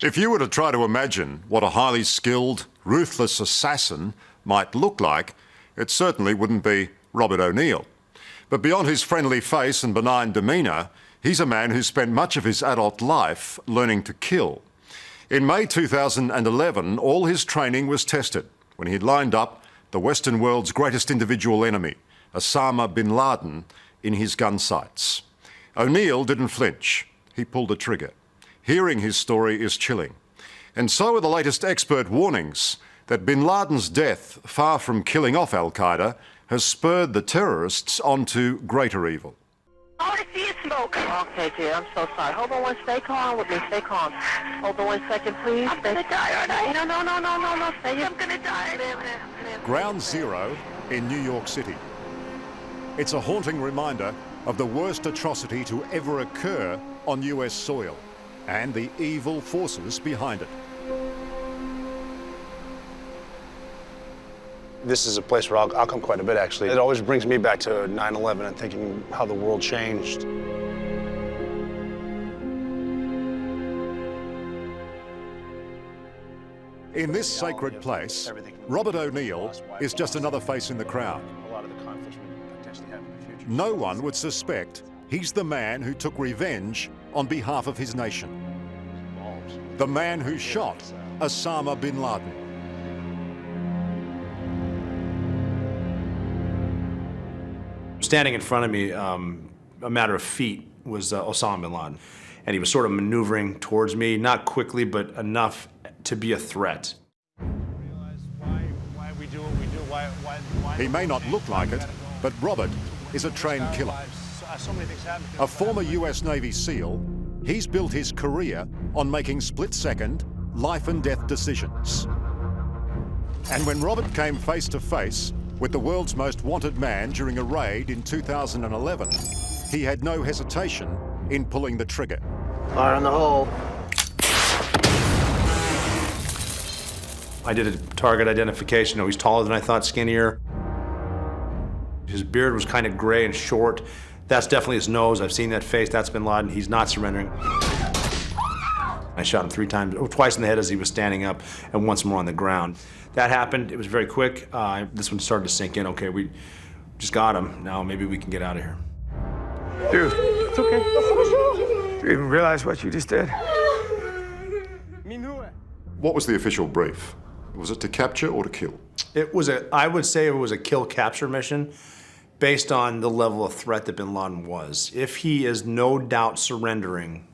If you were to try to imagine what a highly skilled, ruthless assassin might look like, it certainly wouldn't be Robert O'Neill. But beyond his friendly face and benign demeanour, he's a man who spent much of his adult life learning to kill. In May 2011, all his training was tested when he'd lined up the Western world's greatest individual enemy, Osama bin Laden, in his gun sights. O'Neill didn't flinch. He pulled the trigger. Hearing his story is chilling. And so are the latest expert warnings that bin Laden's death, far from killing off al-Qaeda, has spurred the terrorists onto greater evil. All I see is smoke. Okay, dear, I'm so sorry. Hold on one, stay calm with me, stay calm. Hold on 1 second, please. I'm gonna die, aren't I? No, stay here. I'm gonna die. Ground Zero in New York City. It's a haunting reminder of the worst atrocity to ever occur on US soil and the evil forces behind it. This is a place where I'll come quite a bit, actually. It always brings me back to 9/11 and thinking how the world changed. In this sacred place, Robert O'Neill is just another face in the crowd. No one would suspect he's the man who took revenge on behalf of his nation. The man who shot Osama bin Laden. Standing in front of me, a matter of feet, was Osama bin Laden. And he was sort of maneuvering towards me, not quickly, but enough to be a threat. He may not look like it, but Robert is a trained killer. A former US Navy SEAL, he's built his career on making split-second, life-and-death decisions. And when Robert came face to face with the world's most wanted man during a raid in 2011, he had no hesitation in pulling the trigger. Fire on the hole. I did a target identification. He's taller than I thought, skinnier. His beard was kind of gray and short. That's definitely his nose. I've seen that face. That's bin Laden. He's not surrendering. I shot him twice in the head as he was standing up, and once more on the ground. That happened. It was very quick. This one started to sink in. Okay, we just got him. Now maybe we can get out of here. Dude, it's okay. Do you even realize what you just did? What was the official brief? Was it to capture or to kill? I would say it was a kill-capture mission based on the level of threat that bin Laden was. If he is no doubt surrendering,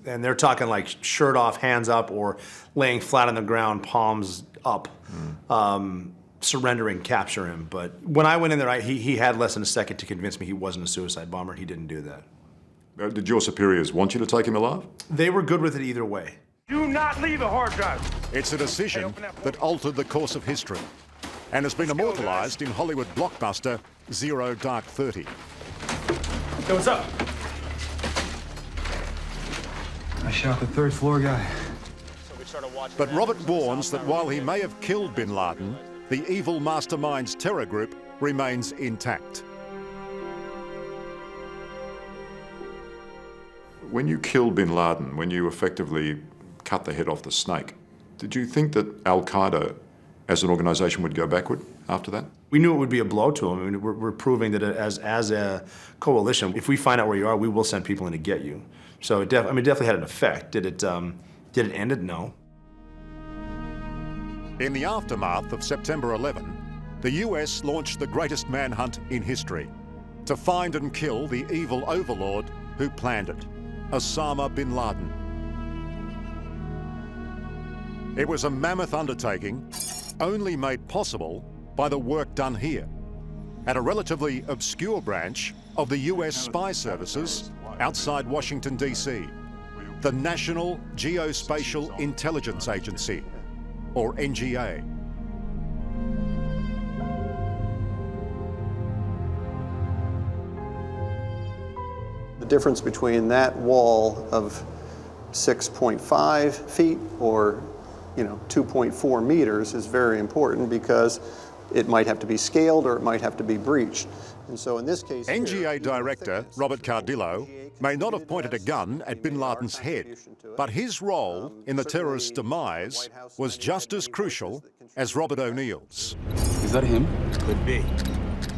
and they're talking like shirt off, hands up, or laying flat on the ground, palms up, surrendering, capture him. But when I went in there, he had less than a second to convince me he wasn't a suicide bomber. He didn't do that. Did your superiors want you to take him alive? They were good with it either way. Do not leave the hard drive. It's a decision that altered the course of history and has been immortalized in Hollywood blockbuster Zero Dark 30. Hey, what's up? I shot the third floor guy. But Robert warns that while he may have killed bin Laden, the evil mastermind's terror group remains intact. When you killed bin Laden, when you effectively cut the head off the snake, did you think that al-Qaeda as an organization would go backward after that? We knew it would be a blow to them. I mean, we're proving that as a coalition, if we find out where you are, we will send people in to get you. So it definitely had an effect. Did it end it? No. In the aftermath of September 11, the US launched the greatest manhunt in history to find and kill the evil overlord who planned it, Osama bin Laden. It was a mammoth undertaking, only made possible by the work done here, at a relatively obscure branch of the US spy services outside Washington, D.C., the National Geospatial Intelligence Agency, or NGA. The difference between that wall of 6.5 feet or 2.4 meters is very important because it might have to be scaled or it might have to be breached. And so in this case, here, NGA even the director thickness Robert is the full Cardillo NGA may not have contributed pointed a to gun this, at bin maybe our Laden's head, contribution to it. but his role in the Certainly, terrorist's demise White House was finding just had as many crucial voices that as contributed Robert to that. O'Neill's. Is that him? Could be.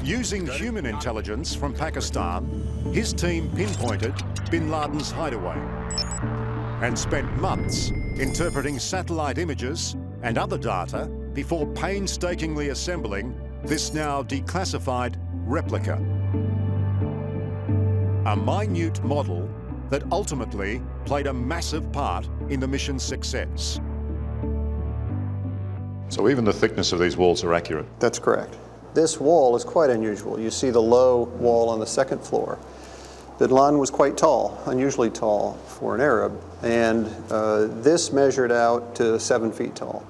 Using human intelligence from Pakistan, his team pinpointed bin Laden's hideaway and spent months interpreting satellite images and other data before painstakingly assembling this now declassified replica. A minute model that ultimately played a massive part in the mission's success. So even the thickness of these walls are accurate? That's correct. This wall is quite unusual. You see the low wall on the second floor. Bin Laden was quite tall, unusually tall for an Arab, and this measured out to 7 feet tall.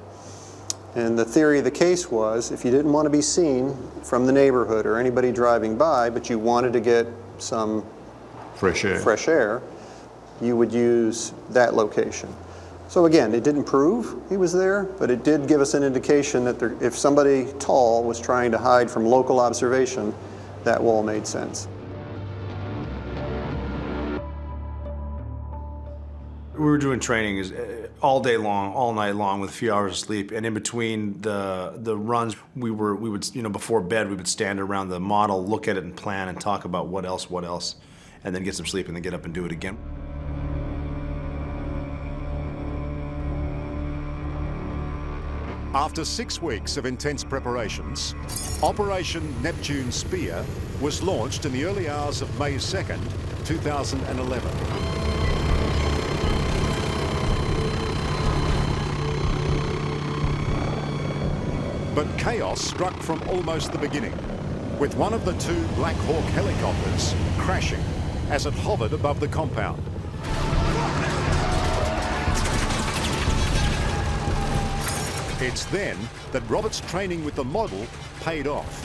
And the theory of the case was, if you didn't want to be seen from the neighborhood or anybody driving by, but you wanted to get some fresh air, you would use that location. So again, it didn't prove he was there, but it did give us an indication that if somebody tall was trying to hide from local observation, that wall made sense. We were doing training all day long, all night long, with a few hours of sleep. And in between the runs, we would, before bed, we would stand around the model, look at it and plan and talk about what else, and then get some sleep and then get up and do it again. After 6 weeks of intense preparations, Operation Neptune Spear was launched in the early hours of May 2nd, 2011. But chaos struck from almost the beginning, with one of the 2 Black Hawk helicopters crashing as it hovered above the compound. It's then that Robert's training with the model paid off.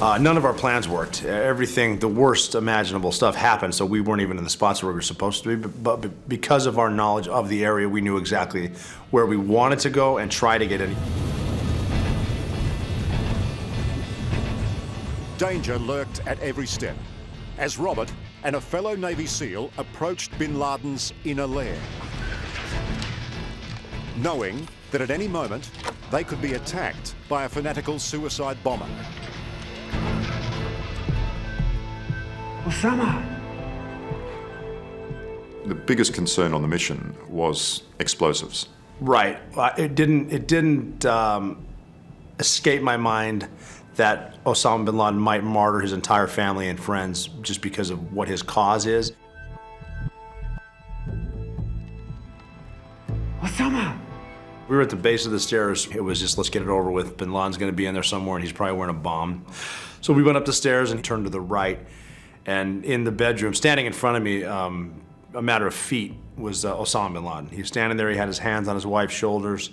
None of our plans worked. Everything, the worst imaginable stuff happened, so we weren't even in the spots where we were supposed to be. But because of our knowledge of the area, we knew exactly where we wanted to go and try to get in. Danger lurked at every step as Robert and a fellow Navy SEAL approached bin Laden's inner lair, knowing that at any moment they could be attacked by a fanatical suicide bomber. Osama! The biggest concern on the mission was explosives. Right. It didn't escape my mind that Osama bin Laden might martyr his entire family and friends just because of what his cause is. Osama! We were at the base of the stairs. It was just, let's get it over with. Bin Laden's gonna be in there somewhere and he's probably wearing a bomb. So we went up the stairs and turned to the right. And in the bedroom, standing in front of me, a matter of feet, was Osama bin Laden. He was standing there, he had his hands on his wife's shoulders,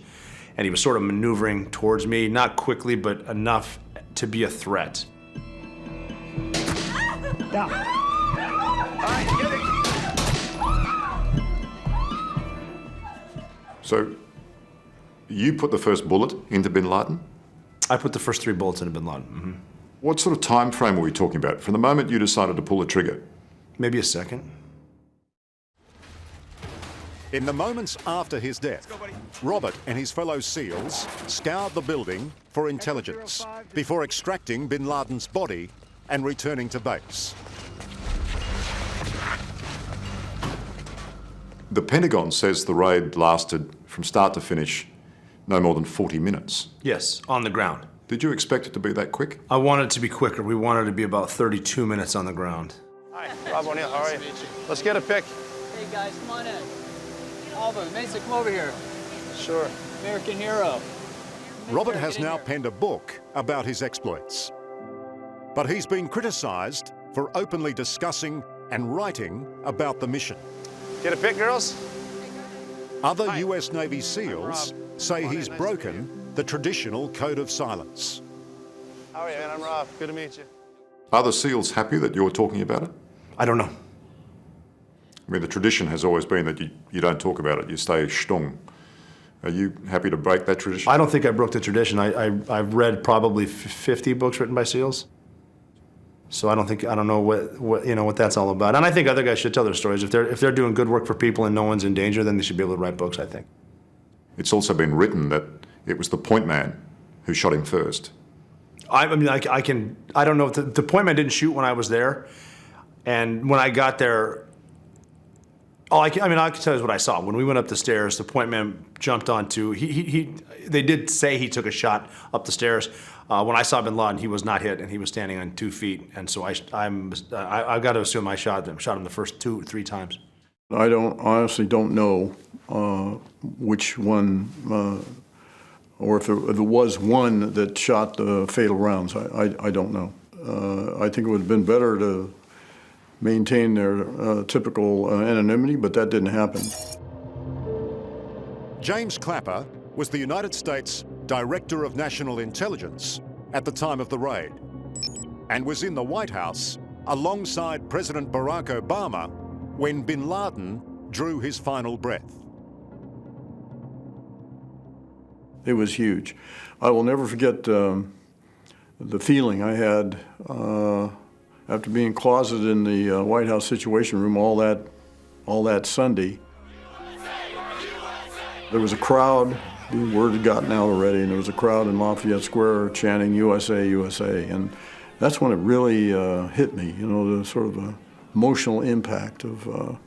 and he was sort of maneuvering towards me, not quickly, but enough to be a threat. Down. All right, get it. So, you put the first bullet into bin Laden? I put the first 3 bullets into bin Laden. Mm-hmm. What sort of time frame were we talking about from the moment you decided to pull the trigger? Maybe a second. In the moments after his death, Robert and his fellow SEALs scoured the building for intelligence before extracting bin Laden's body and returning to base. The Pentagon says the raid lasted from start to finish no more than 40 minutes. Yes, on the ground. Did you expect it to be that quick? I wanted it to be quicker. We wanted it to be about 32 minutes on the ground. Hi, Rob O'Neill, how are you? Let's get a pic. Hey guys, come on in. Alvin, Mesa, come over here. Sure. American hero. Robert has now penned a book about his exploits. But he's been criticised for openly discussing and writing about the mission. Get a pic, girls? Other Hi. US Navy SEALs say he's broken the traditional code of silence. How are you, man? I'm Rob. Good to meet you. Are the SEALs happy that you're talking about it? I don't know. I mean, the tradition has always been that you don't talk about it, you stay stung. Are you happy to break that tradition? I don't think I broke the tradition. I've read probably 50 books written by SEALs. So I don't know what that's all about. And I think other guys should tell their stories. If they're doing good work for people and no one's in danger, then they should be able to write books, I think. It's also been written that it was the point man who shot him first. I don't know if the point man didn't shoot when I was there. And when I got there, I can tell you what I saw. When we went up the stairs, the point man jumped onto, they did say he took a shot up the stairs. When I saw Bin Laden, he was not hit, and he was standing on 2 feet. And so I've got to assume I shot him the first 2-3 times. I honestly don't know which one, or if there was one that shot the fatal rounds. I don't know. I think it would have been better to maintain their typical anonymity, but that didn't happen. James Clapper was the United States Director of National Intelligence at the time of the raid and was in the White House alongside President Barack Obama when Bin Laden drew his final breath. It was huge. I will never forget the feeling I had after being closeted in the White House Situation Room all that Sunday. There was a crowd. The word had gotten out already, and there was a crowd in Lafayette Square chanting "USA, USA," and that's when it really hit me. The sort of emotional impact of,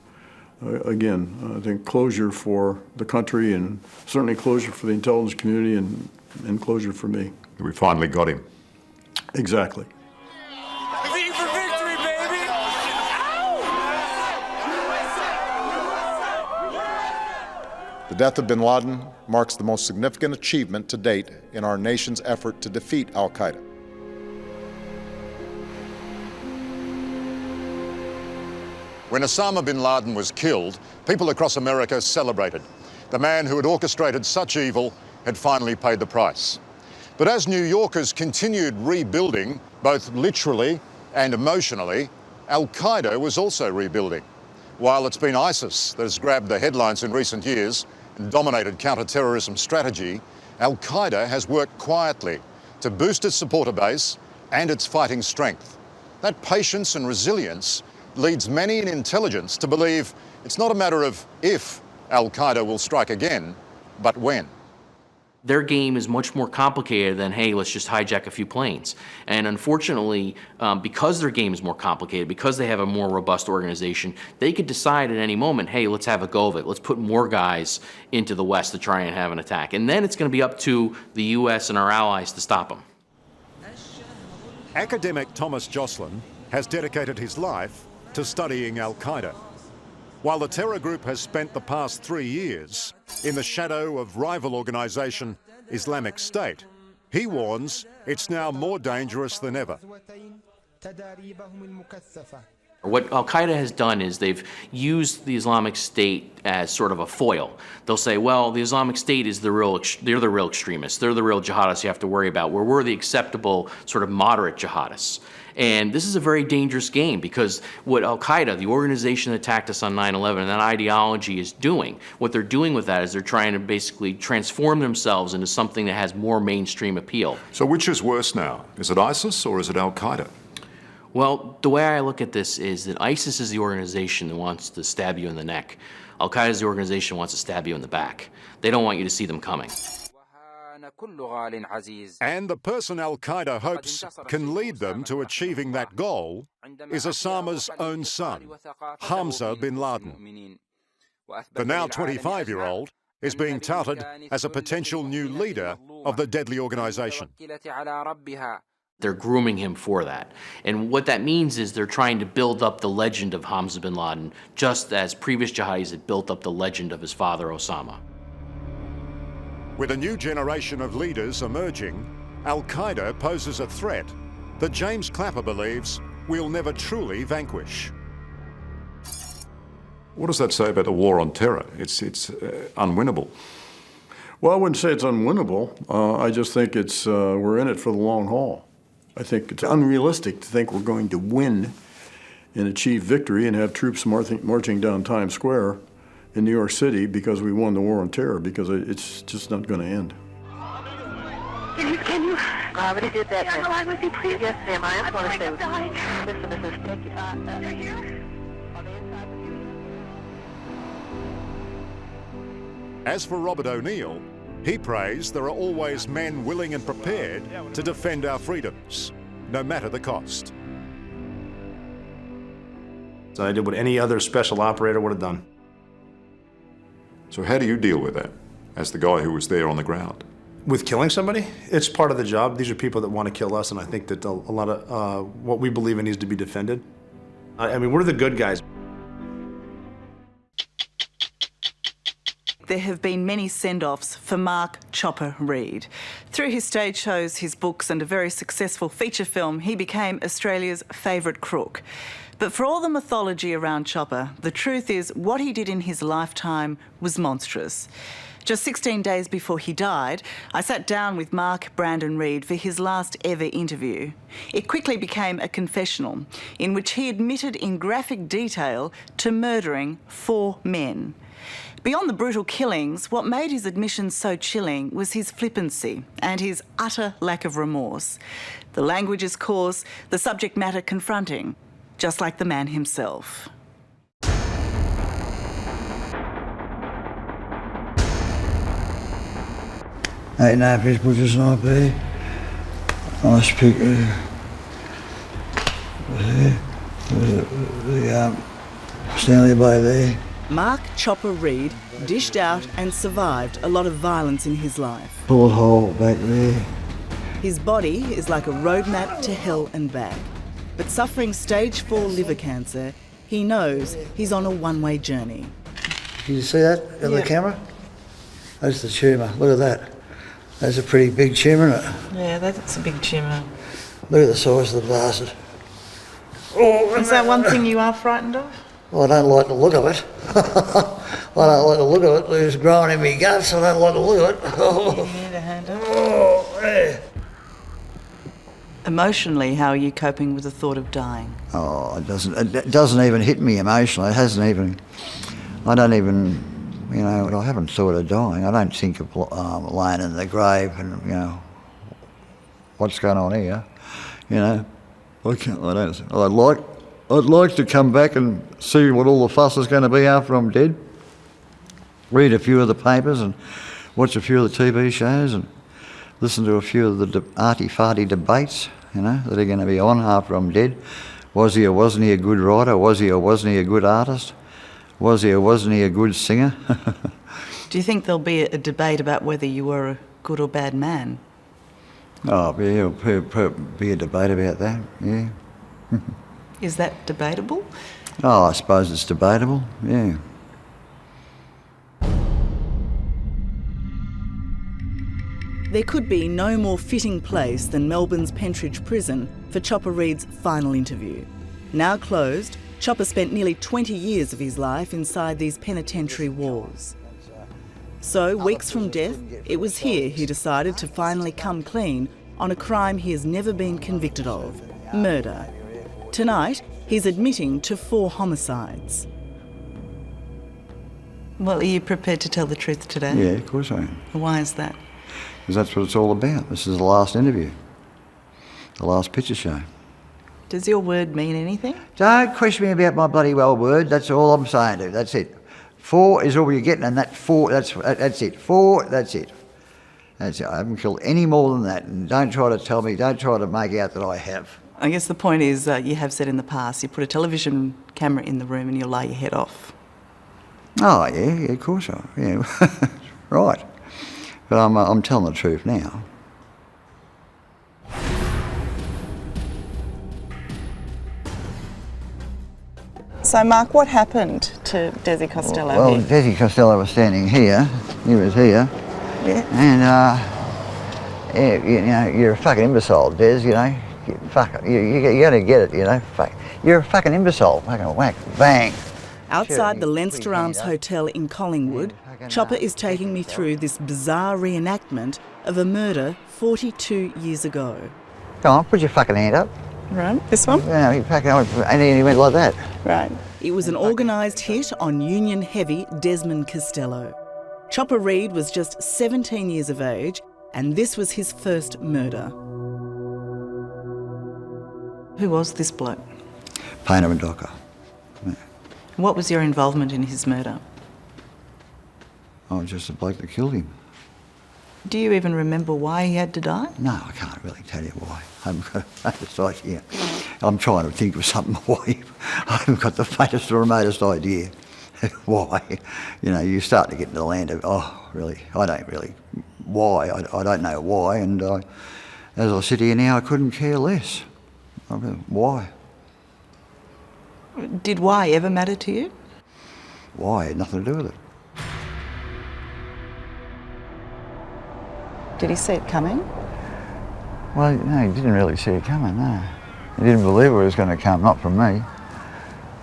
again, I think closure for the country, and certainly closure for the intelligence community, and closure for me. We finally got him. Exactly. V for victory, baby! The death of bin Laden marks the most significant achievement to date in our nation's effort to defeat al-Qaeda. When Osama bin Laden was killed, people across America celebrated. The man who had orchestrated such evil had finally paid the price. But as New Yorkers continued rebuilding, both literally and emotionally, al-Qaeda was also rebuilding. While it's been ISIS that has grabbed the headlines in recent years and dominated counter-terrorism strategy, al-Qaeda has worked quietly to boost its supporter base and its fighting strength. That patience and resilience leads many in intelligence to believe it's not a matter of if al-Qaeda will strike again, but when. Their game is much more complicated than, hey, let's just hijack a few planes. And unfortunately, because their game is more complicated, because they have a more robust organization, they could decide at any moment, hey, let's have a go of it. Let's put more guys into the West to try and have an attack. And then it's going to be up to the U.S. and our allies to stop them. Academic Thomas Joslin has dedicated his life to studying al-Qaeda. While the terror group has spent the past 3 years in the shadow of rival organisation Islamic State, he warns it's now more dangerous than ever. What al-Qaeda has done is they've used the Islamic State as sort of a foil. They'll say, well, the Islamic State is they're the real extremists. They're the real jihadists you have to worry about, where we're the acceptable sort of moderate jihadists. And this is a very dangerous game because what al-Qaeda, the organization that attacked us on 9/11, and that ideology is doing, what they're doing with that is they're trying to basically transform themselves into something that has more mainstream appeal. So which is worse now? Is it ISIS or is it al-Qaeda? Well, the way I look at this is that ISIS is the organization that wants to stab you in the neck. Al-Qaeda is the organization that wants to stab you in the back. They don't want you to see them coming. And the person al-Qaeda hopes can lead them to achieving that goal is Osama's own son, Hamza bin Laden. The now 25-year-old is being touted as a potential new leader of the deadly organization. They're grooming him for that. And what that means is they're trying to build up the legend of Hamza bin Laden, just as previous jihadis had built up the legend of his father, Osama. With a new generation of leaders emerging, al-Qaeda poses a threat that James Clapper believes we'll never truly vanquish. What does that say about the war on terror? It's unwinnable. Well, I wouldn't say it's unwinnable. I just think we're in it for the long haul. I think it's unrealistic to think we're going to win and achieve victory and have troops marching down Times Square in New York City because we won the war on terror, because it's just not going to end. Can you? I already did that. Can I line with you, please? Yes, ma'am. I am going to stay with you. Listen, Mrs. Thank you. They're here? Are they inside with you? As for Robert O'Neill, he prays there are always men willing and prepared to defend our freedoms, no matter the cost. So I did what any other special operator would have done. So how do you deal with that, as the guy who was there on the ground? With killing somebody, it's part of the job. These are people that want to kill us, and I think that a lot of what we believe in needs to be defended. I mean, we're the good guys. There have been many send-offs for Mark Chopper Reid. Through his stage shows, his books and a very successful feature film, he became Australia's favourite crook. But for all the mythology around Chopper, the truth is what he did in his lifetime was monstrous. Just 16 days before he died, I sat down with Mark Brandon Reid for his last ever interview. It quickly became a confessional in which he admitted in graphic detail to murdering 4 men. Beyond the brutal killings, what made his admission so chilling was his flippancy and his utter lack of remorse. The language is coarse, the subject matter confronting, just like the man himself. Ain't no fish butcher's knife there. Nice pick there. The Stanley Bay there. Mark Chopper Reid dished out and survived a lot of violence in his life. Bullet hole back there. His body is like a roadmap to hell and back. But suffering stage 4 liver cancer, he knows he's on a one-way journey. Can you see that in the camera? That's the tumour. Look at that. That's a pretty big tumour, isn't it? Yeah, that's a big tumour. Look at the size of the bastard. Is that one thing you are frightened of? Well, I don't like the look of it. I don't like the look of it. It's growing in my guts. I don't like the look of it. You need a hand up. Oh, yeah. Emotionally, how are you coping with the thought of dying? Oh, it doesn't even hit me emotionally. It hasn't even. I don't even. You know, I haven't thought of dying. I don't think of laying in the grave and, you know, what's going on here. You know, I'd like to come back and see what all the fuss is going to be after I'm dead. Read a few of the papers and watch a few of the TV shows and listen to a few of the arty-farty debates, you know, that are going to be on after I'm dead. Was he or wasn't he a good writer? Was he or wasn't he a good artist? Was he or wasn't he a good singer? Do you think there'll be a debate about whether you were a good or bad man? Oh, yeah, there'll be a debate about that, yeah. Is that debatable? Oh, I suppose it's debatable, yeah. There could be no more fitting place than Melbourne's Pentridge Prison for Chopper Reid's final interview. Now closed, Chopper spent nearly 20 years of his life inside these penitentiary walls. So, weeks from death, it was here he decided to finally come clean on a crime he has never been convicted of: murder. Tonight, he's admitting to 4 homicides. Well, are you prepared to tell the truth today? Yeah, of course I am. Why is that? Because that's what it's all about. This is the last interview. The last picture show. Does your word mean anything? Don't question me about my bloody well word. That's all I'm saying to you. That's it. 4 is all you're getting, and that's 4. That's it. 4. That's it. That's it. I haven't killed any more than that. And don't try to tell me. Don't try to make out that I have. I guess the point is, you have said in the past, you put a television camera in the room and you'll lie your head off. Oh yeah, of course I. Yeah, right. But I'm telling the truth now. So, Mark, what happened to Desi Costello Well, here? Desi Costello was standing here. He was here. Yeah. And, yeah, you know, you're a fucking imbecile, Des, you know. You gotta get it, you know. You're a fucking imbecile. Fucking whack, bang. Outside the Leinster Arms Hotel in Collingwood, Chopper is taking me through this bizarre reenactment of a murder 42 years ago. Come on, put your fucking hand up. Right, this one? Yeah, he packed it up and he went like that. Right. It was an organised hit on Union heavy Desmond Costello. Chopper Read was just 17 years of age, and this was his first murder. Who was this bloke? Painter and docker. Yeah. What was your involvement in his murder? I was just the bloke that killed him. Do you even remember why he had to die? No, I can't really tell you why. I haven't got the faintest idea. I'm trying to think of something why. I haven't got the faintest or remotest idea why. You know, you start to get into the land of, oh, really, I don't really, why? I don't know why, and as I sit here now, I couldn't care less. I mean, why? Did why ever matter to you? Why? Had nothing to do with it. Did he see it coming? Well, no, he didn't really see it coming, no. He didn't believe it was going to come, not from me.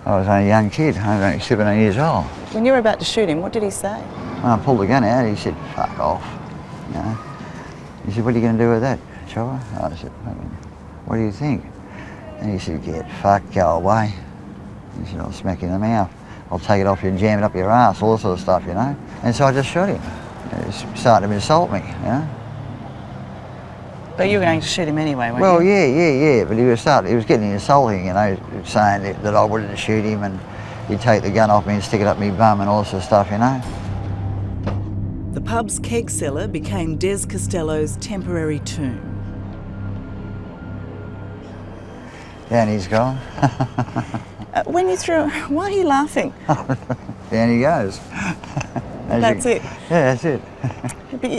I was only a young kid, I was only 17 years old. When you were about to shoot him, what did he say? When I pulled the gun out, he said, fuck off, you know. He said, what are you going to do with that, Chopper? I said, what do you think? And he said, get fucked, go away. He said, I'll smack you in the mouth. I'll take it off you and jam it up your ass, all that sort of stuff, you know. And so I just shot him. He started to insult me, you know. But you were going to shoot him anyway, weren't well, you? yeah. But he was getting insulting, you know, saying that I wouldn't shoot him and he'd take the gun off me and stick it up my bum and all that sort of stuff, you know. The pub's keg cellar became Des Costello's temporary tomb. Down he's gone. When you threw, why are you laughing? Down he goes. That's it? Yeah, that's it.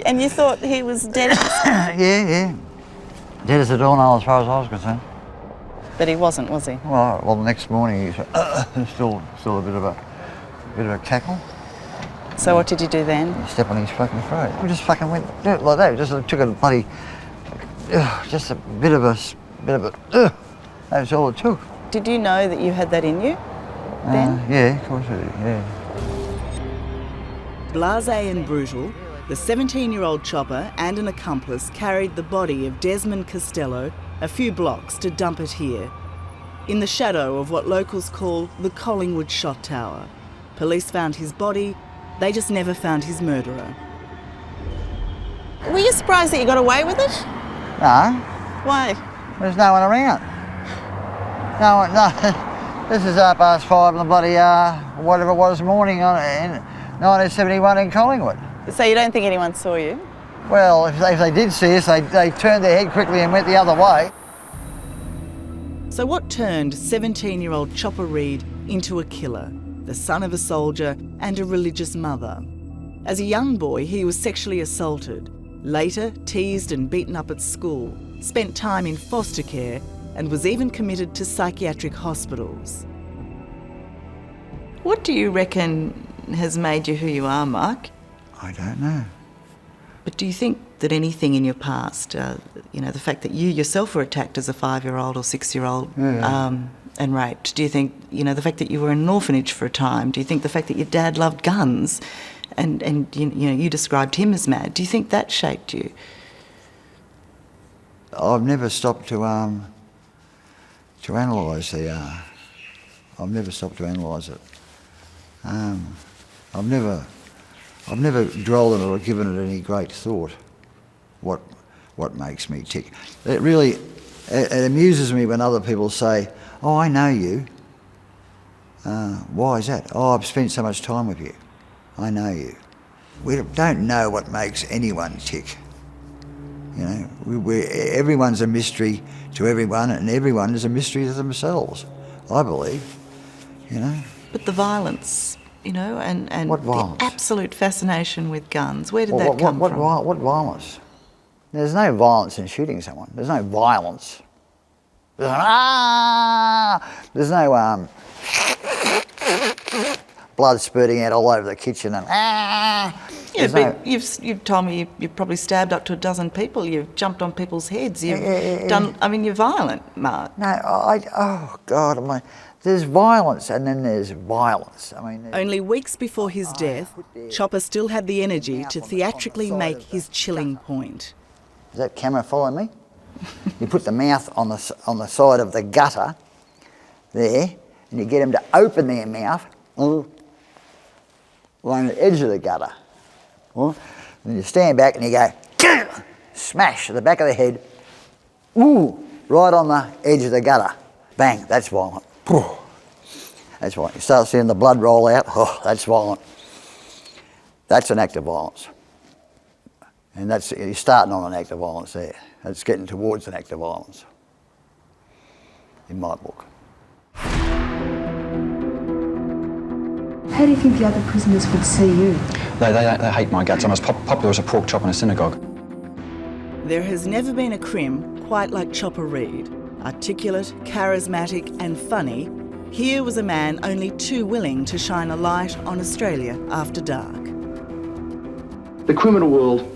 And you thought he was dead? Yeah. Dead as a doornail as far as I was concerned. But he wasn't, was he? Well, the next morning he was still a bit of a cackle. So what did you do then? Step on his fucking throat. We just fucking went like that. Just took a bloody, just a bit of a. That's all it took. Did you know that you had that in you then? Yeah, of course I did, yeah. Blasé and brutal, the 17-year-old Chopper and an accomplice carried the body of Desmond Costello a few blocks to dump it here, in the shadow of what locals call the Collingwood Shot Tower. Police found his body, they just never found his murderer. Were you surprised that you got away with it? No. Why? There's no one around. No. This is 5:30 in the bloody, whatever it was, morning in 1971 in Collingwood. So you don't think anyone saw you? Well, if they did see us, they turned their head quickly and went the other way. So what turned 17-year-old Chopper Read into a killer, the son of a soldier and a religious mother? As a young boy, he was sexually assaulted, later teased and beaten up at school, spent time in foster care, and was even committed to psychiatric hospitals. What do you reckon has made you who you are, Mark? I don't know. But do you think that anything in your past, the fact that you yourself were attacked as a 5-year-old or 6-year-old and raped, do you think, the fact that you were in an orphanage for a time, do you think the fact that your dad loved guns and you described him as mad, do you think that shaped you? I've never stopped to analyse I've never stopped to analyse it. I've never dwelled on it or given it any great thought. What makes me tick? It really amuses me when other people say, "Oh, I know you." Why is that? "Oh, I've spent so much time with you. I know you." We don't know what makes anyone tick. Everyone's a mystery to everyone, and everyone is a mystery to themselves, I believe, But the violence, and what violence? The absolute fascination with guns, where did that come from? What violence? There's no violence in shooting someone. There's no violence. There's no blood spurting out all over the kitchen and Yeah, but you've told me you've probably stabbed up to a dozen people. You've jumped on people's heads. You've done. I mean, you're violent, Mark. No, oh God, there's violence and then there's violence. Only weeks before his death, Chopper still had the energy to theatrically make his chilling point. Is that camera following me? You put the mouth on the side of the gutter there, and you get them to open their mouth along the edge of the gutter. And you stand back and you go, smash to the back of the head, right on the edge of the gutter. Bang, that's violent. That's violent. You start seeing the blood roll out, that's violent. That's an act of violence. And you're starting on an act of violence there. It's getting towards an act of violence, in my book. How do you think the other prisoners would see you? They hate my guts. I'm as popular as a pork chop in a synagogue. There has never been a crim quite like Chopper Read. Articulate, charismatic and funny, here was a man only too willing to shine a light on Australia after dark. The criminal world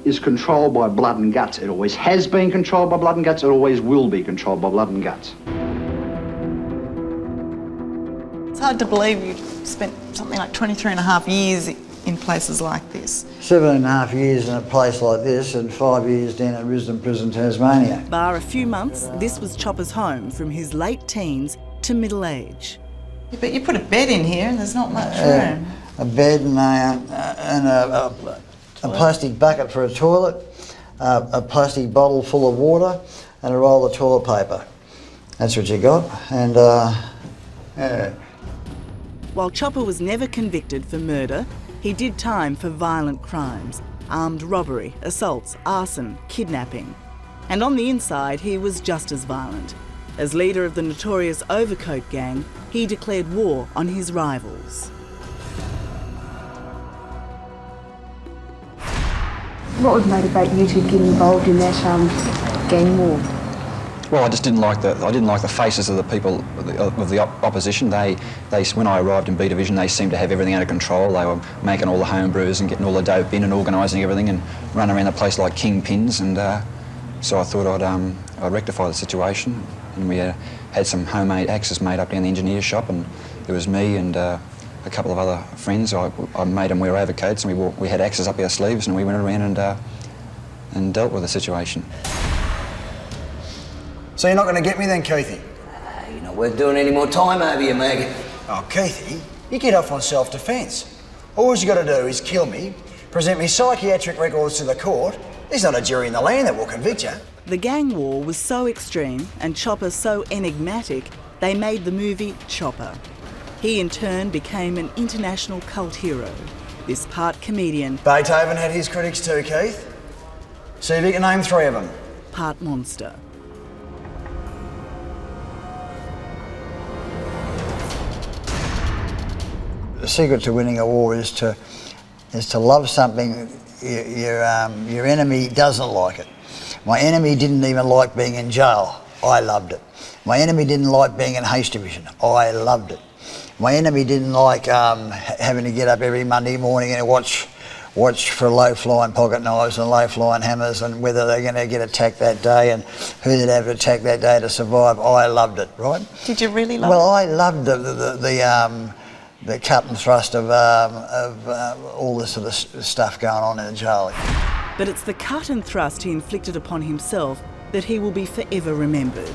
is controlled by blood and guts. It always has been controlled by blood and guts. It always will be controlled by blood and guts. It's hard to believe you spent something like 23 and a half years in places like this. 7.5 years in a place like this and 5 years down at Risdon Prison, Tasmania. Bar a few months, this was Chopper's home from his late teens to middle age. Yeah, but you put a bed in here and there's not much room. A bed and a plastic bucket for a toilet, a plastic bottle full of water and a roll of toilet paper. That's what you got. And yeah. While Chopper was never convicted for murder, he did time for violent crimes, armed robbery, assaults, arson, kidnapping. And on the inside, he was just as violent. As leader of the notorious Overcoat Gang, he declared war on his rivals. What would motivate you to get involved in that gang war? Well, I just didn't like the faces of the people of the opposition. They when I arrived in B Division, they seemed to have everything under control. They were making all the home brews and getting all the dope in and organising everything and running around the place like kingpins. And so I thought I'd rectify the situation. And we had some homemade axes made up in the engineer's shop, and there was me and a couple of other friends. I made them wear overcoats, and we had axes up our sleeves, and we went around and dealt with the situation. So you're not going to get me then, Keithy? You're not worth doing any more time over here, Maggot. Oh, Keithy, you get off on self-defence. All you got to do is kill me, present me psychiatric records to the court. There's not a jury in the land that will convict you. The gang war was so extreme and Chopper so enigmatic, they made the movie Chopper. He in turn became an international cult hero, this part comedian. Beethoven had his critics too, Keith. See if you can name 3 of them. Part monster. The secret to winning a war is to love something your enemy doesn't like it. My enemy didn't even like being in jail. I loved it. My enemy didn't like being in Haste Division. I loved it. My enemy didn't like having to get up every Monday morning and watch for low-flying pocket knives and low-flying hammers and whether they're going to get attacked that day and who they'd have to attack that day to survive. I loved it, right? Did you really love it? Well, I loved the cut and thrust of all this sort of stuff going on in the jail. But it's the cut and thrust he inflicted upon himself that he will be forever remembered.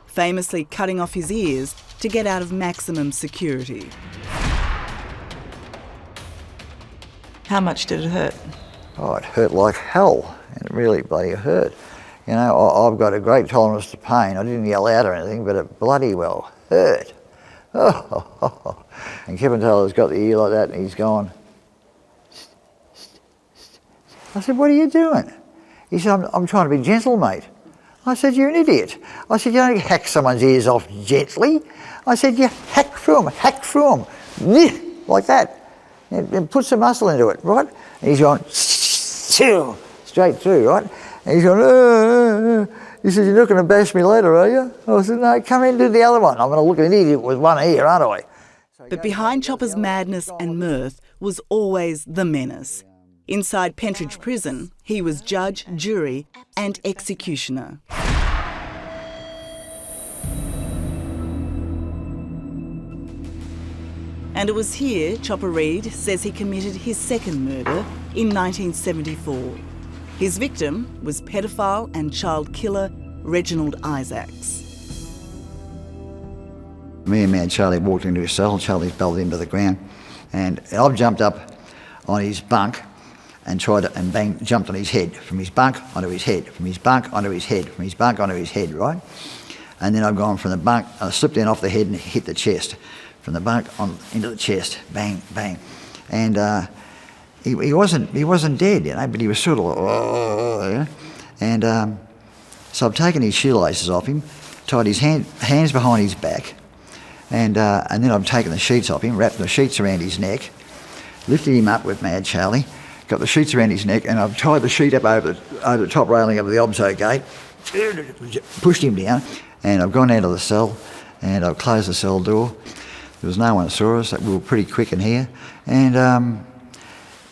Famously cutting off his ears to get out of maximum security. How much did it hurt? Oh, it hurt like hell. It really bloody hurt. You know, I've got a great tolerance to pain. I didn't yell out or anything, but it bloody well hurt. Oh. And Kevin Taylor's got the ear like that and he's gone. I said, what are you doing? He said, I'm trying to be gentle, mate. I said, you're an idiot. I said, you don't hack someone's ears off gently. I said, you hack through them, like that. And put some muscle into it, right? And he's going, straight through, right? And he's going, He said, you're not going to bash me later, are you? I said, no, come in and do the other one. I'm going to look at an idiot with one ear, aren't I? But behind Chopper's madness and mirth was always the menace. Inside Pentridge Prison, he was judge, jury and executioner. And it was here Chopper Read says he committed his second murder in 1974. His victim was paedophile and child killer Reginald Isaacs. Me and Mad Charlie walked into his cell, Charlie's belted him to the ground, and I've jumped up on his bunk and jumped on his head, from his bunk onto his head, from his bunk onto his head, from his bunk onto his head, right? And then I've gone from the bunk, I slipped down off the head and hit the chest. From the bunk on into the chest, bang, bang. And he wasn't dead, you know, but he was sort of, you know? And so I've taken his shoelaces off him, tied his hands behind his back, and then I've taken the sheets off him, wrapped the sheets around his neck, lifted him up with Mad Charlie, got the sheets around his neck, and I've tied the sheet up over the top railing of the obso gate, pushed him down, and I've gone out of the cell, and I've closed the cell door. There was no one saw us, we were pretty quick in here. And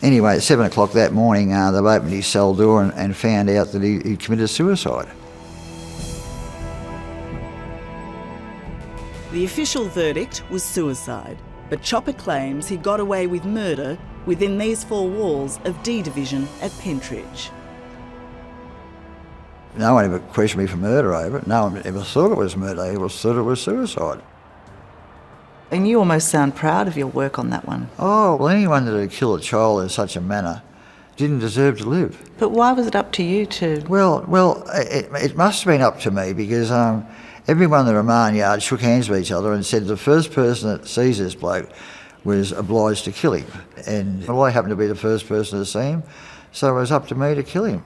anyway, at 7 o'clock that morning, they've opened his cell door and found out that he committed suicide. The official verdict was suicide, but Chopper claims he got away with murder within these four walls of D Division at Pentridge. No one ever questioned me for murder over it. No one ever thought it was murder, they always thought it was suicide. And you almost sound proud of your work on that one. Oh, well, anyone that had killed a child in such a manner didn't deserve to live. But why was it up to you to... Well, it must have been up to me because everyone in the remand yard shook hands with each other and said the first person that sees this bloke was obliged to kill him. And well, I happened to be the first person to see him, so it was up to me to kill him.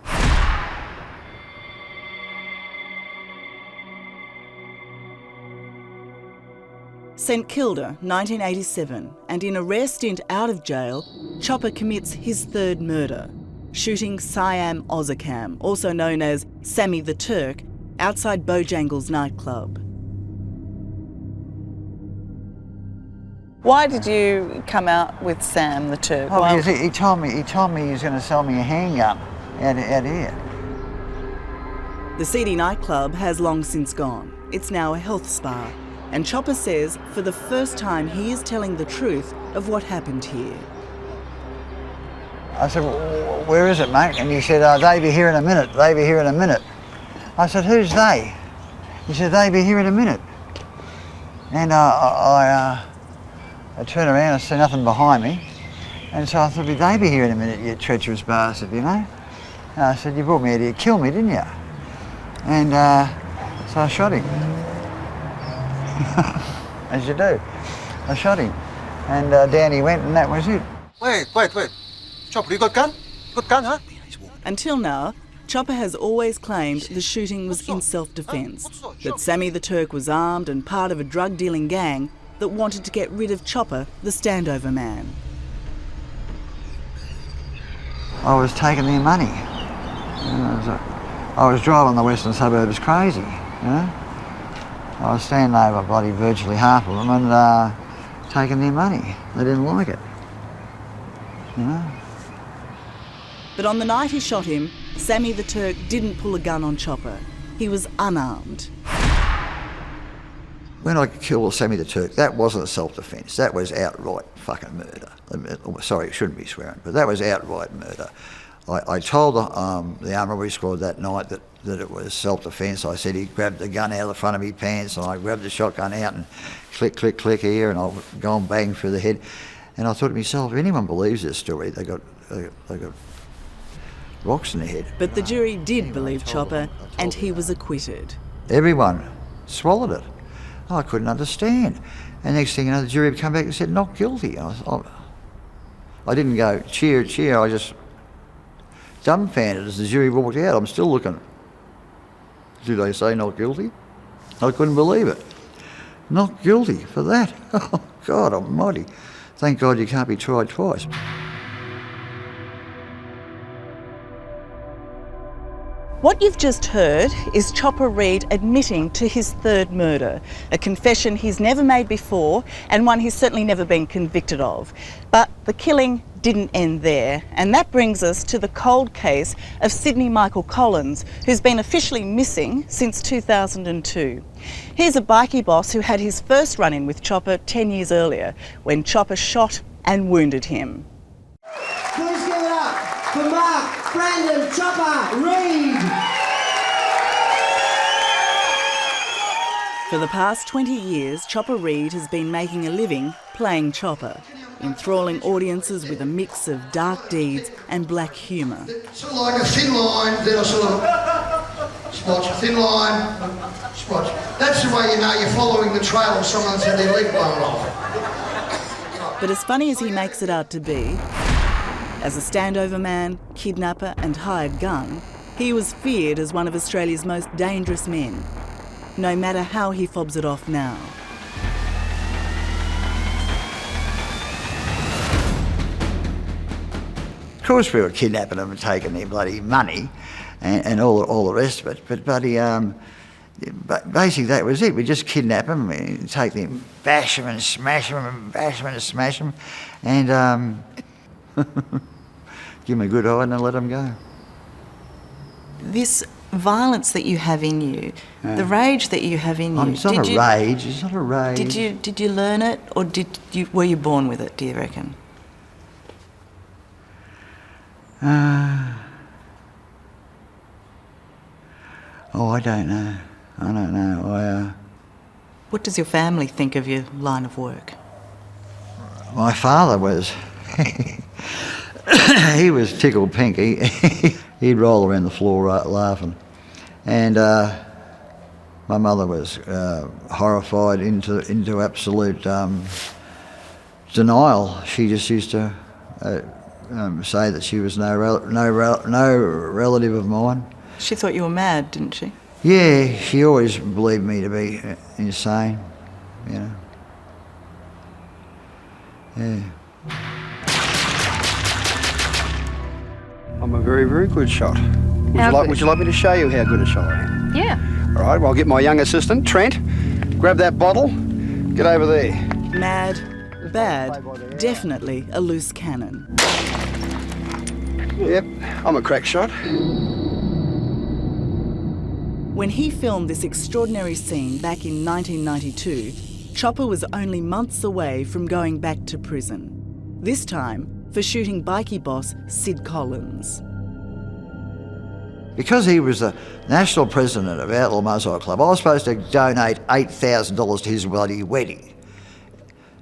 St Kilda, 1987, and in a rare stint out of jail, Chopper commits his third murder, shooting Siam Ozakam, also known as Sammy the Turk, outside Bojangles nightclub. Why did you come out with Sam the Turk? Oh, because he told me he was going to sell me a handgun out here. The seedy nightclub has long since gone. It's now a health spa. And Chopper says for the first time he is telling the truth of what happened here. I said, well, where is it, mate? And he said, they'll be here in a minute, they'll be here in a minute. I said, who's they? He said, they'll be here in a minute. And I turned around and see nothing behind me. And so I thought, they'll be here in a minute, you treacherous bastard, you know? And I said, you brought me out here to kill me, didn't you? And so I shot him. As you do. I shot him. And down he went, and that was it. Wait. Chopper, you got gun? You got gun, huh? Until now, Chopper has always claimed the shooting was in self-defence, that Sammy the Turk was armed and part of a drug-dealing gang that wanted to get rid of Chopper, the standover man. I was taking their money. I was driving the western suburbs crazy, you know? I was standing over bloody virtually half of them and taking their money. They didn't like it, you know? But on the night he shot him, Sammy the Turk didn't pull a gun on Chopper. He was unarmed. When I killed Sammy the Turk, that wasn't self-defence. That was outright fucking murder. Sorry, shouldn't be swearing, but that was outright murder. I told the armed robbery squad that night that it was self-defence. I said he grabbed the gun out of the front of my pants and I grabbed the shotgun out and click, click, click here and I'll go and bang through the head. And I thought to myself, if anyone believes this story, they got rocks in their head. But the jury did believe Chopper and he was acquitted. Everyone swallowed it. I couldn't understand. And next thing you know, the jury would come back and said, not guilty. I didn't go, cheer, cheer, I just dumbfounded as the jury walked out. I'm still looking. Did they say not guilty? I couldn't believe it. Not guilty for that. Oh, God almighty. Thank God you can't be tried twice. What you've just heard is Chopper Read admitting to his third murder, a confession he's never made before and one he's certainly never been convicted of. But the killing didn't end there, and that brings us to the cold case of Sydney Michael Collins, who's been officially missing since 2002. Here's a bikie boss who had his first run-in with Chopper 10 years earlier, when Chopper shot and wounded him. Please give it up for Mark Brandon Chopper Reid. For the past 20 years, Chopper Reid has been making a living playing Chopper, enthralling audiences with a mix of dark deeds and black humour. Sort of like a thin line, then a sort of splotch, thin line, splotch. That's the way you know you're following the trail of someone's had their leg blown off. But as funny as he makes it out to be, as a standover man, kidnapper and hired gun, he was feared as one of Australia's most dangerous men, no matter how he fobs it off now. Of course we were kidnapping them and taking their bloody money and all the rest of it, but basically that was it. We just kidnap them, we take them, bash them and smash them and bash them and smash them, and give them a good eye and then let them go. This violence that you have in you, the rage that you have in you... It's not a rage, it's not a rage. Did you learn it, or were you born with it, do you reckon? I don't know. I don't know. What does your family think of your line of work? My father was... he was tickled pink. He'd roll around the floor laughing. And my mother was horrified into absolute denial. She just used to say that she was no relative of mine. She thought you were mad, didn't she? Yeah, she always believed me to be insane, you know. Yeah. I'm a very, very good shot. Would you like me to show you how good a shot I am? Yeah. All right, well, I'll get my young assistant, Trent, grab that bottle, get over there. Mad, bad, definitely a loose cannon. Yep, I'm a crack shot. When he filmed this extraordinary scene back in 1992, Chopper was only months away from going back to prison. This time for shooting bikie boss Sid Collins. Because he was the national president of Outlaw Motorcycle Club, I was supposed to donate $8,000 to his bloody wedding.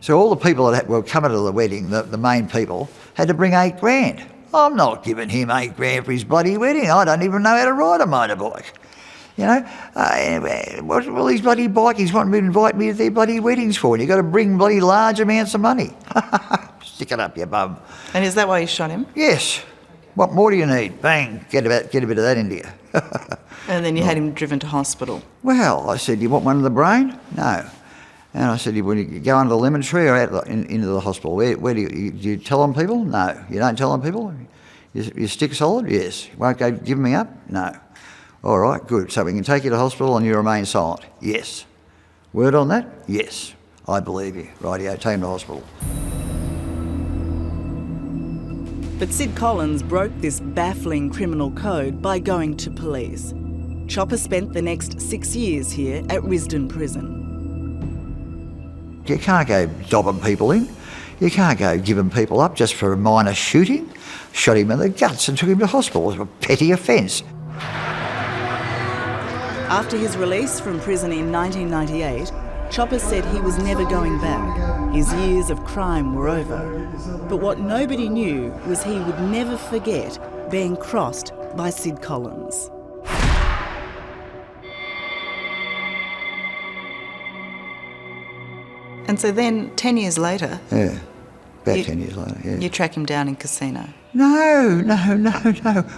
So all the people that were coming to the wedding, the main people, had to bring $8,000. I'm not giving him $8,000 for his bloody wedding. I don't even know how to ride a motorbike. You know, what all these bloody bikies want me to invite me to their bloody weddings for? And you've got to bring bloody large amounts of money. Stick it up your bum. And is that why you shot him? Yes. What more do you need? Bang, get a bit of that into you. And then you had him driven to hospital. Well, I said, do you want one in the brain? No. And I said, when you go under the lemon tree or out into the hospital, where do you tell on people? No. You don't tell on people? You stick solid? Yes. You won't go giving me up? No. All right, good. So we can take you to hospital and you remain silent? Yes. Word on that? Yes. I believe you. Rightio, take him to hospital. But Sid Collins broke this baffling criminal code by going to police. Chopper spent the next 6 years here at Risdon Prison. You can't go dobbing people in. You can't go giving people up just for a minor shooting. Shot him in the guts and took him to hospital. It was a petty offence. After his release from prison in 1998, Chopper said he was never going back. His years of crime were over. But what nobody knew was he would never forget being crossed by Sid Collins. And so then, 10 years later... Yeah, about 10 years later, yeah. You track him down in Casino. No.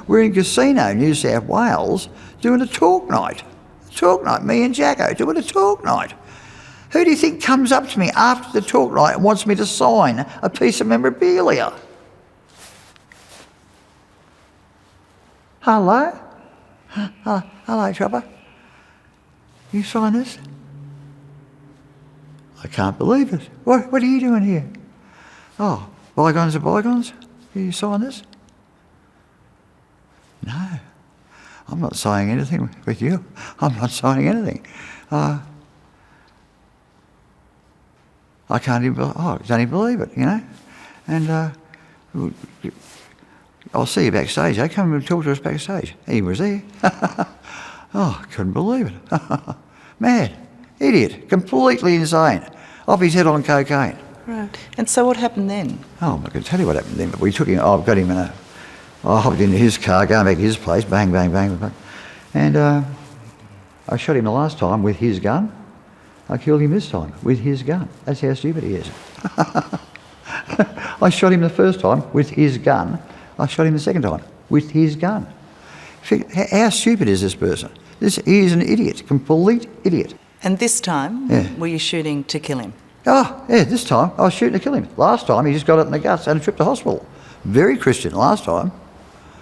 We're in Casino, New South Wales, doing a talk night. Me and Jacko doing a talk night. Who do you think comes up to me after the talk night and wants me to sign a piece of memorabilia? Hello? Hello, Chopper. You sign this? I can't believe it. What are you doing here? Oh, bygones are bygones? You sign this? No. I'm not signing anything with you. I'm not signing anything. I can't even believe it, you know? And I'll see you backstage. They come and talk to us backstage. He was there. Oh, I couldn't believe it. Mad, idiot, completely insane. Off his head on cocaine. Right. And so what happened then? Oh, I can tell you what happened then. But we took him. I got him in a. I hopped into his car, going back to his place. Bang, bang, bang, bang. And I shot him the last time with his gun. I killed him this time with his gun. That's how stupid he is. I shot him the first time with his gun. I shot him the second time with his gun. How stupid is this person? He is an idiot, complete idiot. And this time, were you shooting to kill him? Oh, yeah, this time I was shooting to kill him. Last time he just got it in the guts and a trip to hospital. Very Christian last time.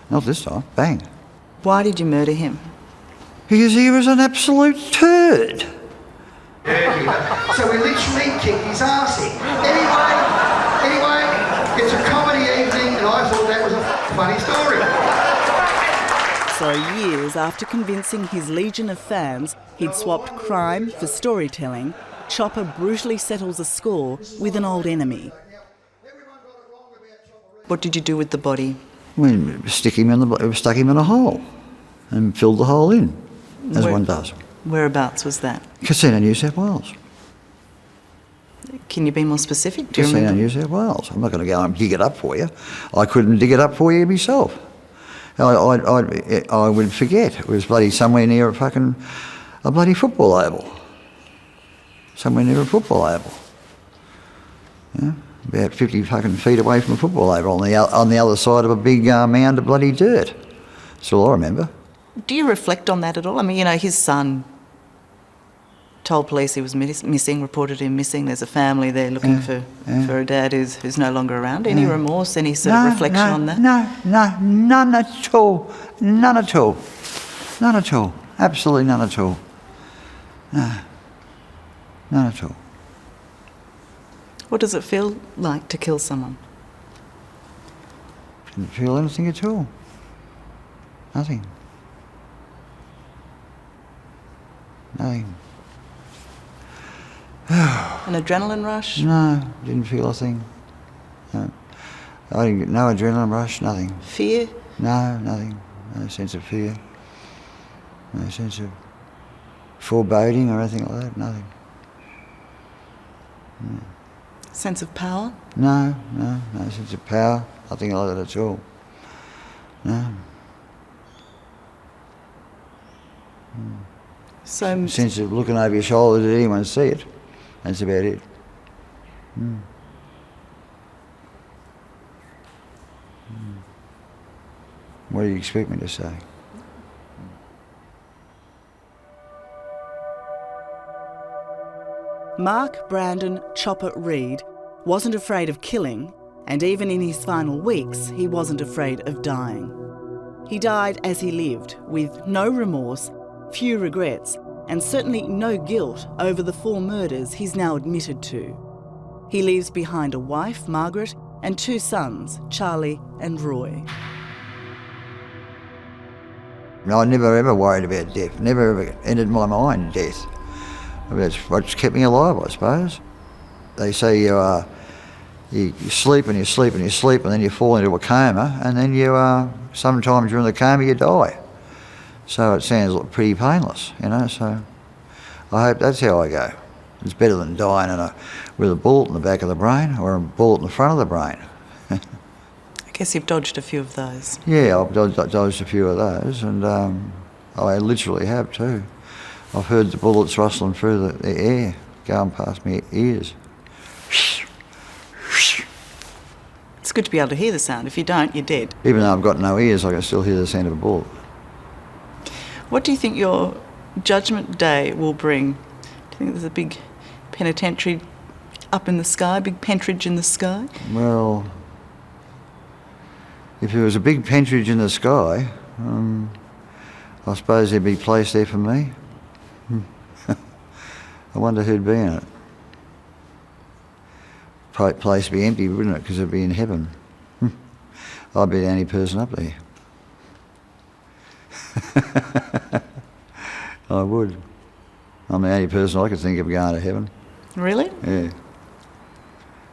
Not this time. Bang. Why did you murder him? Because he was an absolute turd. So we literally kicked his ass in. Anyway, it's a comedy evening and I thought that was a funny story. So years after convincing his legion of fans he'd swapped crime for storytelling, Chopper brutally settles a score with an old enemy. What did you do with the body? We stuck him in a hole and filled the hole in, as one does. Whereabouts was that? Casino, New South Wales. Can you be more specific? Do you Casino, remember? New South Wales. I'm not going to go and dig it up for you. I couldn't dig it up for you myself. I would forget. It was bloody somewhere near a bloody football oval. Somewhere near a football oval. Yeah, about 50 fucking feet away from a football oval on the other side of a big mound of bloody dirt. That's all I remember. Do you reflect on that at all? I mean, you know, his son told police he was missing, reported him missing. There's a family there looking for a dad who's no longer around. Any remorse, any sort of reflection on that? No, none at all. None at all. None at all. Absolutely none at all. No. None at all. What does it feel like to kill someone? Didn't feel anything at all. Nothing. Nothing. An adrenaline rush? No, didn't feel a thing. No. I didn't get no adrenaline rush, nothing. Fear? No, nothing. No sense of fear. No sense of foreboding or anything like that, nothing. No. Sense of power? No sense of power, nothing like that at all. No. So sense of looking over your shoulder, did anyone see it? That's about it. What do you expect me to say? Mark Brandon Chopper Reid wasn't afraid of killing, and even in his final weeks, he wasn't afraid of dying. He died as he lived, with no remorse, few regrets, and certainly no guilt over the 4 murders he's now admitted to. He leaves behind a wife, Margaret, and 2 sons, Charlie and Roy. I never ever worried about death, never ever entered my mind death. That's what's kept me alive, I suppose. They say you sleep and you sleep and you sleep and then you fall into a coma and then sometimes during the coma you die. So it sounds pretty painless, you know, so I hope that's how I go. It's better than dying with a bullet in the back of the brain or a bullet in the front of the brain. I guess you've dodged a few of those. Yeah, I've dodged a few of those, and I literally have too. I've heard the bullets rustling through the air, going past my ears. It's good to be able to hear the sound. If you don't, you're dead. Even though I've got no ears, I can still hear the sound of a bullet. What do you think your judgment day will bring? Do you think there's a big penitentiary up in the sky, big pentridge in the sky? Well, if there was a big pentridge in the sky, I suppose there'd be a place there for me. I wonder who'd be in it. Place would be empty, wouldn't it? Because it'd be in heaven. I'd be the only person up there. I would. I'm the only person I could think of going to heaven. Really? Yeah.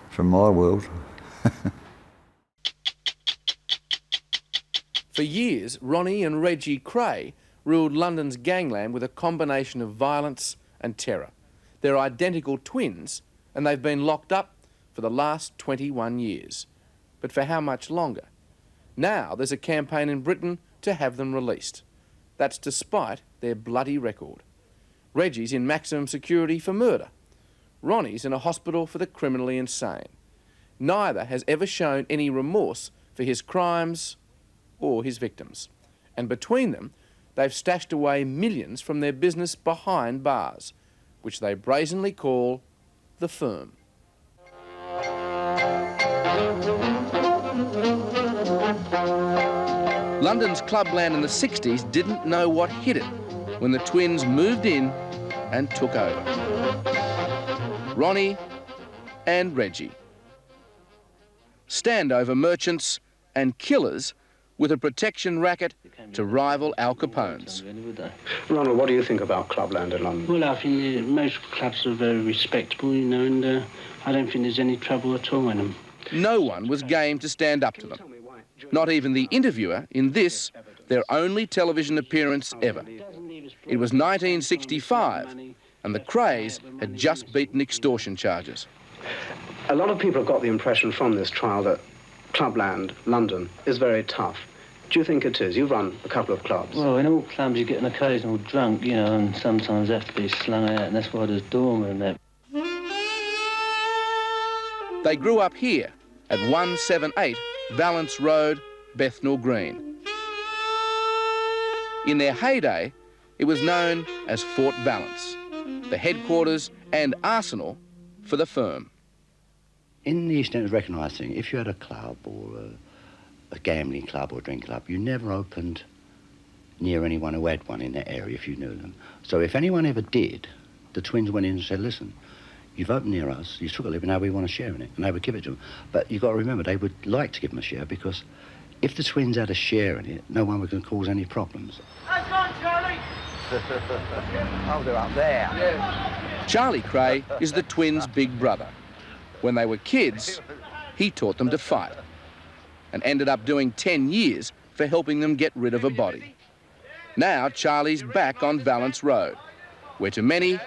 From my world. For years, Ronnie and Reggie Kray ruled London's gangland with a combination of violence and terror. They're identical twins, and they've been locked up for the last 21 years. But for how much longer? Now there's a campaign in Britain to have them released. That's despite their bloody record. Reggie's in maximum security for murder. Ronnie's in a hospital for the criminally insane. Neither has ever shown any remorse for his crimes or his victims. And between them, they've stashed away millions from their business behind bars, which they brazenly call the firm. London's clubland in the 60s didn't know what hit it when the twins moved in and took over. Ronnie and Reggie. Standover merchants and killers with a protection racket to rival Al Capone's. Ronald, what do you think about clubland in London? Well, I think most clubs are very respectable, you know, and I don't think there's any trouble at all in them. No one was game to stand up to them. Not even the interviewer in this, their only television appearance ever. It was 1965, and the Krays had just beaten extortion charges. A lot of people have got the impression from this trial that clubland, London, is very tough. Do you think it is? You run a couple of clubs. Well, in all clubs you get an occasional drunk, you know, and sometimes have to be slung out, and that's why there's doormen and that. They grew up here at 178 Valence Road, Bethnal Green. In their heyday, it was known as Fort Valence, the headquarters and arsenal for the firm. In the East End, it was recognised thing. If you had a club or a gambling club or a drink club, you never opened near anyone who had one in that area if you knew them. So if anyone ever did, the twins went in and said, listen, you've opened near us, you took a living, now we want a share in it. And they would give it to them. But you've got to remember, they would like to give them a share because if the twins had a share in it, no one was going to cause any problems. That's on, Charlie! Oh, they're up there. Yeah. Charlie Kray is the twins' big brother. When they were kids, he taught them to fight and ended up doing 10 years for helping them get rid of a body. Now Charlie's back on Valence Road, where to many,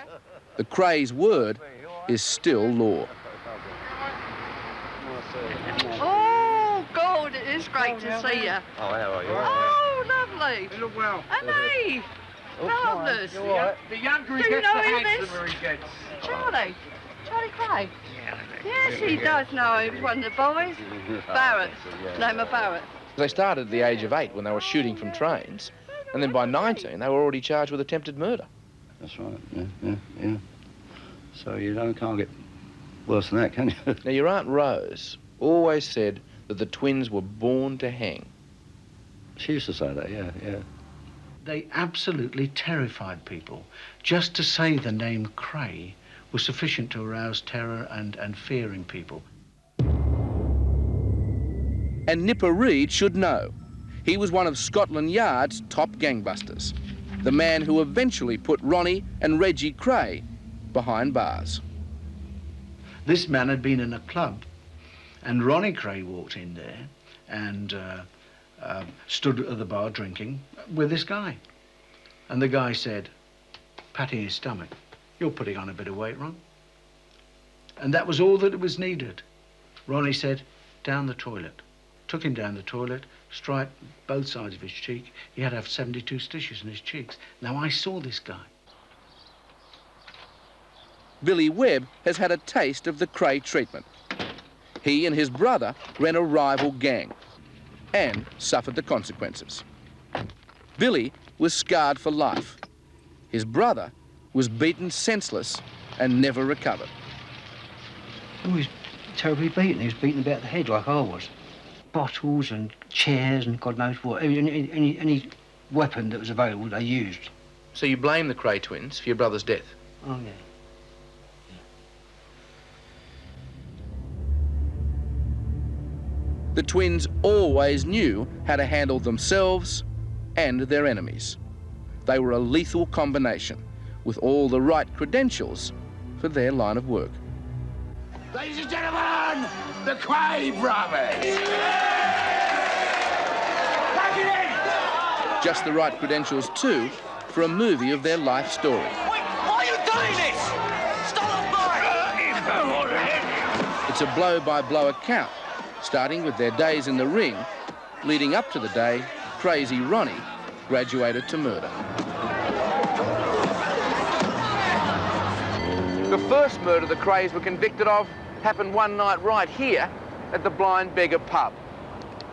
the Krays' word is still law. Oh, God, it is great to see you. Oh, how are you? Oh, lovely. You look well. And me. Marvellous. You're all right. The younger he Do you gets, know the who this? handsomer he gets. Charlie. Charlie Kray. Yes, he does know him. One of the boys. Barrett. Name of Barrett. They started at the age of 8 when they were shooting from trains, and then by 19 they were already charged with attempted murder. That's right, yeah. So you can't get worse than that, can you? Now, your Aunt Rose always said that the twins were born to hang. She used to say that, yeah. They absolutely terrified people. Just to say the name Kray was sufficient to arouse terror and fear in people. And Nipper Reid should know. He was one of Scotland Yard's top gangbusters, the man who eventually put Ronnie and Reggie Kray behind bars. This man had been in a club, and Ronnie Kray walked in there and stood at the bar drinking with this guy. And the guy said, patting his stomach, "You're putting on a bit of weight, Ron." And that was all that was needed. Ronnie said, "Down the toilet." Took him down the toilet, striped both sides of his cheek. He had to have 72 stitches in his cheeks. Now, I saw this guy. Billy Webb has had a taste of the Kray treatment. He and his brother ran a rival gang and suffered the consequences. Billy was scarred for life. His brother was beaten senseless and never recovered. He was terribly beaten. He was beaten about the head like I was. Bottles and chairs and God knows what. Any weapon that was available, they used. So you blame the Kray twins for your brother's death? Oh, yeah. The twins always knew how to handle themselves and their enemies. They were a lethal combination with all the right credentials for their line of work. Ladies and gentlemen, the Kray brothers. Back it just the right credentials too for a movie of their life story. Why are you doing this? Stop, It's a blow-by-blow account, starting with their days in the ring, leading up to the day Crazy Ronnie graduated to murder. The first murder the Krays were convicted of happened one night right here at the Blind Beggar pub.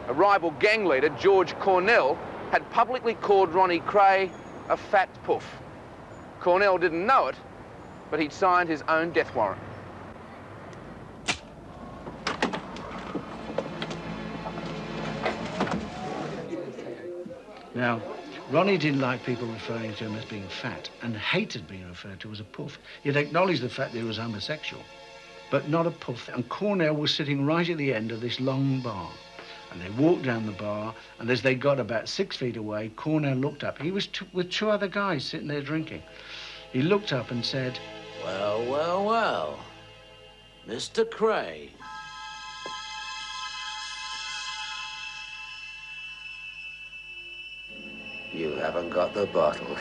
A rival gang leader, George Cornell, had publicly called Ronnie Kray a fat puff. Cornell didn't know it, but he'd signed his own death warrant. Now, Ronnie didn't like people referring to him as being fat and hated being referred to as a puff. He'd acknowledged the fact that he was homosexual, but not a puff. And Cornell was sitting right at the end of this long bar. And they walked down the bar, and as they got about 6 feet away, Cornell looked up. He was with two other guys sitting there drinking. He looked up and said, Well, well, well, Mr. Kray. You haven't got the bottle.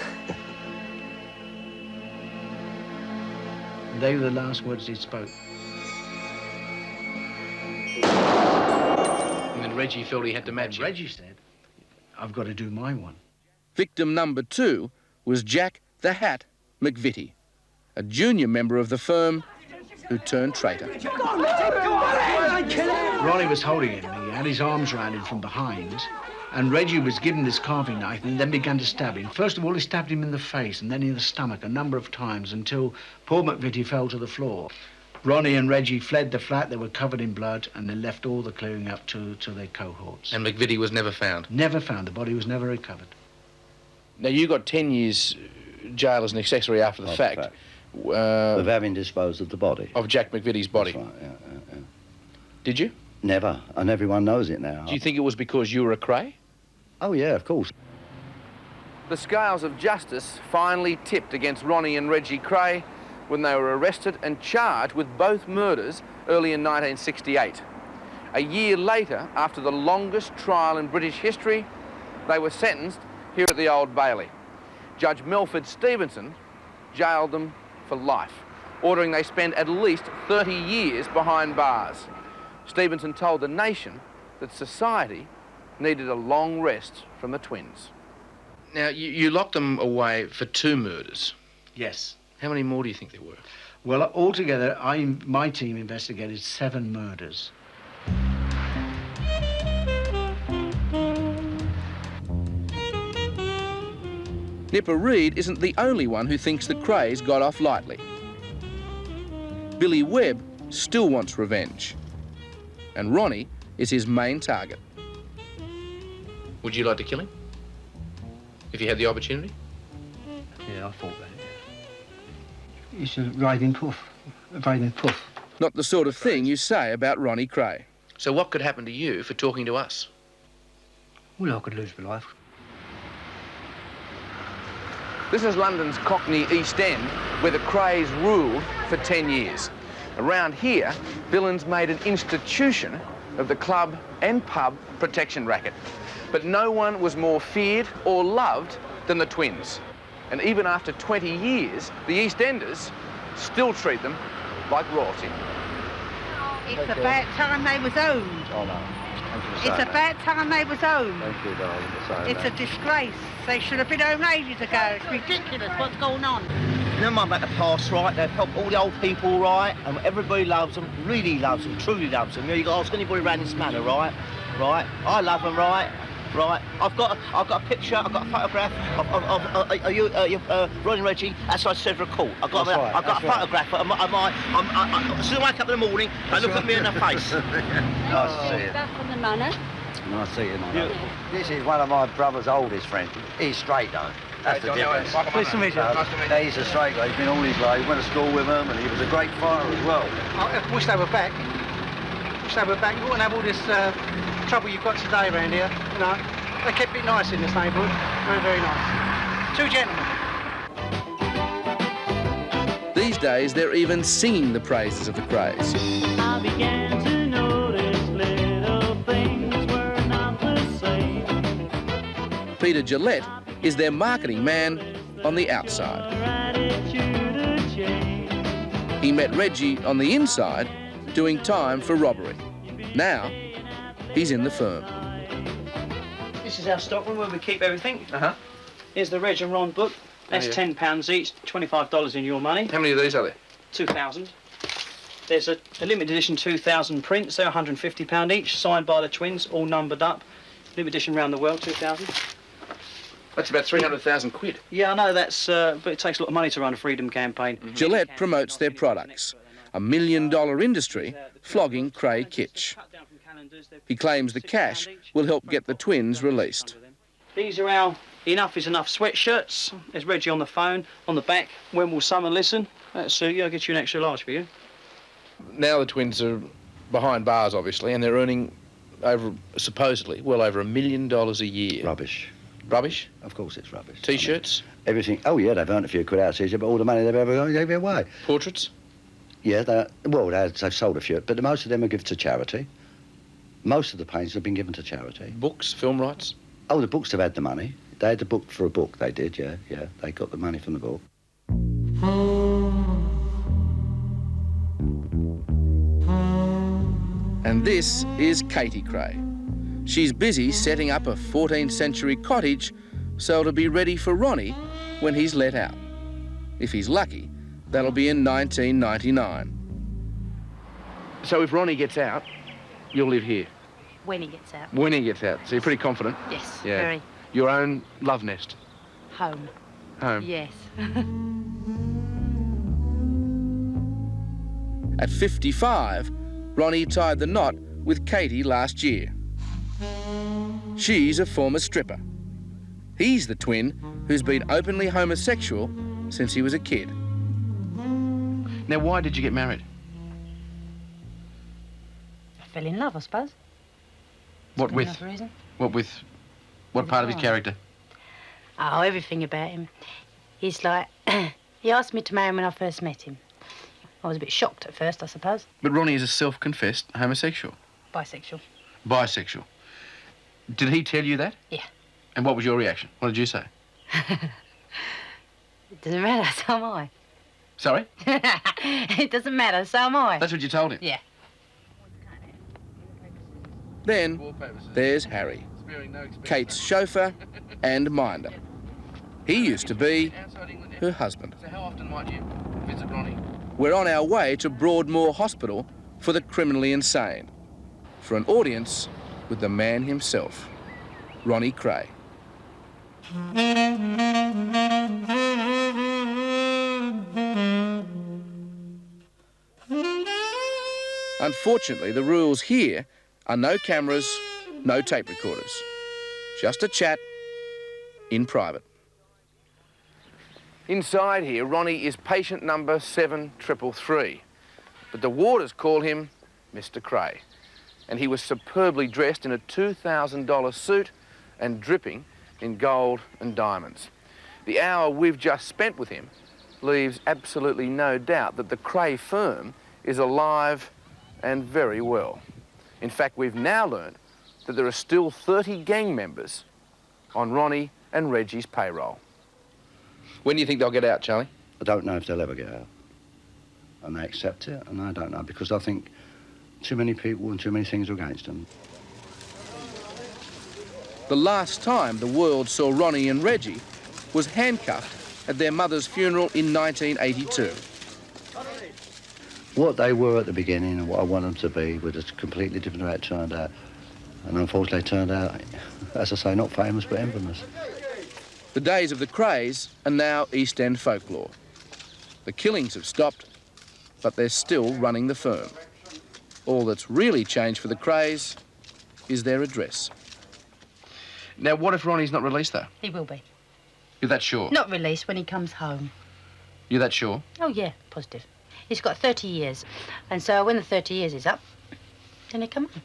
and they were the last words he spoke. And then Reggie felt he had to match And Reggie said, I've got to do my one. Victim number 2 was Jack the Hat McVitie, a junior member of the firm who turned traitor. Ronnie was holding him. He had his arms around him from behind, and Reggie was given this carving knife and then began to stab him. First of all, he stabbed him in the face and then in the stomach a number of times until poor McVitie fell to the floor. Ronnie and Reggie fled the flat. They were covered in blood, and they left all the clearing up to their cohorts. And McVitie was never found? Never found. The body was never recovered. Now, you got 10 years jail as an accessory after the fact. Of having disposed of the body. Of Jack McVitie's body? That's right, yeah. Did you? Never, and everyone knows it now. Do you think it was because you were a Kray? Oh, yeah, of course. The scales of justice finally tipped against Ronnie and Reggie Kray when they were arrested and charged with both murders early in 1968. A year later, after the longest trial in British history, they were sentenced here at the Old Bailey. Judge Melford Stevenson jailed them for life, ordering they spend at least 30 years behind bars. Stevenson told the nation that society needed a long rest from the twins. Now, you locked them away for 2 murders. Yes. How many more do you think there were? Well, altogether, my team investigated 7 murders. Nipper Reid isn't the only one who thinks the Krays got off lightly. Billy Webb still wants revenge, and Ronnie is his main target. Would you like to kill him? If you had the opportunity? Yeah, I thought that. He's a raving puff. A raving puff. Not the sort of thing you say about Ronnie Kray. So what could happen to you for talking to us? Well, I could lose my life. This is London's Cockney East End, where the Krays ruled for 10 years. Around here, villains made an institution of the club and pub protection racket. But no one was more feared or loved than the twins. And even after 20 years, the East Enders still treat them like royalty. It's about time they was owned. Oh, no. It's about time they was owned. Thank you, darling, for saying It's a disgrace. They should have been owned ages ago. It's ridiculous what's going on. Never mind about the past, right? They've helped all the old people, right? And everybody loves them, really loves them, truly loves them. You can ask anybody around this manor, right? Right? I love them, right? Right? I've got a picture, I've got a photograph of you, Ronnie and Reggie outside Cedric Court. I've got a photograph of my as soon as I wake up in the morning, they look at me in the face. Nice to see you. Back from the manor. Nice to see you, Nana. This is one of my brother's oldest friends. He's straight, though. That's the difference. Nice to meet you. He's a straight guy. He's been all his life. He went to school with him, and he was a great fighter as well. I wish they were back. Wish they were back. You wouldn't have all this trouble you've got today around here. You know, they kept it nice in this neighbourhood. Very, very nice. 2 gentlemen. These days, they're even singing the praises of the Krays. I began to notice little things were not the same. Peter Gillette is their marketing man on the outside. He met Reggie on the inside doing time for robbery. Now, he's in the firm. This is our stockroom where we keep everything. Here's the Reg and Ron book. That's £10 each, $25 in your money. How many of these are there? 2,000. There's a limited edition 2,000 prints. They're £150 each, signed by the twins, all numbered up. Limited edition around the world, 2,000. That's about 300,000 quid. Yeah, I know that's, but it takes a lot of money to run a freedom campaign. Gillette promotes their products, a $1 million industry flogging Kray kitsch. He claims the cash will help get the twins released. These are our Enough is Enough sweatshirts. There's Reggie on the phone, on the back. When will someone listen? That'll suit you. I'll get you an extra large for you. Now the twins are behind bars, obviously, and they're earning supposedly, well over $1 million a year. Rubbish. Rubbish? Of course it's rubbish. T-shirts? Everything. Oh, yeah, they've earned a few quid out of it, but all the money they've ever got, they gave it away. Portraits? Yeah, they've sold a few, but most of them are given to charity. Most of the paintings have been given to charity. Books, film rights? Oh, the books have had the money. They had the book for a book, they did, yeah. They got the money from the book. And this is Katie Kray. She's busy setting up a 14th century cottage so it'll be ready for Ronnie when he's let out. If he's lucky, that'll be in 1999. So if Ronnie gets out, you'll live here? When he gets out. When he gets out. So you're pretty confident? Yes, yeah. very. Your own love nest? Home. Home? Yes. At 55, Ronnie tied the knot with Katie last year. She's a former stripper. He's the twin who's been openly homosexual since he was a kid. Now, why did you get married? I fell in love, I suppose. What with? Another reason. What with? What part of his character? Oh, everything about him. He's like... he asked me to marry him when I first met him. I was a bit shocked at first, I suppose. But Ronnie is a self-confessed homosexual. Bisexual. Bisexual. Did he tell you that? Yeah. And what was your reaction? What did you say? It doesn't matter, so am I. Sorry? It doesn't matter, so am I. That's what you told him? Yeah. Then there's Harry, Kate's chauffeur and minder. He used to be her husband. So how often might you visit Ronnie? We're on our way to Broadmoor Hospital for the criminally insane, for an audience with the man himself, Ronnie Kray. Unfortunately, the rules here are no cameras, no tape recorders. Just a chat in private. Inside here, Ronnie is patient number 7333, but the warders call him Mr. Kray, and he was superbly dressed in a $2,000 suit and dripping in gold and diamonds. The hour we've just spent with him leaves absolutely no doubt that the Kray firm is alive and very well. In fact, we've now learned that there are still 30 gang members on Ronnie and Reggie's payroll. When do you think they'll get out, Charlie? I don't know if they'll ever get out. And they accept it, and I don't know, because I think too many people and too many things are against them. The last time the world saw Ronnie and Reggie was handcuffed at their mother's funeral in 1982. What they were at the beginning and what I want them to be was just completely different to how it turned out. And unfortunately, it turned out, as I say, not famous, but infamous. The days of the Krays are now East End folklore. The killings have stopped, but they're still running the firm. All that's really changed for the Krays is their address. Now, what if Ronnie's not released, though? He will be. You're that sure? Not released when he comes home. You're that sure? Oh, yeah, positive. He's got 30 years. And so when the 30 years is up, then he come home.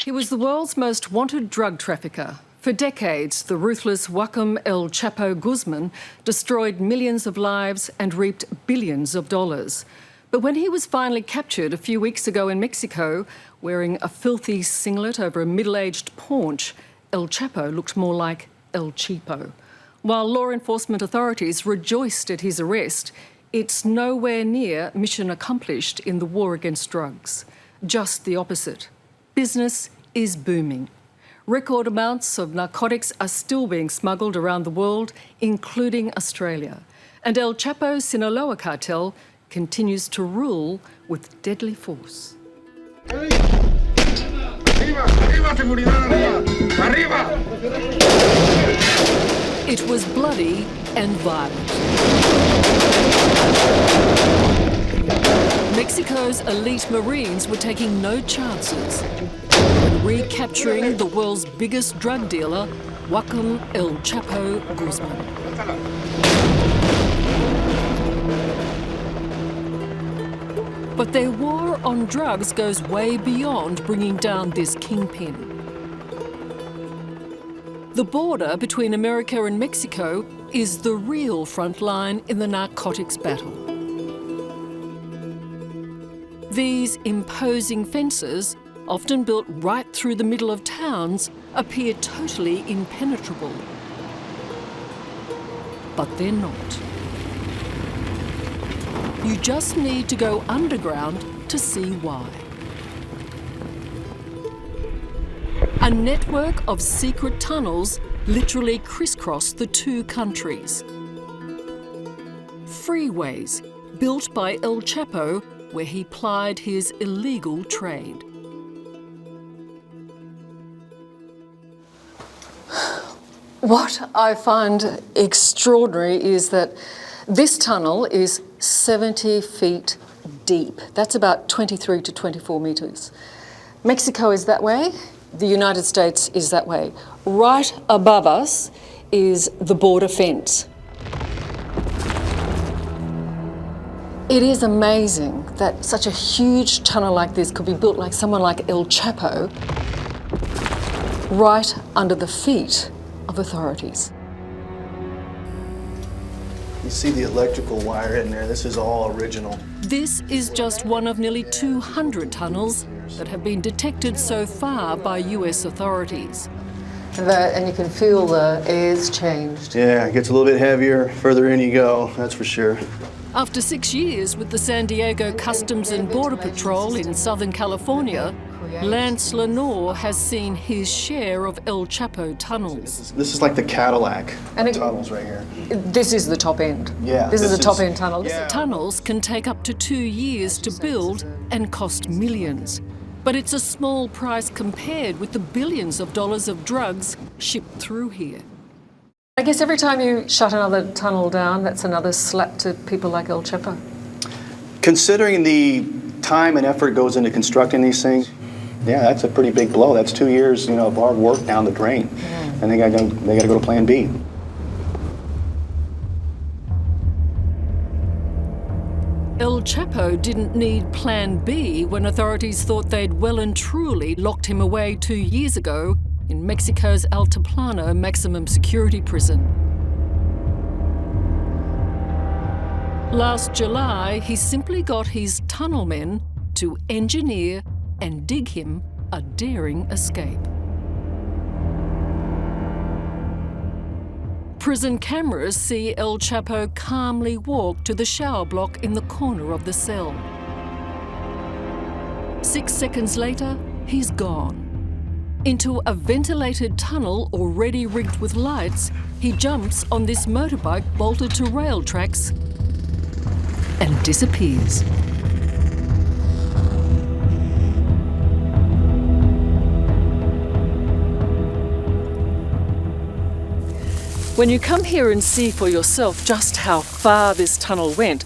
He was the world's most wanted drug trafficker. For decades, the ruthless Joaquim El Chapo Guzman destroyed millions of lives and reaped billions of dollars. But when he was finally captured a few weeks ago in Mexico, wearing a filthy singlet over a middle-aged paunch, El Chapo looked more like El Cheapo. While law enforcement authorities rejoiced at his arrest, it's nowhere near mission accomplished in the war against drugs. Just the opposite. Business is booming. Record amounts of narcotics are still being smuggled around the world, including Australia. And El Chapo's Sinaloa cartel continues to rule with deadly force. It was bloody and violent. Mexico's elite Marines were taking no chances when recapturing the world's biggest drug dealer, Joaquin El Chapo Guzman. But their war on drugs goes way beyond bringing down this kingpin. The border between America and Mexico is the real front line in the narcotics battle. These imposing fences, often built right through the middle of towns, appear totally impenetrable. But they're not. You just need to go underground to see why. A network of secret tunnels literally crisscross the two countries. Freeways built by El Chapo where he plied his illegal trade. What I find extraordinary is that this tunnel is 70 feet deep. That's about 23 to 24 metres. Mexico is that way, the United States is that way. Right above us is the border fence. It is amazing that such a huge tunnel like this could be built like someone like El Chapo right under the feet of authorities. You see the electrical wire in there. This is all original. This is just one of nearly 200 tunnels that have been detected so far by US authorities. And you can feel the air's changed. Yeah, it gets a little bit heavier further in you go, that's for sure. After 6 years with the San Diego Customs and Border Patrol in Southern California, Lance Lenore has seen his share of El Chapo tunnels. This is like the Cadillac tunnels right here. This is the top end. Yeah. This is the top end tunnel. Yeah. Tunnels can take up to 2 years to build and cost millions. But it's a small price compared with the billions of dollars of drugs shipped through here. I guess every time you shut another tunnel down, that's another slap to people like El Chapo. Considering the time and effort goes into constructing these things, yeah, that's a pretty big blow. That's 2 years, of hard work down the drain. And they got to go to plan B. El Chapo didn't need Plan B when authorities thought they'd well and truly locked him away 2 years ago in Mexico's Altiplano maximum security prison. Last July, he simply got his tunnel men to engineer and dig him a daring escape. Prison cameras see El Chapo calmly walk to the shower block in the corner of the cell. 6 seconds later, he's gone. Into a ventilated tunnel already rigged with lights, he jumps on this motorbike bolted to rail tracks and disappears. When you come here and see for yourself just how far this tunnel went,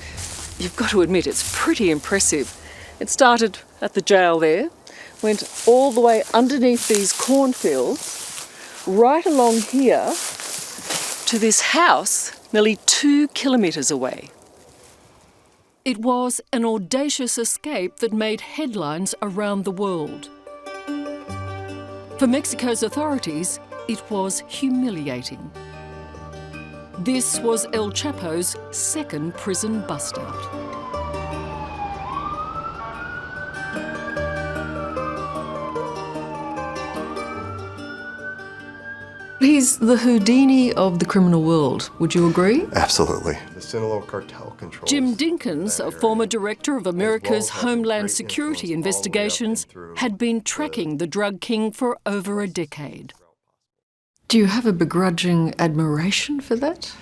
you've got to admit it's pretty impressive. It started at the jail there, went all the way underneath these cornfields, right along here to this house nearly 2 kilometres away. It was an audacious escape that made headlines around the world. For Mexico's authorities, it was humiliating. This was El Chapo's second prison bust-out. He's the Houdini of the criminal world. Would you agree? Absolutely. The Sinaloa cartel controls. Jim Dinkins, a former director of America's Homeland Security investigations, had been tracking the drug king for over a decade. Do you have a begrudging admiration for that?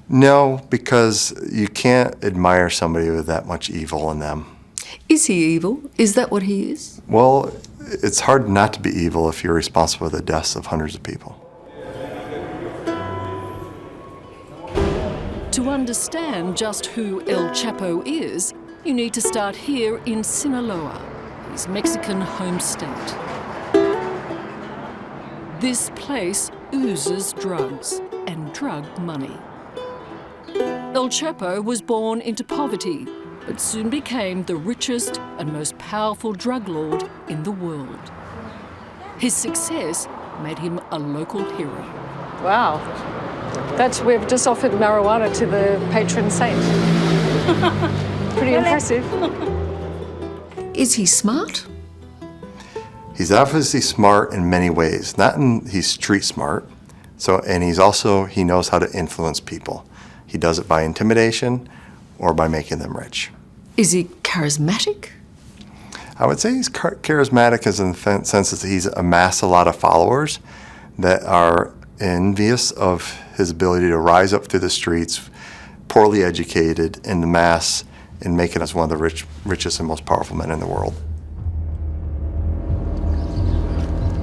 No, because you can't admire somebody with that much evil in them. Is he evil? Is that what he is? Well, it's hard not to be evil if you're responsible for the deaths of hundreds of people. To understand just who El Chapo is, you need to start here in Sinaloa, his Mexican home state. This place oozes drugs and drug money. El Chapo was born into poverty, but soon became the richest and most powerful drug lord in the world. His success made him a local hero. Wow. We've just offered marijuana to the patron saint. Pretty impressive. Is he smart? He's obviously smart in many ways. He's street smart. And he knows how to influence people. He does it by intimidation or by making them rich. Is he charismatic? I would say he's charismatic in the sense that he's amassed a lot of followers that are envious of his ability to rise up through the streets, poorly educated, in the mass, and making us one of the richest and most powerful men in the world.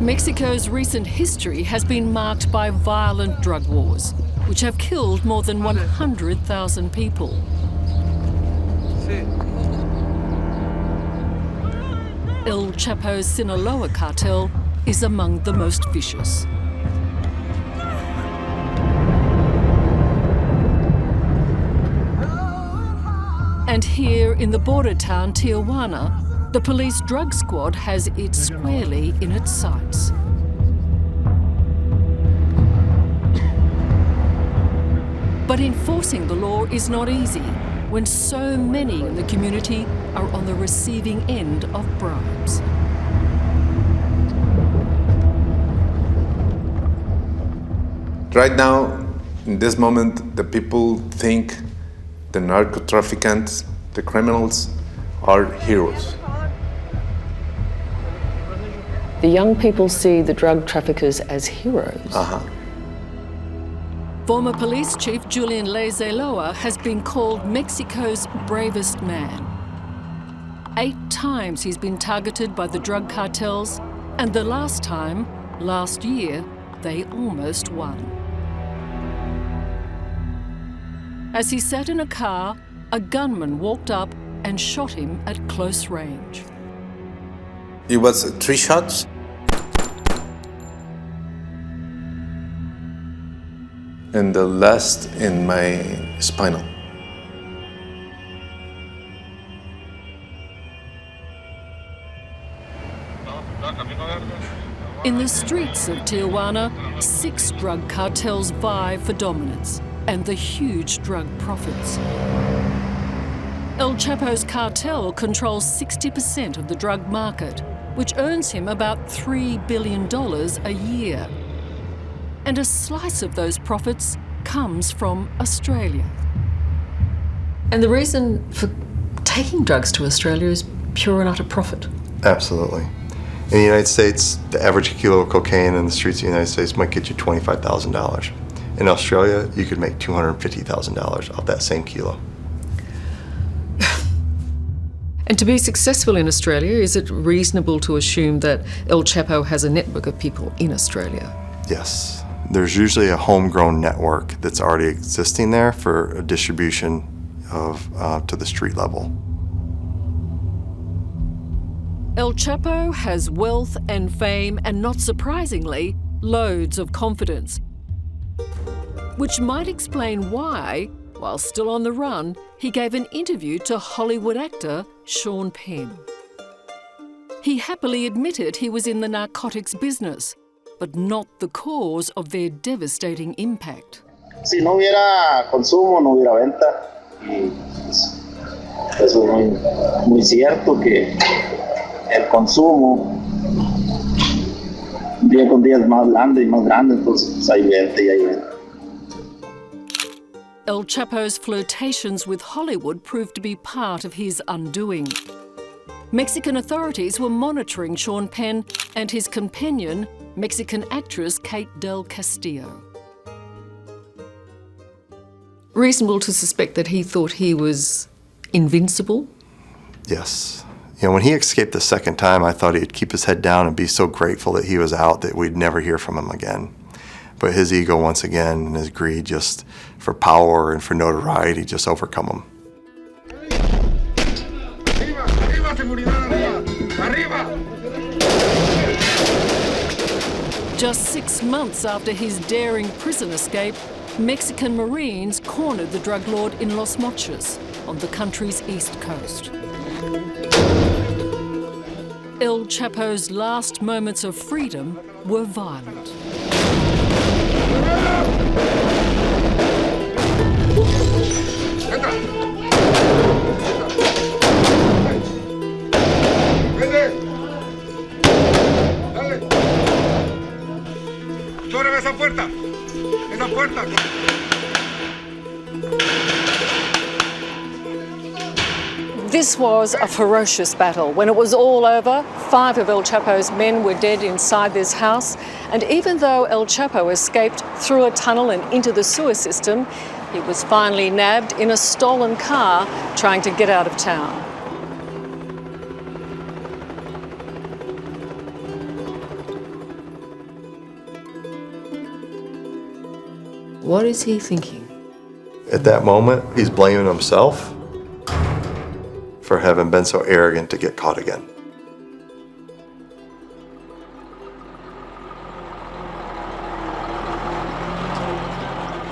Mexico's recent history has been marked by violent drug wars, which have killed more than 100,000 people. El Chapo's Sinaloa cartel is among the most vicious. And here in the border town Tijuana, the police drug squad has it squarely in its sights. But enforcing the law is not easy when so many in the community are on the receiving end of bribes. Right now, in this moment, the people think the narco-traffickants, the criminals, are heroes. The young people see the drug traffickers as heroes. Former police chief Julian Lezeloa has been called Mexico's bravest man. 8 times he's been targeted by the drug cartels, and the last time, last year, they almost won. As he sat in a car, a gunman walked up and shot him at close range. It was 3 shots. And the last in my spinal. In the streets of Tijuana, 6 drug cartels vie for dominance and the huge drug profits. El Chapo's cartel controls 60% of the drug market, which earns him about $3 billion a year. And a slice of those profits comes from Australia. And the reason for taking drugs to Australia is pure and utter profit. Absolutely. In the United States, the average kilo of cocaine in the streets of the United States might get you $25,000. In Australia, you could make $250,000 off that same kilo. And to be successful in Australia, is it reasonable to assume that El Chapo has a network of people in Australia? Yes. There's usually a homegrown network that's already existing there for a distribution of to the street level. El Chapo has wealth and fame and, not surprisingly, loads of confidence, which might explain why, while still on the run, he gave an interview to Hollywood actor Sean Penn. He happily admitted he was in the narcotics business, but not the cause of their devastating impact. Si no hubiera consumo, no hubiera venta. Y eso es muy cierto que el consumo día con día es más grande, entonces pues, ahí vente y ahí vente. El Chapo's flirtations with Hollywood proved to be part of his undoing. Mexican authorities were monitoring Sean Penn and his companion, Mexican actress Kate del Castillo. Reasonable to suspect that he thought he was invincible? Yes. You know, when he escaped the second time, I thought he'd keep his head down and be so grateful that he was out that we'd never hear from him again. But his ego, once again, and his greed just for power and for notoriety just overcome him. Just 6 months after his daring prison escape, Mexican Marines cornered the drug lord in Los Mochis on the country's east coast. El Chapo's last moments of freedom were violent. ¡Sobre esa puerta! ¡Esa puerta! This was a ferocious battle. When it was all over, 5 of El Chapo's men were dead inside this house. And even though El Chapo escaped through a tunnel and into the sewer system, he was finally nabbed in a stolen car trying to get out of town. What is he thinking? At that moment, he's blaming himself for having been so arrogant to get caught again.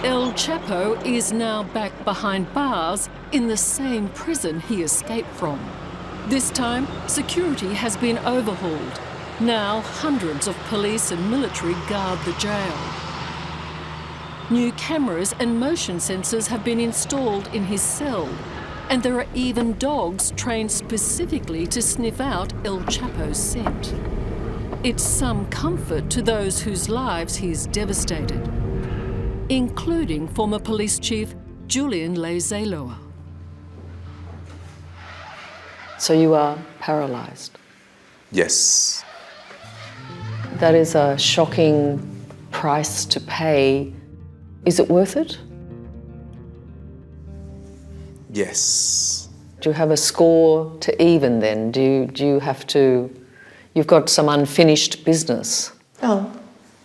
El Chapo is now back behind bars in the same prison he escaped from. This time, security has been overhauled. Now, hundreds of police and military guard the jail. New cameras and motion sensors have been installed in his cell, and there are even dogs trained specifically to sniff out El Chapo's scent. It's some comfort to those whose lives he's devastated, including former police chief Julian Leizeloa. So you are paralysed. Yes. That is a shocking price to pay. Is it worth it? Yes. Do you have a score to even then? Do you have to... You've got some unfinished business. No.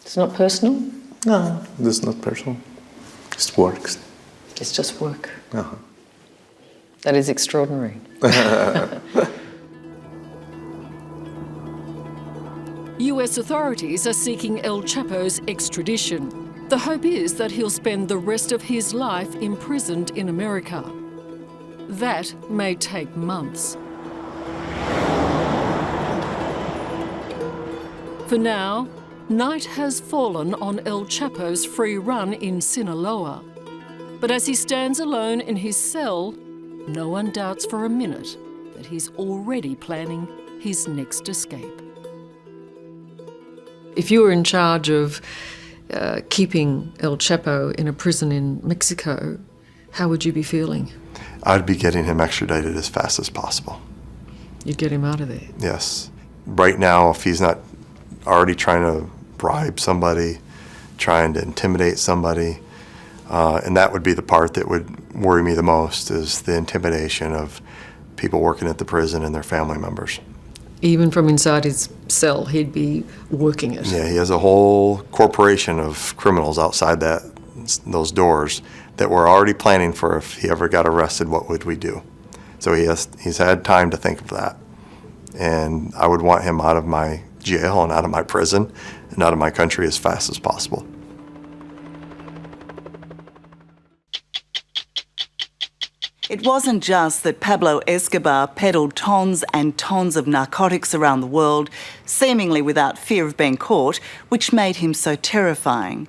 It's not personal? No, this is not personal. It works. It's just work. Uh-huh. That is extraordinary. US authorities are seeking El Chapo's extradition. The hope is that he'll spend the rest of his life imprisoned in America. That may take months. For now, night has fallen on El Chapo's free run in Sinaloa. But as he stands alone in his cell, no one doubts for a minute that he's already planning his next escape. If you were in charge of keeping El Chapo in a prison in Mexico, how would you be feeling? I'd be getting him extradited as fast as possible. You'd get him out of there? Yes. Right now, if he's not already trying to bribe somebody, trying to intimidate somebody, and that would be the part that would worry me the most, is the intimidation of people working at the prison and their family members. Even from inside his cell, he'd be working it. Yeah, he has a whole corporation of criminals outside those doors that were already planning for if he ever got arrested, what would we do? So he's had time to think of that. And I would want him out of my jail and out of my prison and out of my country as fast as possible. It wasn't just that Pablo Escobar peddled tons and tons of narcotics around the world, seemingly without fear of being caught, which made him so terrifying.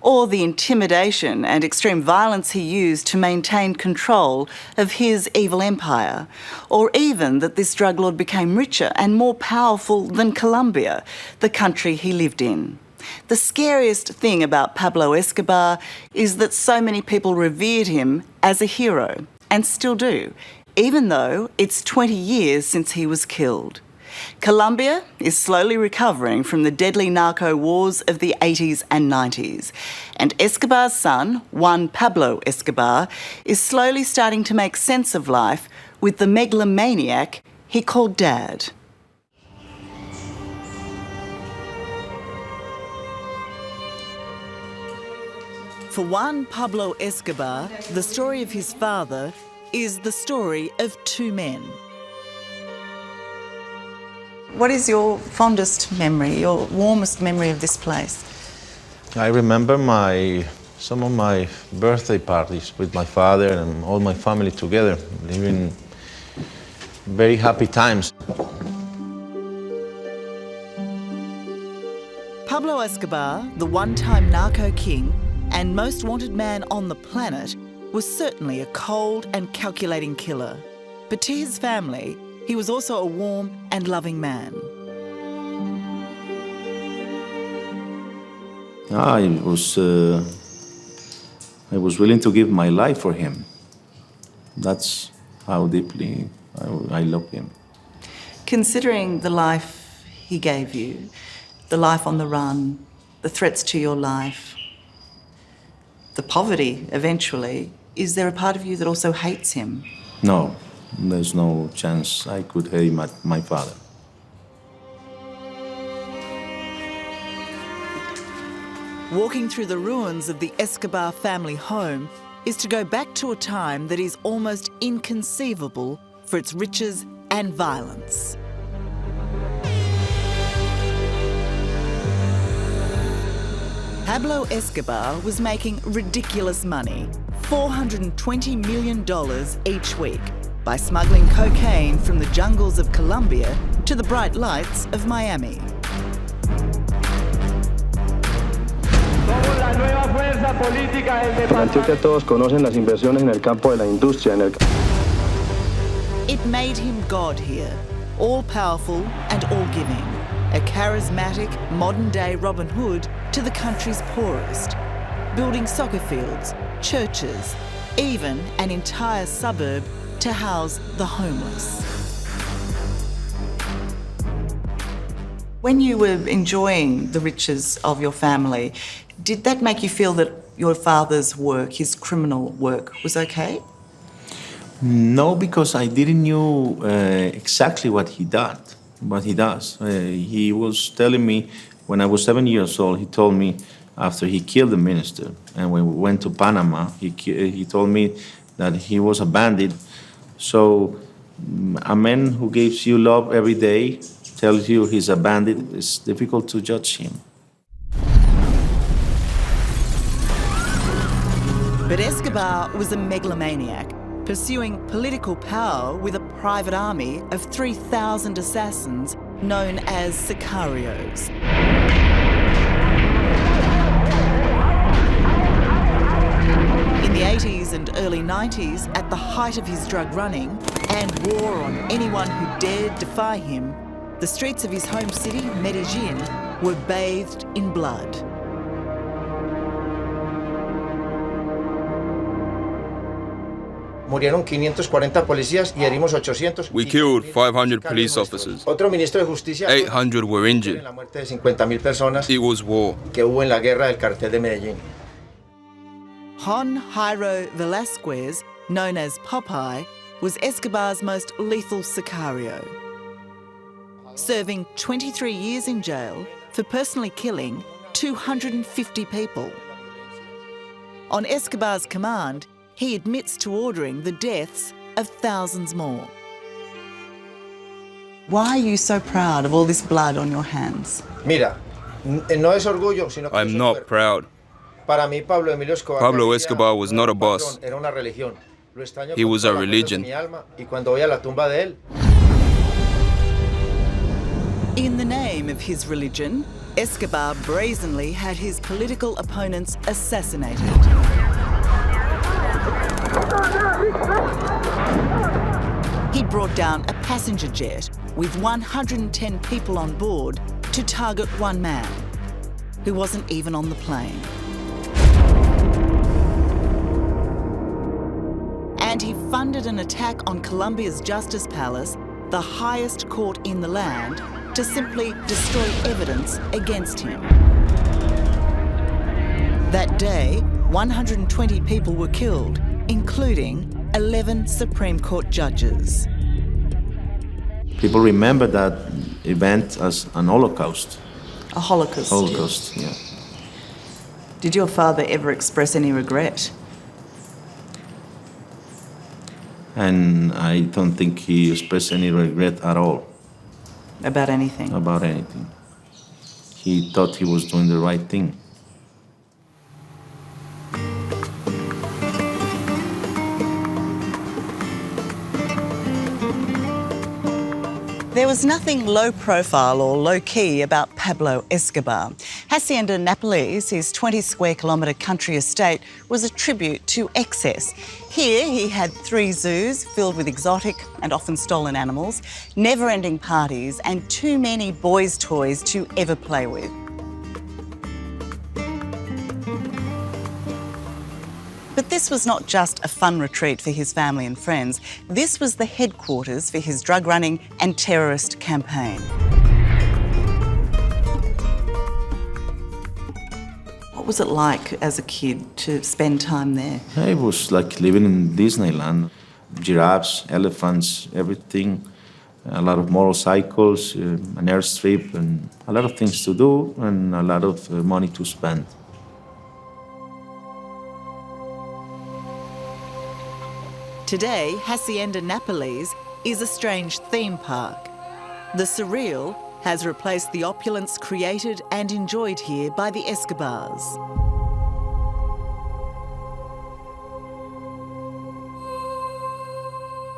or the intimidation and extreme violence he used to maintain control of his evil empire, or even that this drug lord became richer and more powerful than Colombia, the country he lived in. The scariest thing about Pablo Escobar is that so many people revered him as a hero, and still do, even though it's 20 years since he was killed. Colombia is slowly recovering from the deadly narco wars of the 80s and 90s, and Escobar's son, Juan Pablo Escobar, is slowly starting to make sense of life with the megalomaniac he called Dad. For Juan Pablo Escobar, the story of his father is the story of two men. What is your fondest memory, your warmest memory of this place? I remember some of my birthday parties with my father and all my family together, living very happy times. Pablo Escobar, the one-time narco king and most wanted man on the planet, was certainly a cold and calculating killer. But to his family, he was also a warm and loving man. I was willing to give my life for him. That's how deeply I love him. Considering the life he gave you, the life on the run, the threats to your life, the poverty eventually, is there a part of you that also hates him? No, there's no chance I could hate my father. Walking through the ruins of the Escobar family home is to go back to a time that is almost inconceivable for its riches and violence. Pablo Escobar was making ridiculous money, $420 million each week, by smuggling cocaine from the jungles of Colombia to the bright lights of Miami. En Antioquia todos conocen las inversiones en el campo de la industria. It made him God here, all-powerful and all-giving, a charismatic, modern-day Robin Hood to the country's poorest, building soccer fields, churches, even an entire suburb to house the homeless. When you were enjoying the riches of your family, did that make you feel that your father's work, his criminal work, was okay? No, because I didn't know exactly what he does. He was telling me when I was 7 years old. He told me after he killed the minister, and when we went to Panama, he told me that he was a bandit. So a man who gives you love every day tells you he's a bandit. It's difficult to judge him. But Escobar was a megalomaniac, pursuing political power with a private army of 3,000 assassins known as sicarios. In the 80s and early 90s, at the height of his drug running and war on anyone who dared defy him, the streets of his home city, Medellin, were bathed in blood. Murieron 540 policías y herimos 800. We killed 500 police officers. Otro ministro de justicia. 800 were injured. La muerte de 50,000 personas. It was war. Que hubo en la guerra del cartel de Medellín. Juan Jairo Velázquez, known as Popeye, was Escobar's most lethal sicario, serving 23 years in jail for personally killing 250 people. On Escobar's command, he admits to ordering the deaths of thousands more. Why are you so proud of all this blood on your hands? Mira, no es orgullo, sino que I'm not proud. Para mí, Pablo Escobar was not a boss. Era una religión. He was a religion. Y cuando voy a la tumba de él. In the name of his religion, Escobar brazenly had his political opponents assassinated. He brought down a passenger jet with 110 people on board to target one man, who wasn't even on the plane. And he funded an attack on Colombia's Justice Palace, the highest court in the land, to simply destroy evidence against him. That day, 120 people were killed, including 11 Supreme Court judges. People remember that event as an Holocaust. A Holocaust? Holocaust, yeah. Did your father ever express any regret? And I don't think he expressed any regret at all. About anything? About anything. He thought he was doing the right thing. There was nothing low-profile or low-key about Pablo Escobar. Hacienda Napoles, his 20-square-kilometre country estate, was a tribute to excess. Here he had 3 zoos filled with exotic and often stolen animals, never-ending parties and too many boys' toys to ever play with. But this was not just a fun retreat for his family and friends. This was the headquarters for his drug-running and terrorist campaign. What was it like as a kid to spend time there? It was like living in Disneyland. Giraffes, elephants, everything. A lot of motorcycles, an airstrip, and a lot of things to do and a lot of money to spend. Today, Hacienda Napoles is a strange theme park. The surreal has replaced the opulence created and enjoyed here by the Escobars.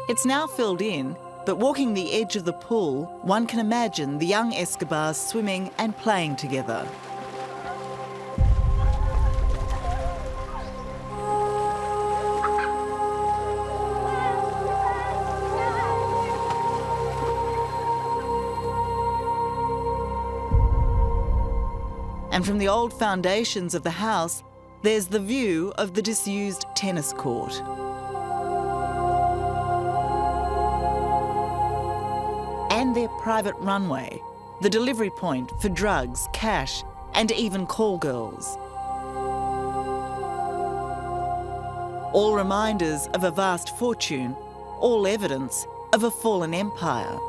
It's now filled in, but walking the edge of the pool, one can imagine the young Escobars swimming and playing together. And from the old foundations of the house, there's the view of the disused tennis court. And their private runway, the delivery point for drugs, cash, and even call girls. All reminders of a vast fortune, all evidence of a fallen empire.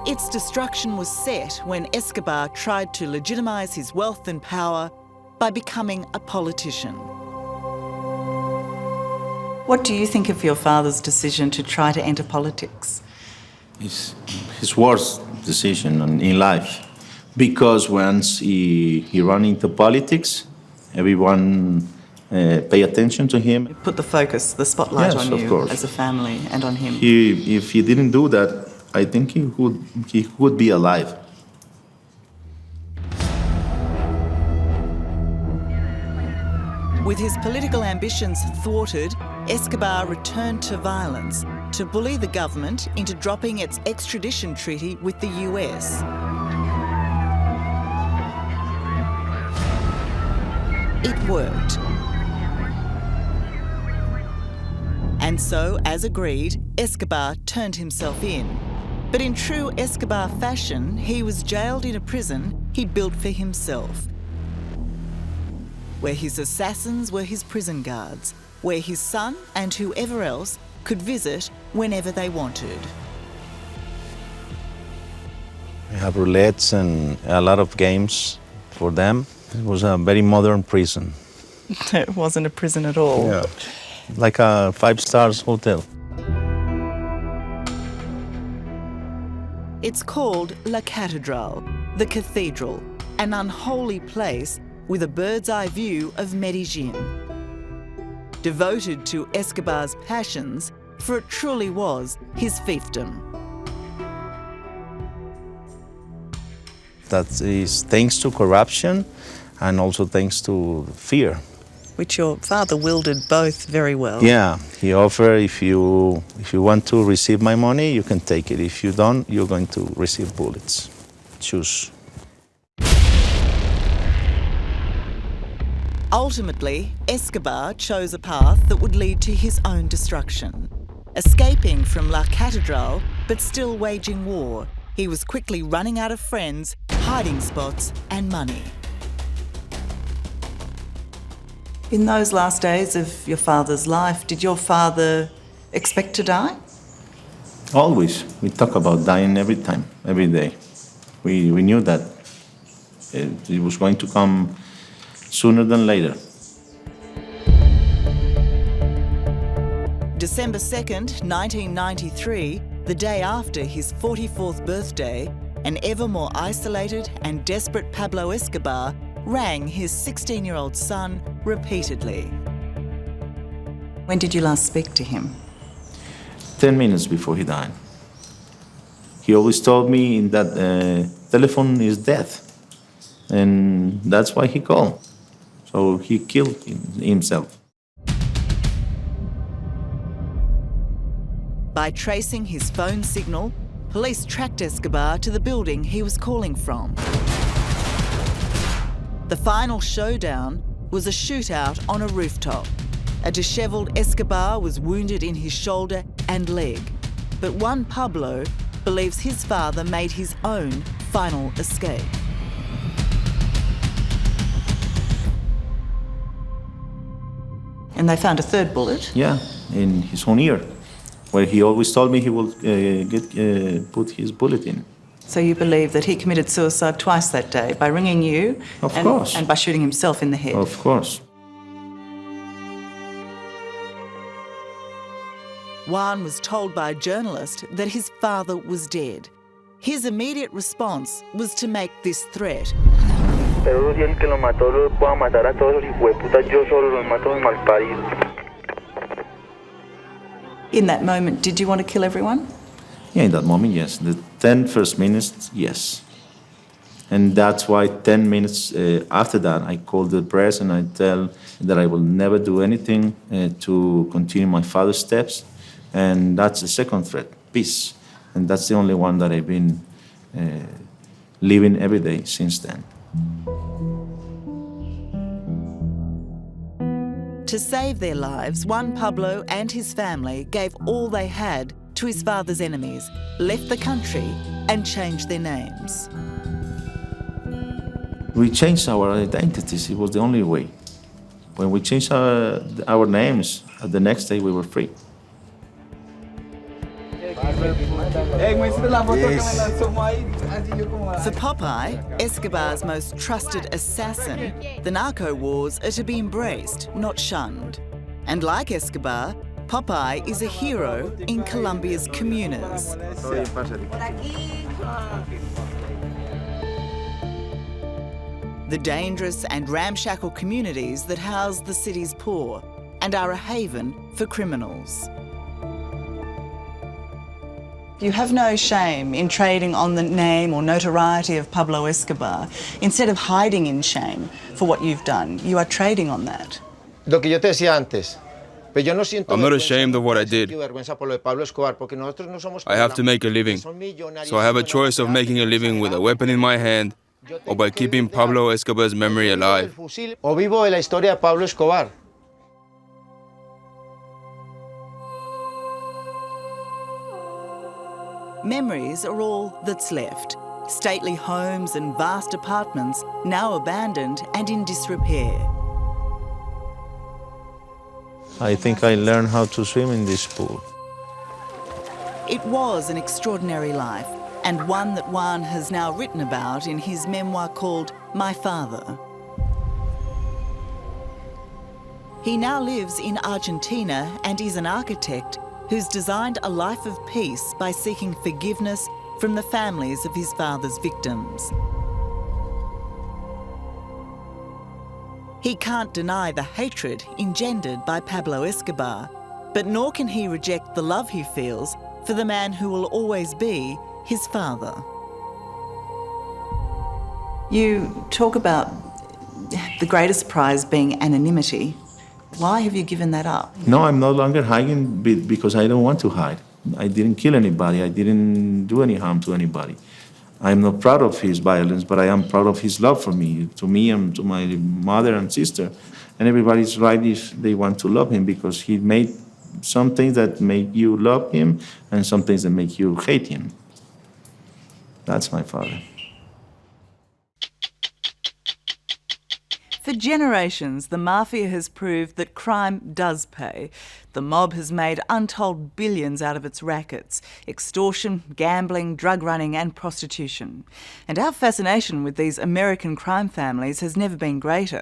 Its destruction was set when Escobar tried to legitimise his wealth and power by becoming a politician. What do you think of your father's decision to try to enter politics? His worst decision in life. Because once he ran into politics, everyone pay attention to him. Put the focus, the spotlight on you course. As a family and on him. If he didn't do that, I think he would be alive. With his political ambitions thwarted, Escobar returned to violence to bully the government into dropping its extradition treaty with the US. It worked. And so, as agreed, Escobar turned himself in. But in true Escobar fashion, he was jailed in a prison he'd built for himself, where his assassins were his prison guards, where his son and whoever else could visit whenever they wanted. We have roulettes and a lot of games for them. It was a very modern prison. It wasn't a prison at all. Yeah, like a 5-star hotel. It's called La Catedral, the cathedral, an unholy place with a bird's-eye view of Medellin. Devoted to Escobar's passions, for it truly was his fiefdom. That is thanks to corruption and also thanks to fear. Which your father wielded both very well. Yeah, he offered, if you want to receive my money, you can take it. If you don't, you're going to receive bullets. Choose. Ultimately, Escobar chose a path that would lead to his own destruction. Escaping from La Catedral, but still waging war, he was quickly running out of friends, hiding spots, and money. In those last days of your father's life, did your father expect to die? Always. We talk about dying every time, every day. We knew that it was going to come sooner than later. December 2nd, 1993, the day after his 44th birthday, an ever more isolated and desperate Pablo Escobar rang his 16-year-old son repeatedly. When did you last speak to him? 10 minutes before he died. He always told me that telephone is death, and that's why he called. So he killed himself. By tracing his phone signal, police tracked Escobar to the building he was calling from. The final showdown was a shootout on a rooftop. A dishevelled Escobar was wounded in his shoulder and leg, but one Pablo believes his father made his own final escape. And they found a third bullet? Yeah, in his own ear, where he always told me he will put his bullet in. So you believe that he committed suicide twice that day, by ringing you Of course. and by shooting himself in the head? Of course. Juan was told by a journalist that his father was dead. His immediate response was to make this threat. Pero si el que lo mató lo pueda matar a todos los hijueputas, yo solo los mato los malparidos. In that moment, did you want to kill everyone? Yeah, in that moment, yes. The 10 first minutes, yes. And that's why 10 minutes after that, I called the press and I tell that I will never do anything to continue my father's steps. And that's the second threat, peace. And that's the only one that I've been living every day since then. To save their lives, Juan Pablo and his family gave all they had to his father's enemies, left the country and changed their names. We changed our identities. It was the only way. When we changed our names, the next day we were free. For Popeye, Escobar's most trusted assassin, the Narco Wars are to be embraced, not shunned. And like Escobar, Popeye is a hero in Colombia's comunas. The dangerous and ramshackle communities that house the city's poor and are a haven for criminals. You have no shame in trading on the name or notoriety of Pablo Escobar. Instead of hiding in shame for what you've done, you are trading on that. Lo que yo te decía antes. I'm not ashamed of what I did. I have to make a living. So I have a choice of making a living with a weapon in my hand or by keeping Pablo Escobar's memory alive. O vivo de la historia de Pablo Escobar. Memories are all that's left. Stately homes and vast apartments now abandoned and in disrepair. I think I learned how to swim in this pool. It was an extraordinary life, and one that Juan has now written about in his memoir called My Father. He now lives in Argentina and is an architect who's designed a life of peace by seeking forgiveness from the families of his father's victims. He can't deny the hatred engendered by Pablo Escobar, but nor can he reject the love he feels for the man who will always be his father. You talk about the greatest prize being anonymity. Why have you given that up? No, I'm no longer hiding because I don't want to hide. I didn't kill anybody. I didn't do any harm to anybody. I'm not proud of his violence, but I am proud of his love for me and to my mother and sister. And everybody's right if they want to love him, because he made some things that make you love him and some things that make you hate him. That's my father. For generations, the mafia has proved that crime does pay. The mob has made untold billions out of its rackets: extortion, gambling, drug running and prostitution. And our fascination with these American crime families has never been greater.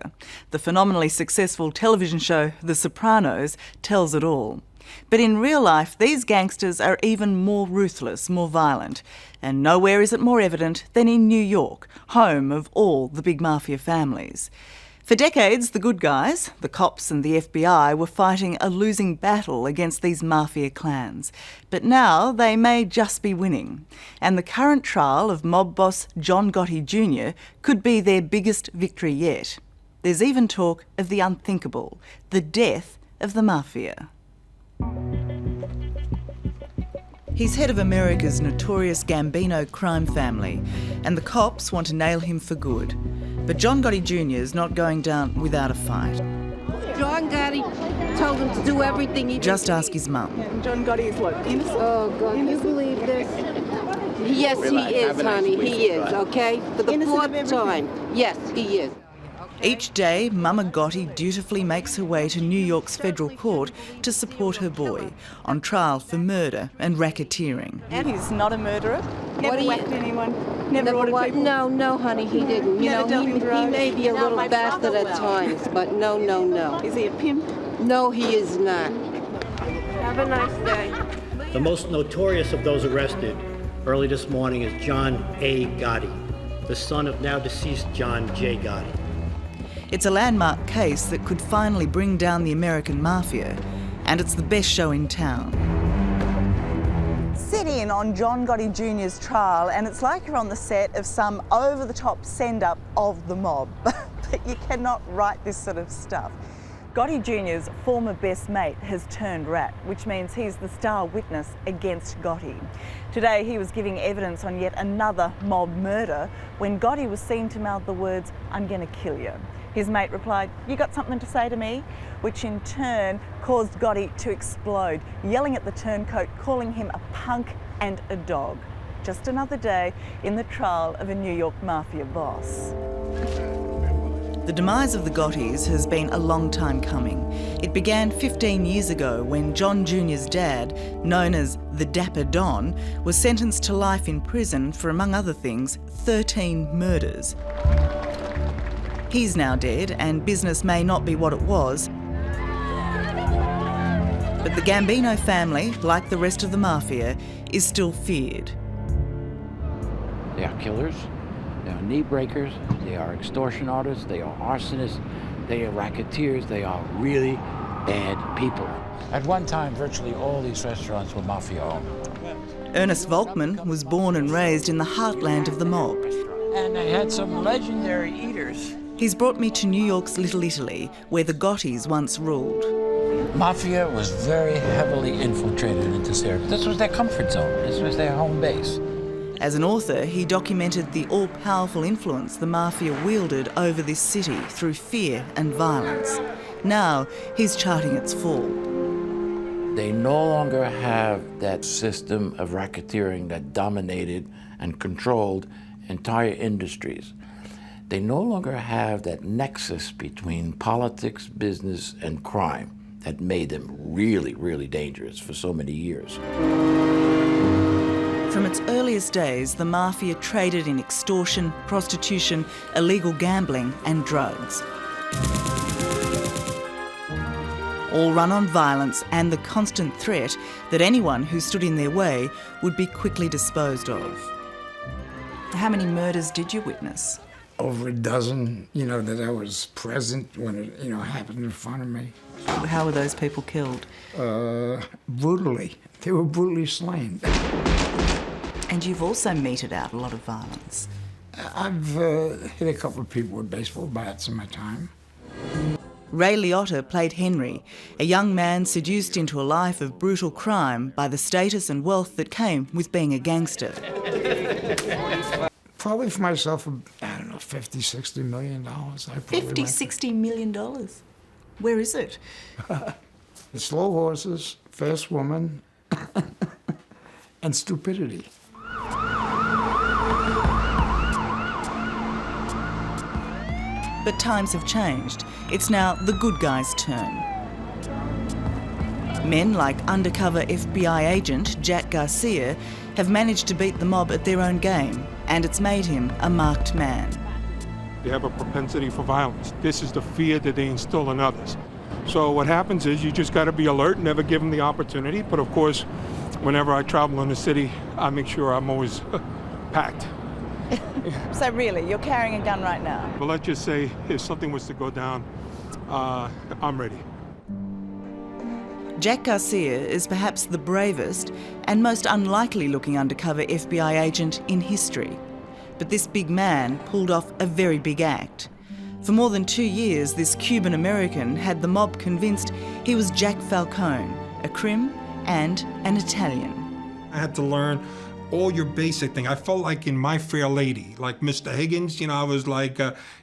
The phenomenally successful television show The Sopranos tells it all. But in real life, these gangsters are even more ruthless, more violent. And nowhere is it more evident than in New York, home of all the big mafia families. For decades, the good guys, the cops and the FBI, were fighting a losing battle against these mafia clans. But now they may just be winning. And the current trial of mob boss John Gotti Jr. could be their biggest victory yet. There's even talk of the unthinkable, the death of the mafia. He's head of America's notorious Gambino crime family, and the cops want to nail him for good. But John Gotti Jr. is not going down without a fight. John Gotti told him to do everything he did. Just ask his mum. John Gotti is what, innocent? Oh, God, can you believe this? Yes, he is, honey, he is, okay? For the fourth time, yes, he is. Each day, Mama Gotti dutifully makes her way to New York's federal court to support her boy, on trial for murder and racketeering. And he's not a murderer? Never whacked anyone? Never ordered people? No, honey, he didn't. You know, he may be a little bastard at times, but no. Is he a pimp? No, he is not. Have a nice day. The most notorious of those arrested early this morning is John A. Gotti, the son of now deceased John J. Gotti. It's a landmark case that could finally bring down the American mafia, and it's the best show in town. Sit in on John Gotti Jr.'s trial, and it's like you're on the set of some over-the-top send-up of the mob. But you cannot write this sort of stuff. Gotti Jr.'s former best mate has turned rat, which means he's the star witness against Gotti. Today he was giving evidence on yet another mob murder when Gotti was seen to mouth the words, "I'm gonna kill you." His mate replied, "You got something to say to me?" Which in turn caused Gotti to explode, yelling at the turncoat, calling him a punk and a dog. Just another day in the trial of a New York mafia boss. The demise of the Gottis has been a long time coming. It began 15 years ago when John Jr.'s dad, known as the Dapper Don, was sentenced to life in prison for, among other things, 13 murders. He's now dead, and business may not be what it was. But the Gambino family, like the rest of the mafia, is still feared. They are killers, they are knee breakers, they are extortion artists, they are arsonists, they are racketeers, they are really bad people. At one time, virtually all these restaurants were mafia-owned. Ernest Volkman was born and raised in the heartland of the mob. And they had some legendary eaters. He's brought me to New York's Little Italy, where the Gottis once ruled. Mafia was very heavily infiltrated into this area. This was their comfort zone. This was their home base. As an author, he documented the all-powerful influence the mafia wielded over this city through fear and violence. Now, he's charting its fall. They no longer have that system of racketeering that dominated and controlled entire industries. They no longer have that nexus between politics, business, and crime that made them really, really dangerous for so many years. From its earliest days, the mafia traded in extortion, prostitution, illegal gambling, and drugs. All run on violence and the constant threat that anyone who stood in their way would be quickly disposed of. How many murders did you witness? Over a dozen, that I was present when it, happened in front of me. How were those people killed? Brutally. They were brutally slain. And you've also meted out a lot of violence. I've hit a couple of people with baseball bats in my time. Ray Liotta played Henry, a young man seduced into a life of brutal crime by the status and wealth that came with being a gangster. Probably for myself, I don't know, $50, $60 million. $50, $60 million? Where is it? The slow horses, fast woman, and stupidity. But times have changed. It's now the good guys' turn. Men like undercover FBI agent Jack Garcia have managed to beat the mob at their own game, and it's made him a marked man. They have a propensity for violence. This is the fear that they instill in others. So what happens is you just got to be alert, never give them the opportunity. But of course, whenever I travel in the city, I make sure I'm always packed. So really, you're carrying a gun right now? But let's just say if something was to go down, I'm ready. Jack Garcia is perhaps the bravest and most unlikely looking undercover FBI agent in history. But this big man pulled off a very big act. For more than 2 years, this Cuban-American had the mob convinced he was Jack Falcone, a crim and an Italian. I had to learn all your basic thing. I felt like in My Fair Lady, like Mr. Higgins, you know, I was like,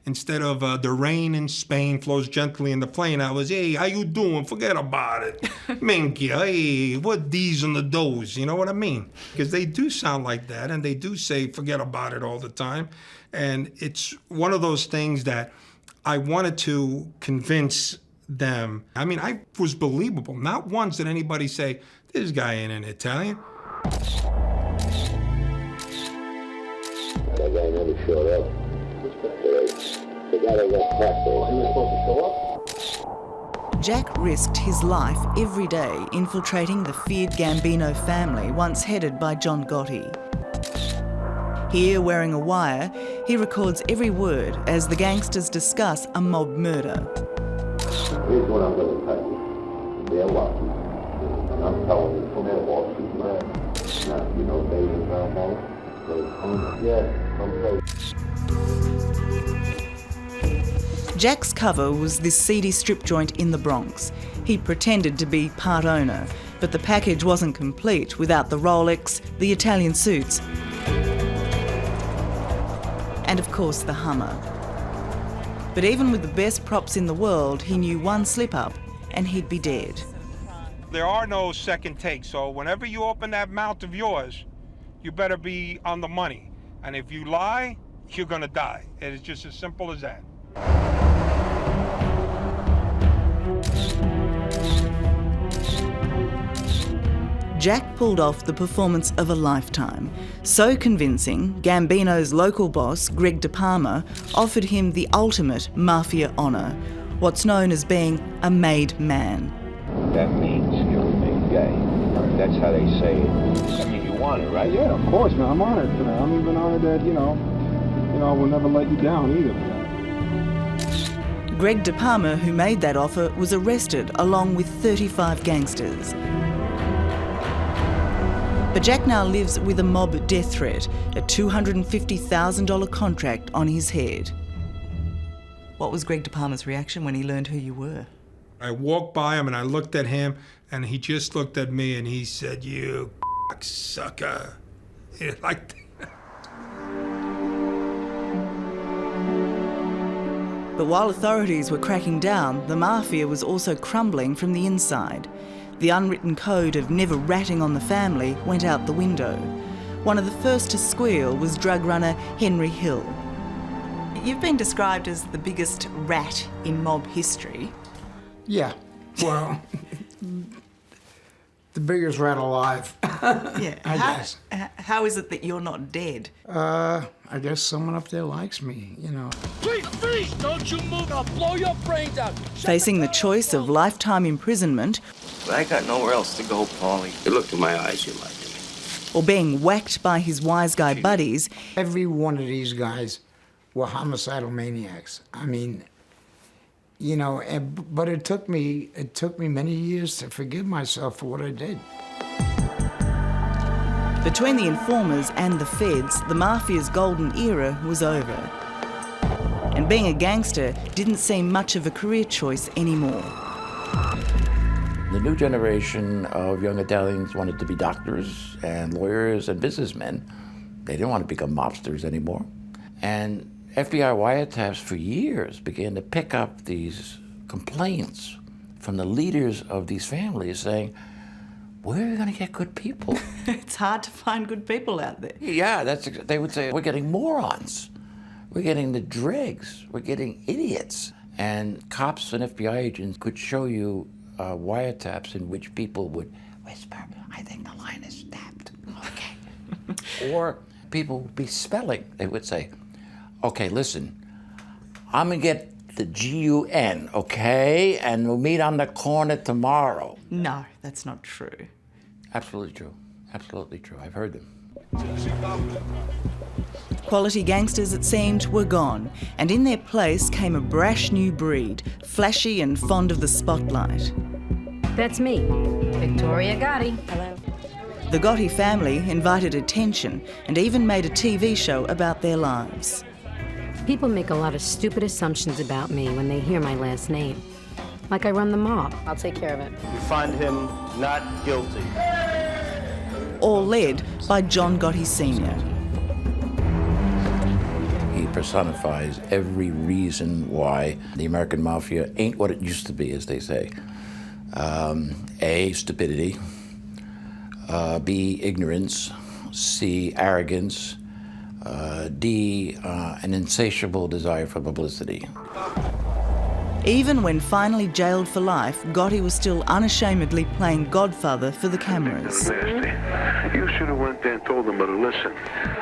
instead of the rain in Spain flows gently in the plain, I was, hey, how you doing? Forget about it. Minky, hey, what these and the those, you know what I mean? Because they do sound like that, and they do say forget about it all the time. And it's one of those things that I wanted to convince them. I mean, I was believable. Not once did anybody say, this guy ain't an Italian. That guy never showed up. The guy that got cracked, though, he was supposed to show up? Jack risked his life every day infiltrating the feared Gambino family, once headed by John Gotti. Here, wearing a wire, he records every word as the gangsters discuss a mob murder. Here's what I'm going to tell you. They're lucky. And I'm telling you from their Wall Street man. Now, you know David Valmont? Jack's cover was this seedy strip joint in the Bronx. He pretended to be part owner, but the package wasn't complete without the Rolex, the Italian suits, and of course the Hummer. But even with the best props in the world, he knew one slip-up and he'd be dead. There are no second takes, so whenever you open that mouth of yours, you better be on the money. And if you lie, you're gonna die. It is just as simple as that. Jack pulled off the performance of a lifetime. So convincing, Gambino's local boss, Greg DePalma, offered him the ultimate mafia honour, what's known as being a made man. That means you're a made guy. That's how they say it. I mean, you want it, right? Yeah, of course, man. I'm honored. I'm even honored that, you know, I will never let you down either. Greg DePalma, who made that offer, was arrested along with 35 gangsters. But Jack now lives with a mob death threat, a $250,000 contract on his head. What was Greg DePalma's reaction when he learned who you were? I walked by him and I looked at him and he just looked at me and he said, you sucker. Like that. But while authorities were cracking down, the mafia was also crumbling from the inside. The unwritten code of never ratting on the family went out the window. One of the first to squeal was drug runner Henry Hill. You've been described as the biggest rat in mob history. Yeah, well, the biggest rat alive. Yeah. I guess. How is it that you're not dead? I guess someone up there likes me, you know. Please, freeze! Don't you move, I'll blow your brains out. Facing the choice of lifetime imprisonment. But I got nowhere else to go, Paulie. You looked in my eyes, you liked me. Or being whacked by his wise guy buddies. Every one of these guys were homicidal maniacs. I mean, you know, but it took me many years to forgive myself for what I did. Between the informers and the feds, the Mafia's golden era was over. And being a gangster didn't seem much of a career choice anymore. The new generation of young Italians wanted to be doctors and lawyers and businessmen. They didn't want to become mobsters anymore. And FBI wiretaps for years began to pick up these complaints from the leaders of these families saying, where are we going to get good people? It's hard to find good people out there. Yeah, they would say, we're getting morons. We're getting the dregs. We're getting idiots. And cops and FBI agents could show you wiretaps in which people would whisper, I think the line is stabbed. Okay. Or people would be spelling. They would say, okay, listen, I'm going to get the G-U-N, okay? And we'll meet on the corner tomorrow. No, that's not true. Absolutely true. Absolutely true. I've heard them. Quality gangsters, it seemed, were gone, and in their place came a brash new breed, flashy and fond of the spotlight. That's me, Victoria Gotti. Hello. The Gotti family invited attention and even made a TV show about their lives. People make a lot of stupid assumptions about me when they hear my last name. Like I run the mob. I'll take care of it. You find him not guilty. All led by John Gotti Sr. He personifies every reason why the American Mafia ain't what it used to be, as they say. A, stupidity. B, ignorance. C, arrogance. D, an insatiable desire for publicity. Even when finally jailed for life, Gotti was still unashamedly playing Godfather for the cameras. You should have went there and told them, but listen.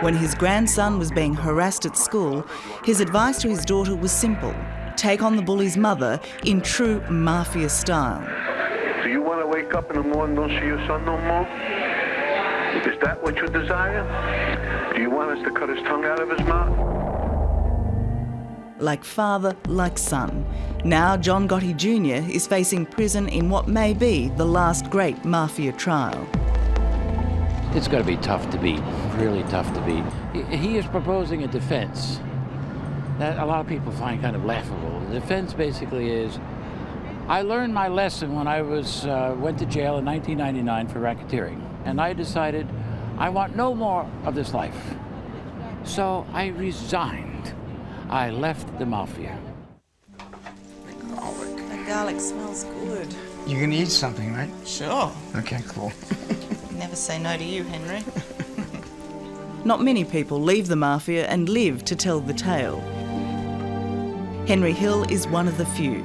When his grandson was being harassed at school, his advice to his daughter was simple: take on the bully's mother in true Mafia style. Do you want to wake up in the morning and don't see your son no more? Is that what you desire? Do you want us to cut his tongue out of his mouth? Like father, like son. Now John Gotti Jr. is facing prison in what may be the last great Mafia trial. It's going to be tough to beat, really tough to beat. He is proposing a defense that a lot of people find kind of laughable. The defense basically is, I learned my lesson when I went to jail in 1999 for racketeering, and I decided I want no more of this life. So I resigned. I left the Mafia. The garlic smells good. You're gonna eat something, right? Sure. Okay, cool. Never say no to you, Henry. Not many people leave the Mafia and live to tell the tale. Henry Hill is one of the few.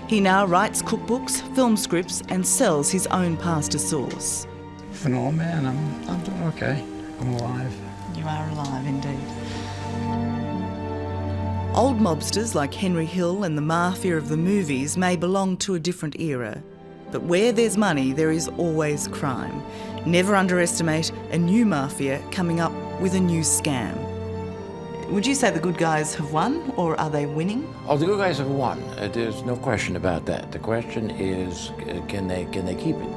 He now writes cookbooks, film scripts, and sells his own pasta sauce. For an old man, I'm doing okay. I'm alive. You are alive, indeed. Old mobsters like Henry Hill and the Mafia of the movies may belong to a different era. But where there's money, there is always crime. Never underestimate a new Mafia coming up with a new scam. Would you say the good guys have won, or are they winning? Oh, the good guys have won. There's no question about that. The question is, can they keep it?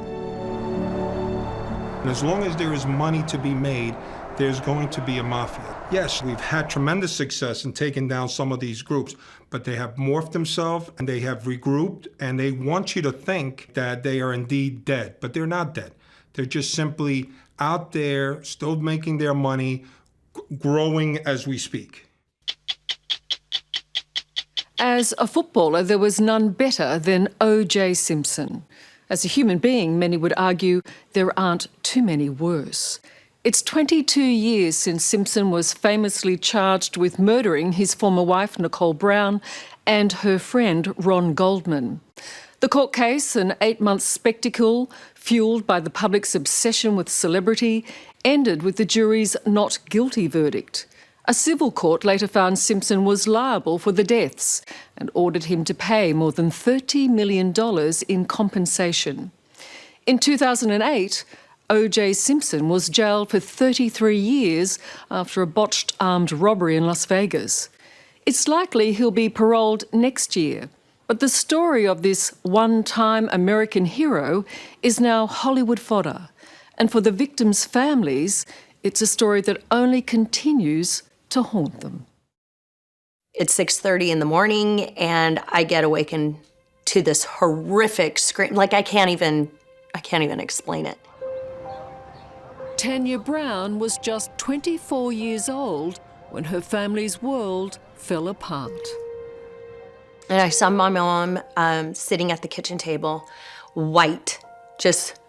And as long as there is money to be made, there's going to be a mafia. Yes, we've had tremendous success in taking down some of these groups, but they have morphed themselves and they have regrouped, and they want you to think that they are indeed dead, but they're not dead. They're just simply out there, still making their money, growing as we speak. As a footballer, there was none better than OJ Simpson. As a human being, many would argue there aren't too many worse. It's 22 years since Simpson was famously charged with murdering his former wife, Nicole Brown, and her friend, Ron Goldman. The court case, an 8-month spectacle fueled by the public's obsession with celebrity, ended with the jury's not guilty verdict. A civil court later found Simpson was liable for the deaths and ordered him to pay more than $30 million in compensation. In 2008, OJ Simpson was jailed for 33 years after a botched armed robbery in Las Vegas. It's likely he'll be paroled next year, but the story of this one-time American hero is now Hollywood fodder. And for the victims' families, it's a story that only continues to haunt them. It's 6:30 in the morning, and I get awakened to this horrific scream. Like, I can't even explain it. Tanya Brown was just 24 years old when her family's world fell apart. And I saw my mom sitting at the kitchen table, white, just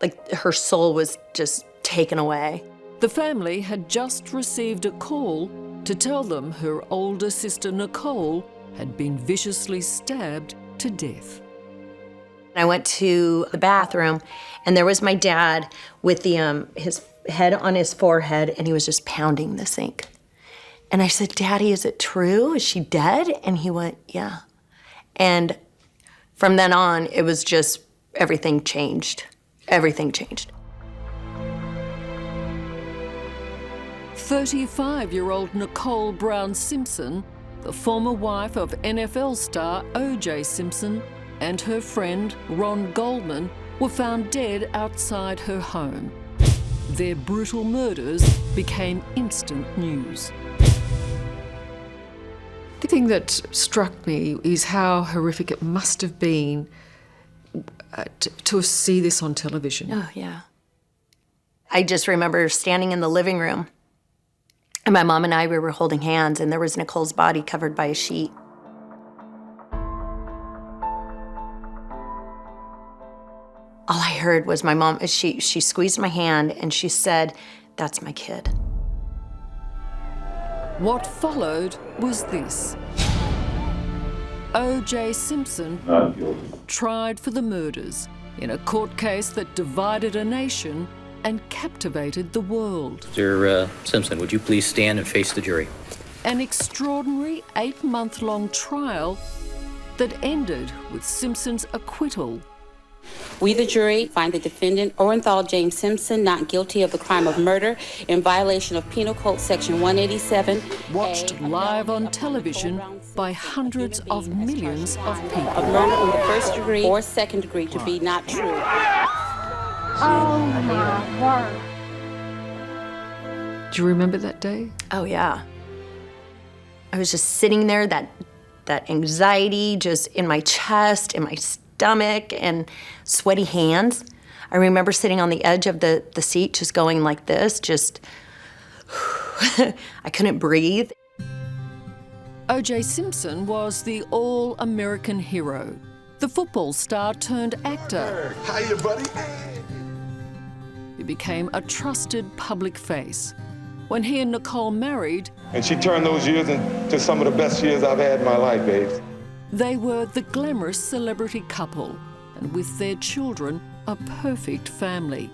like her soul was just taken away. The family had just received a call to tell them her older sister Nicole had been viciously stabbed to death. I went to the bathroom, and there was my dad with his head on his forehead, and he was just pounding the sink. And I said, "Daddy, is it true? Is she dead?" And he went, "Yeah." And from then on, it was just, everything changed. Everything changed. 35-year-old Nicole Brown Simpson, the former wife of NFL star OJ Simpson, and her friend Ron Goldman were found dead outside her home. Their brutal murders became instant news. The thing that struck me is how horrific it must have been to see this on television. Oh, yeah. I just remember standing in the living room, and my mom and I, we were holding hands, and there was Nicole's body covered by a sheet. All I heard was my mom, she squeezed my hand and she said, "That's my kid." What followed was this. OJ Simpson tried for the murders in a court case that divided a nation and captivated the world. Mr. Simpson, would you please stand and face the jury? An extraordinary 8-month-long trial that ended with Simpson's acquittal. We, the jury, find the defendant, Orenthal James Simpson, not guilty of the crime of murder in violation of Penal Code Section 187. Watched live on television by hundreds of millions of people. Of murder in the first degree or second degree to be not true. Oh my word. Do you remember that day? Oh, yeah. I was just sitting there, that anxiety just in my chest, in my stomach, and sweaty hands. I remember sitting on the edge of the seat just going like this, just, I couldn't breathe. OJ Simpson was the all-American hero, the football star turned actor. Hiya, buddy. He became a trusted public face. When he and Nicole married, and she turned those years into some of the best years I've had in my life, babes. They were the glamorous celebrity couple, and with their children, a perfect family.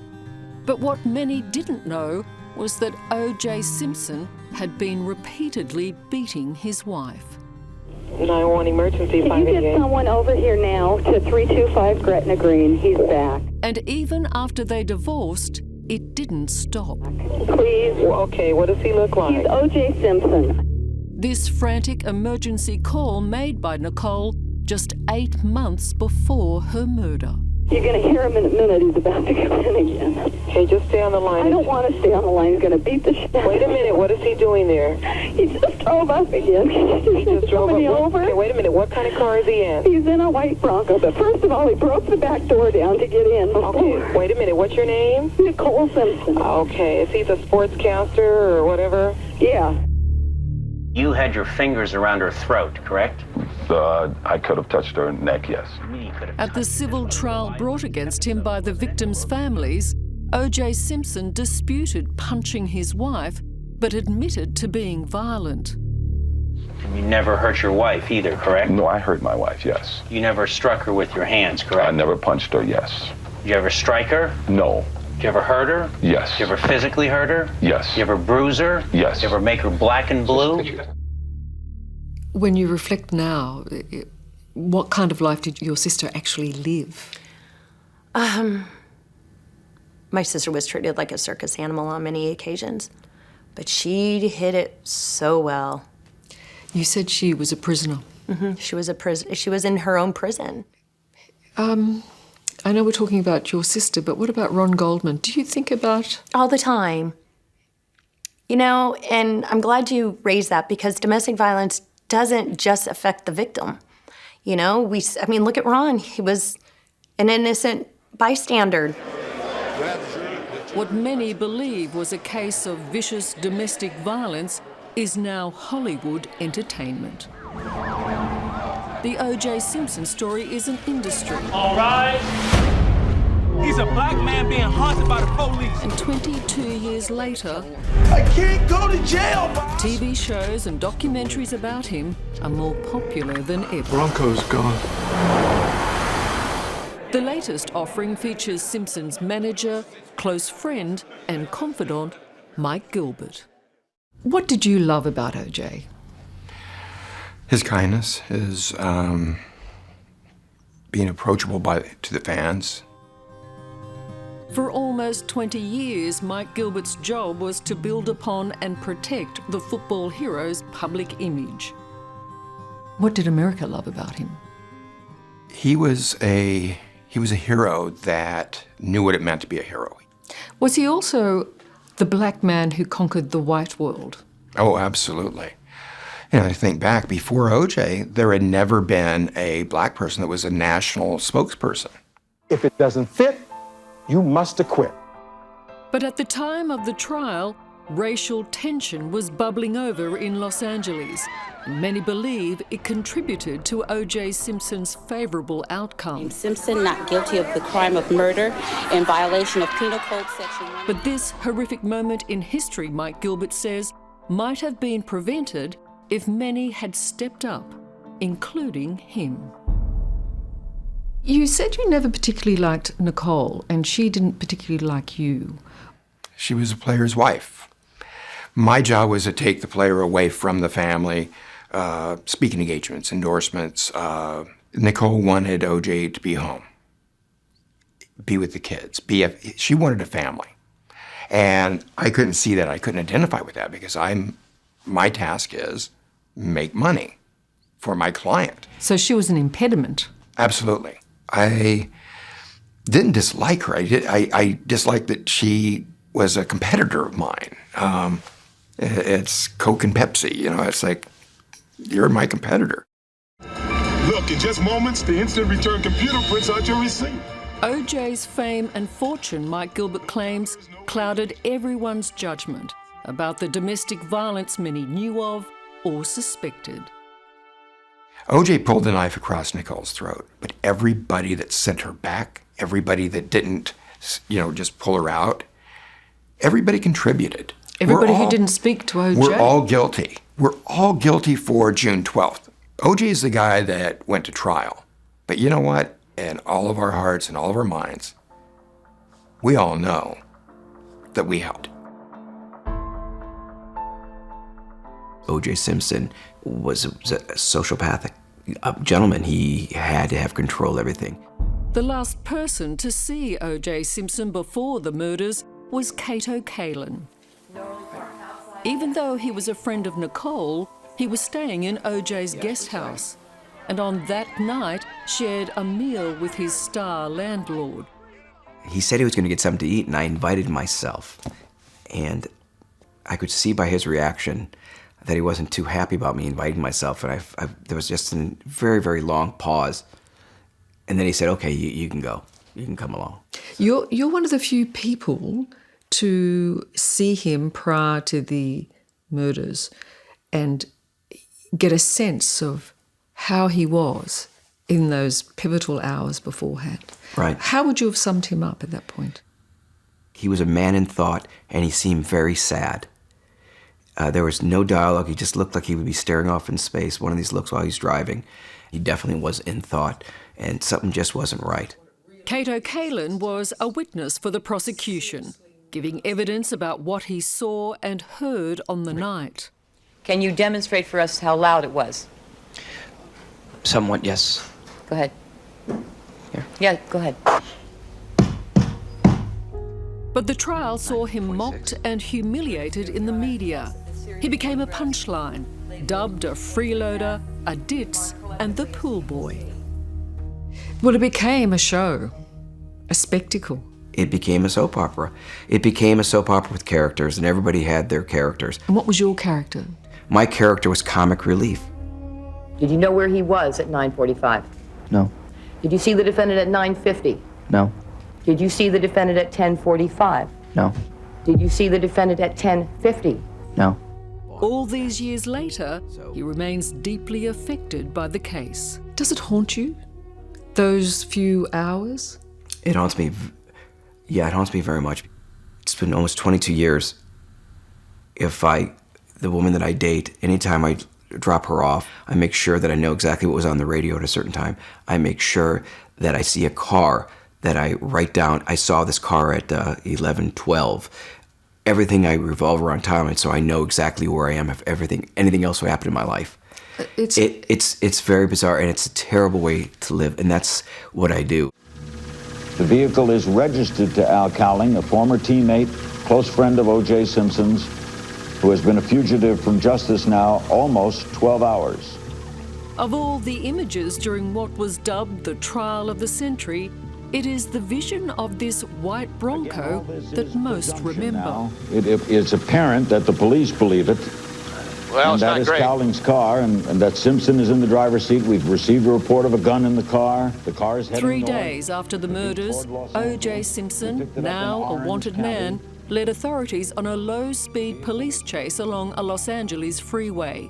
But what many didn't know was that OJ Simpson had been repeatedly beating his wife. 911 emergency. Can you get someone over here now to 325 Gretna Green? He's back. And even after they divorced, it didn't stop. Please. Okay, what does he look like? He's OJ Simpson. This frantic emergency call made by Nicole just 8 months before her murder. You're going to hear him in a minute. He's about to come in again. Hey, just stay on the line. I don't want to stay on the line. He's going to beat the shit. Wait a minute. What is he doing there? He just drove up again. He just drove up. Over. Okay, wait a minute. What kind of car is he in? He's in a White Bronco. But first of all, he broke the back door down to get in. Okay, wait a minute. What's your name? Nicole Simpson. Okay. Is he the sportscaster or whatever? Yeah. You had your fingers around her throat, correct? I could have touched her neck, yes. At the civil trial brought against him by the victims' families, OJ Simpson disputed punching his wife, but admitted to being violent. And you never hurt your wife either, correct? No, I hurt my wife, yes. You never struck her with your hands, correct? I never punched her, yes. Did you ever strike her? No. Did you ever hurt her? Yes. Did you ever physically hurt her? Yes. Did you ever bruise her? Yes. Did you ever make her black and blue? When you reflect now, what kind of life did your sister actually live? My sister was treated like a circus animal on many occasions, but she hid it so well. You said she was a prisoner. Mm-hmm. She was in her own prison. I know we're talking about your sister, but what about Ron Goldman? Do you think about... All the time. You know, and I'm glad you raised that because domestic violence doesn't just affect the victim. You know, I mean, look at Ron. He was an innocent bystander. What many believe was a case of vicious domestic violence is now Hollywood entertainment. The OJ Simpson story is an industry. All right. He's a black man being haunted by the police. And 22 years later, I can't go to jail, boss. TV shows and documentaries about him are more popular than ever. Bronco's gone. The latest offering features Simpson's manager, close friend, and confidant, Mike Gilbert. What did you love about OJ? His kindness, his being approachable to the fans. For almost 20 years, Mike Gilbert's job was to build upon and protect the football hero's public image. What did America love about him? He was a hero that knew what it meant to be a hero. Was he also the black man who conquered the white world? Oh, absolutely. You know, I think back, before OJ, there had never been a black person that was a national spokesperson. If it doesn't fit, you must acquit. But at the time of the trial, racial tension was bubbling over in Los Angeles. Many believe it contributed to O.J. Simpson's favorable outcome. Simpson not guilty of the crime of murder in violation of Penal Code Section 1. But this horrific moment in history, Mike Gilbert says, might have been prevented if many had stepped up, including him. You said you never particularly liked Nicole, and she didn't particularly like you. She was a player's wife. My job was to take the player away from the family, speaking engagements, endorsements. Nicole wanted OJ to be home, be with the kids. She wanted a family. And I couldn't see that. I couldn't identify with that because my task is make money for my client. So she was an impediment? Absolutely. I didn't dislike her. I disliked that she was a competitor of mine. It's Coke and Pepsi, you know, it's like, you're my competitor. Look, in just moments, the instant return computer prints out your receipt. OJ's fame and fortune, Mike Gilbert claims, clouded everyone's judgment about the domestic violence many knew of or suspected. OJ pulled the knife across Nicole's throat, but everybody that sent her back, everybody that didn't, just pull her out, everybody contributed. Everybody who didn't speak to OJ? We're all guilty. We're all guilty for June 12th. OJ is the guy that went to trial. But you know what? In all of our hearts and all of our minds, we all know that we helped. O.J. Simpson was a sociopathic gentleman. He had to have control of everything. The last person to see O.J. Simpson before the murders was Kato Kalin. Even though he was a friend of Nicole, he was staying in O.J.'s guest house, and on that night shared a meal with his star landlord. He said he was going to get something to eat, and I invited myself. And I could see by his reaction that he wasn't too happy about me inviting myself, and there was just a very, very long pause. And then he said, okay, you can go. You can come along. You're one of the few people to see him prior to the murders and get a sense of how he was in those pivotal hours beforehand. Right. How would you have summed him up at that point? He was a man in thought, and he seemed very sad. There was no dialogue. He just looked like he would be staring off in space, one of these looks while he's driving. He definitely was in thought, and something just wasn't right. Kato Kalin was a witness for the prosecution, giving evidence about what he saw and heard on the night. Can you demonstrate for us how loud it was? Somewhat, yes. Go ahead. Here. Yeah, go ahead. But the trial saw him mocked and humiliated in the media. He became a punchline, dubbed a freeloader, a ditz, and the pool boy. Well, it became a show. A spectacle. It became a soap opera. It became a soap opera with characters, and everybody had their characters. And what was your character? My character was comic relief. Did you know where he was at 9:45? No. Did you see the defendant at 9:50? No. Did you see the defendant at 10:45? No. Did you see the defendant at 10:50? No. All these years later, he remains deeply affected by the case. Does it haunt you? Those few hours? It haunts me. Yeah, it haunts me very much. It's been almost 22 years. The woman that I date, anytime I drop her off, I make sure that I know exactly what was on the radio at a certain time. I make sure that I see a car that I write down. I saw this car at 11:12. Everything I revolve around time, so I know exactly where I am if anything else would happen in my life. It's very bizarre, and it's a terrible way to live, and that's what I do. The vehicle is registered to Al Cowling, a former teammate, close friend of OJ Simpson's, who has been a fugitive from justice now almost 12 hours. Of all the images during what was dubbed the trial of the century, it is the vision of this White Bronco that most remember. It is apparent that the police believe it. Well, and it's that not is great. Cowling's car, and that Simpson is in the driver's seat. We've received a report of a gun in the car. The car is heading 3 north. days after the murders, OJ Simpson, now a wanted man, led authorities on a low-speed police chase along a Los Angeles freeway.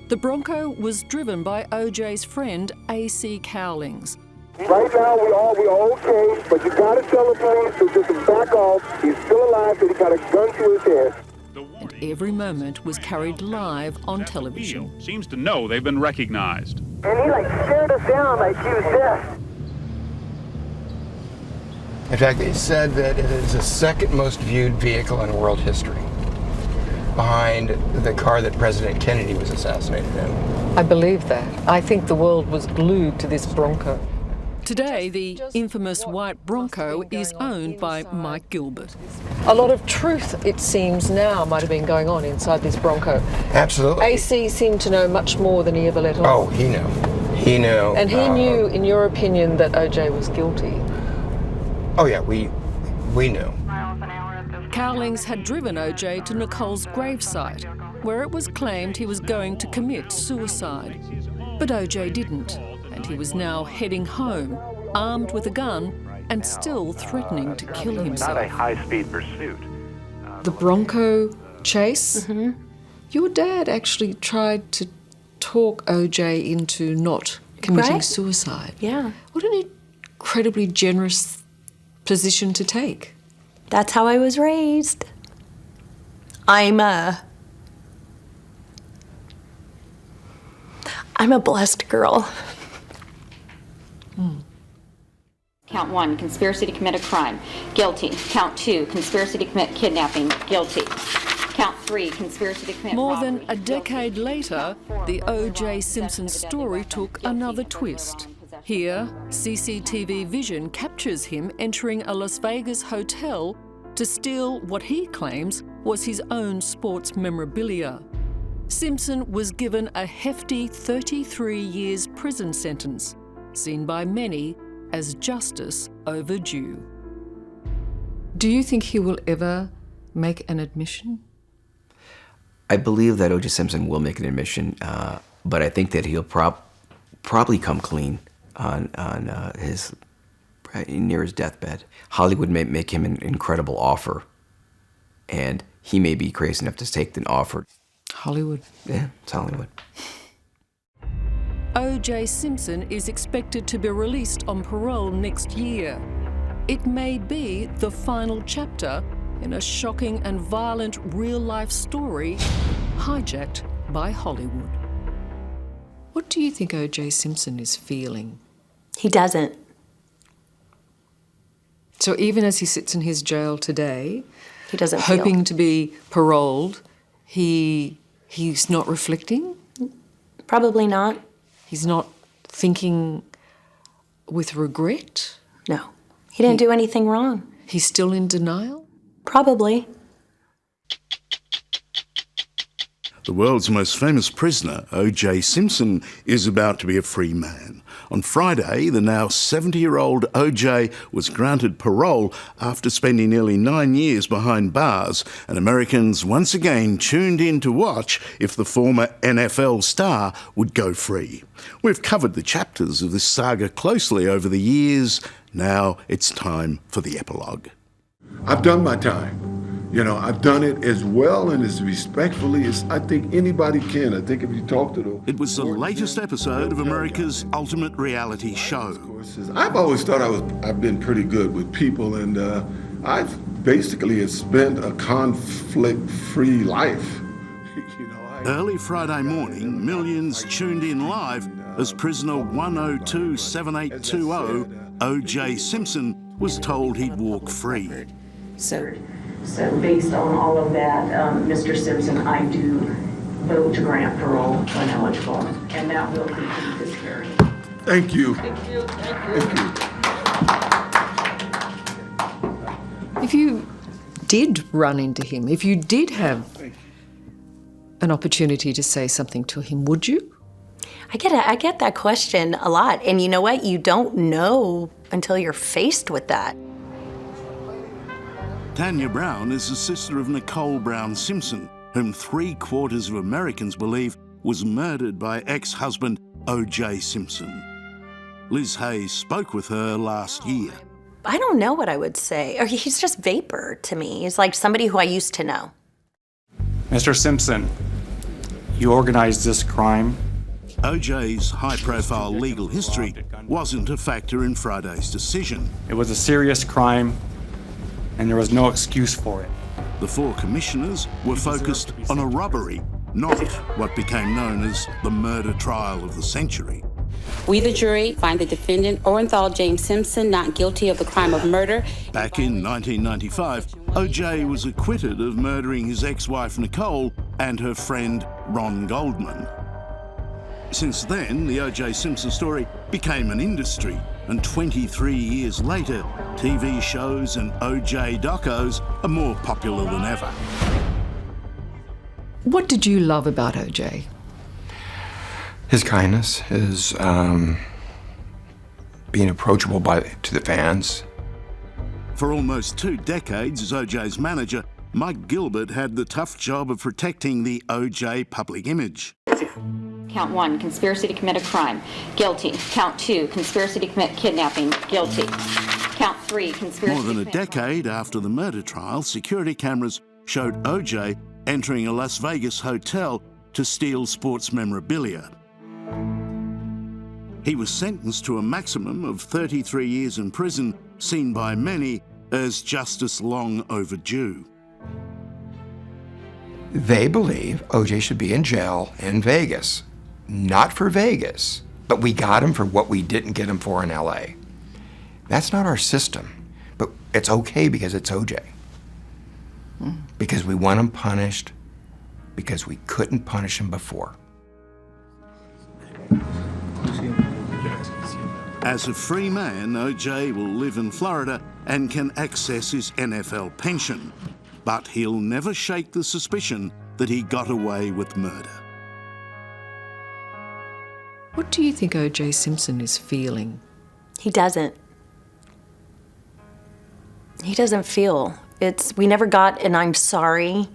The Bronco was driven by OJ's friend, A.C. Cowlings. Right now, we're okay, but you gotta tell the police to just back off. He's still alive, but he got a gun to his head. And every moment was carried live on television. Seems to know they've been recognized. And he stared us down like he was dead. In fact, they said that it is the second most viewed vehicle in world history, behind the car that President Kennedy was assassinated in. I believe that. I think the world was glued to this Bronco. Today, the infamous White Bronco is owned by Mike Gilbert. A lot of truth, it seems now, might have been going on inside this Bronco. Absolutely. AC seemed to know much more than he ever let on. Oh, he knew. He knew. And he knew, in your opinion, that OJ was guilty. Oh yeah, we knew. Cowlings had driven OJ to Nicole's gravesite, where it was claimed he was going to commit suicide. But OJ didn't, and he was now heading home, armed with a gun and still threatening to kill himself. Not a high-speed pursuit. The Bronco chase? Mm-hmm. Your dad actually tried to talk OJ into not committing suicide. Yeah. What an incredibly generous position to take. That's how I was raised. I'm a blessed girl. Count 1, conspiracy to commit a crime. Guilty. Count 2, conspiracy to commit kidnapping. Guilty. Count 3, conspiracy to commit More robbery. than a decade later, the O.J. Simpson story took another twist. Here, CCTV vision captures him entering a Las Vegas hotel to steal what he claims was his own sports memorabilia. Simpson was given a hefty 33 years prison sentence, seen by many as justice overdue. Do you think he will ever make an admission? I believe that O.J. Simpson will make an admission, but I think that he'll probably come clean on his near his deathbed. Hollywood may make him an incredible offer, and he may be crazy enough to take the offer. Hollywood. Yeah, it's Hollywood. O.J. Simpson is expected to be released on parole next year. It may be the final chapter in a shocking and violent real-life story hijacked by Hollywood. What do you think O.J. Simpson is feeling? He doesn't. So even as he sits in his jail today, he doesn't hoping to be paroled, he's not reflecting? Probably not. He's not thinking with regret? No. He didn't do anything wrong. He's still in denial? Probably. The world's most famous prisoner, OJ Simpson, is about to be a free man. On Friday, the now 70-year-old OJ was granted parole after spending nearly 9 years behind bars, and Americans once again tuned in to watch if the former NFL star would go free. We've covered the chapters of this saga closely over the years. Now it's time for the epilogue. I've done my time. You know, I've done it as well and as respectfully as I think anybody can. I think if you talk to them. It was the latest episode of America's ultimate reality show. I've always thought I've been pretty good with people, and I've basically spent a conflict-free life. Early Friday morning, millions tuned in live as prisoner 1027820, OJ Simpson, was told he'd walk free. So based on all of that, Mr. Simpson, I do vote to grant parole when eligible, and that will complete this hearing. Thank you. Thank you. Thank you. If you did run into him, if you did have an opportunity to say something to him, would you? I get that question a lot, and you know what? You don't know until you're faced with that. Tanya Brown is the sister of Nicole Brown Simpson, whom 3/4 of Americans believe was murdered by ex-husband OJ Simpson. Liz Hayes spoke with her last year. I don't know what I would say. Or he's just vapor to me. He's like somebody who I used to know. Mr. Simpson, you organized this crime. OJ's high-profile legal history wasn't a factor in Friday's decision. It was a serious crime, and there was no excuse for it. The 4 commissioners were focused on a robbery, not what became known as the murder trial of the century. We, the jury, find the defendant, Orenthal James Simpson, not guilty of the crime of murder. Back in 1995, OJ was acquitted of murdering his ex-wife Nicole and her friend Ron Goldman. Since then, the OJ Simpson story became an industry, and 23 years later, TV shows and OJ docos are more popular than ever. What did you love about OJ? His kindness, his being approachable to the fans. For almost 2 decades as OJ's manager, Mike Gilbert had the tough job of protecting the OJ public image. Count 1, conspiracy to commit a crime. Guilty. Count 2, conspiracy to commit kidnapping. Guilty. Count 3, conspiracy More than to a commit decade after the murder trial, security cameras showed OJ entering a Las Vegas hotel to steal sports memorabilia. He was sentenced to a maximum of 33 years in prison, seen by many as justice long overdue. They believe OJ should be in jail in Vegas. Not for Vegas, but we got him for what we didn't get him for in LA. That's not our system, but it's okay because it's OJ. Because we want him punished, because we couldn't punish him before. As a free man, OJ will live in Florida and can access his NFL pension. But he'll never shake the suspicion that he got away with murder. What do you think OJ Simpson is feeling? He doesn't. He doesn't feel. We never got an I'm sorry.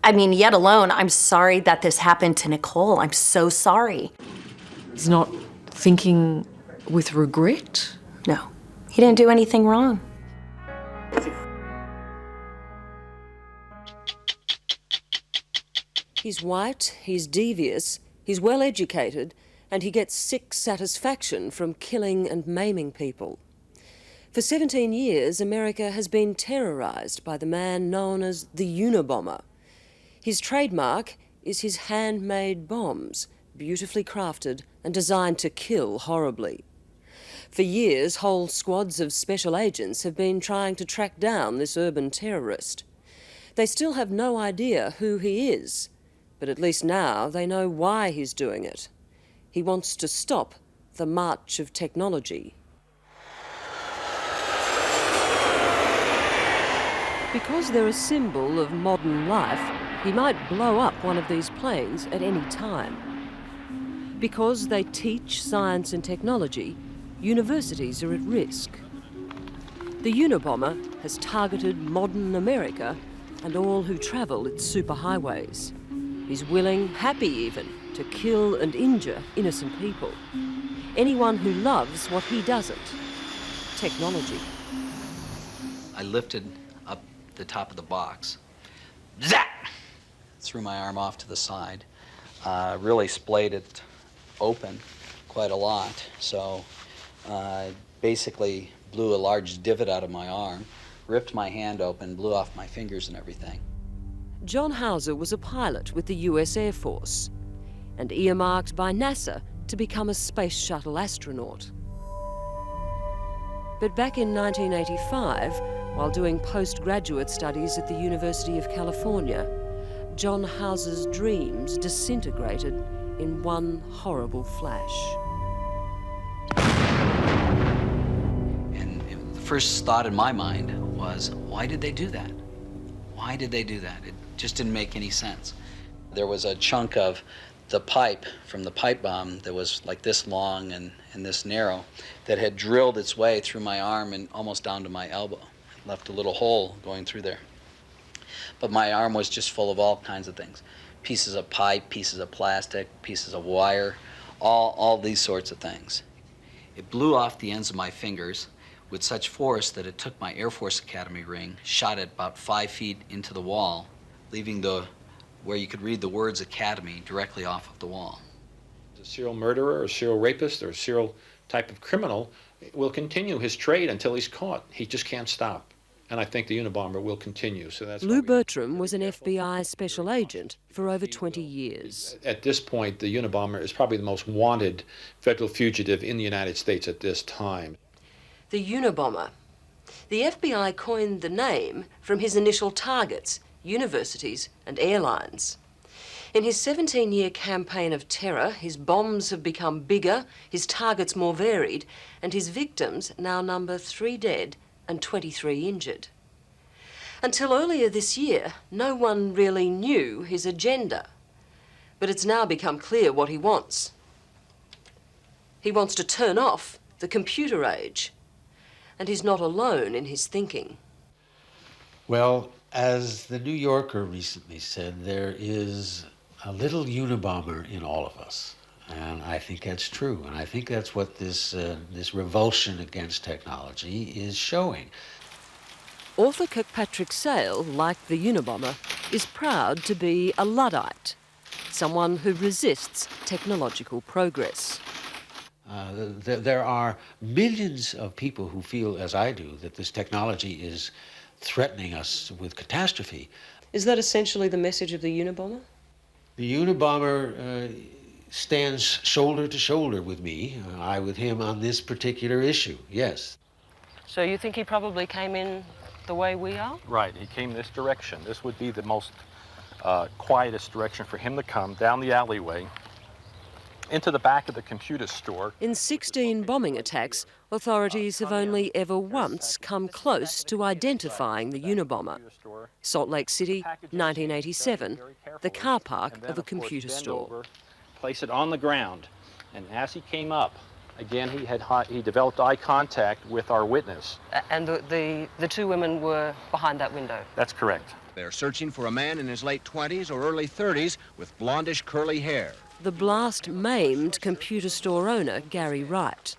I mean, yet alone, I'm sorry that this happened to Nicole. I'm so sorry. He's not thinking with regret? No, he didn't do anything wrong. He's white, he's devious, he's well educated, and he gets sick satisfaction from killing and maiming people. For 17 years, America has been terrorized by the man known as the Unabomber. His trademark is his handmade bombs, beautifully crafted and designed to kill horribly. For years, whole squads of special agents have been trying to track down this urban terrorist. They still have no idea who he is, but at least now they know why he's doing it. He wants to stop the march of technology. Because they're a symbol of modern life, He might blow up one of these planes at any time. Because they teach science and technology, universities are at risk. The Unabomber has targeted modern America and all who travel its superhighways. He's willing, happy even, to kill and injure innocent people. Anyone who loves what he doesn't. Technology. I lifted up the top of the box. Zap! Threw my arm off to the side. Really splayed it open quite a lot. So basically blew a large divot out of my arm, ripped my hand open, blew off my fingers and everything. John Hauser was a pilot with the US Air Force and earmarked by NASA to become a space shuttle astronaut. But back in 1985, while doing postgraduate studies at the University of California, John Hauser's dreams disintegrated in one horrible flash. The first thought in my mind was, why did they do that? Why did they do that? It just didn't make any sense. There was a chunk of the pipe from the pipe bomb that was like this long and this narrow that had drilled its way through my arm and almost down to my elbow. It left a little hole going through there. But my arm was just full of all kinds of things. Pieces of pipe, pieces of plastic, pieces of wire, all these sorts of things. It blew off the ends of my fingers with such force that it took my Air Force Academy ring, shot it about 5 feet into the wall, leaving where you could read the words Academy directly off of the wall. A serial murderer or serial rapist or serial type of criminal will continue his trade until he's caught. He just can't stop. And I think the Unabomber will continue. So that's Lou Bertram was an FBI special agent for over 20 years. At this point, the Unabomber is probably the most wanted federal fugitive in the United States at this time. The Unabomber. The FBI coined the name from his initial targets, universities and airlines. In his 17-year campaign of terror, his bombs have become bigger, his targets more varied, and his victims now number 3 dead and 23 injured. Until earlier this year, no one really knew his agenda. But it's now become clear what he wants. He wants to turn off the computer age. And he's not alone in his thinking. Well, as the New Yorker recently said, there is a little Unabomber in all of us. And I think that's true. And I think that's what this revulsion against technology is showing. Author Kirkpatrick Sale, like the Unabomber, is proud to be a Luddite, someone who resists technological progress. There are millions of people who feel, as I do, that this technology is threatening us with catastrophe. Is that essentially the message of the Unabomber? The Unabomber stands shoulder to shoulder with me, I with him on this particular issue, yes. So you think he probably came in the way we are? Right, he came this direction. This would be the most quietest direction for him to come, down the alleyway, into the back of the computer store. In 16 bombing attacks, authorities have only ever once come close to identifying the Unabomber. Salt Lake City, 1987, the car park of a computer store. Place it on the ground, and as he came up, again, he developed eye contact with our witness. And the 2 women were behind that window? That's correct. They're searching for a man in his late 20s or early 30s with blondish curly hair. The blast maimed computer store owner Gary Wright.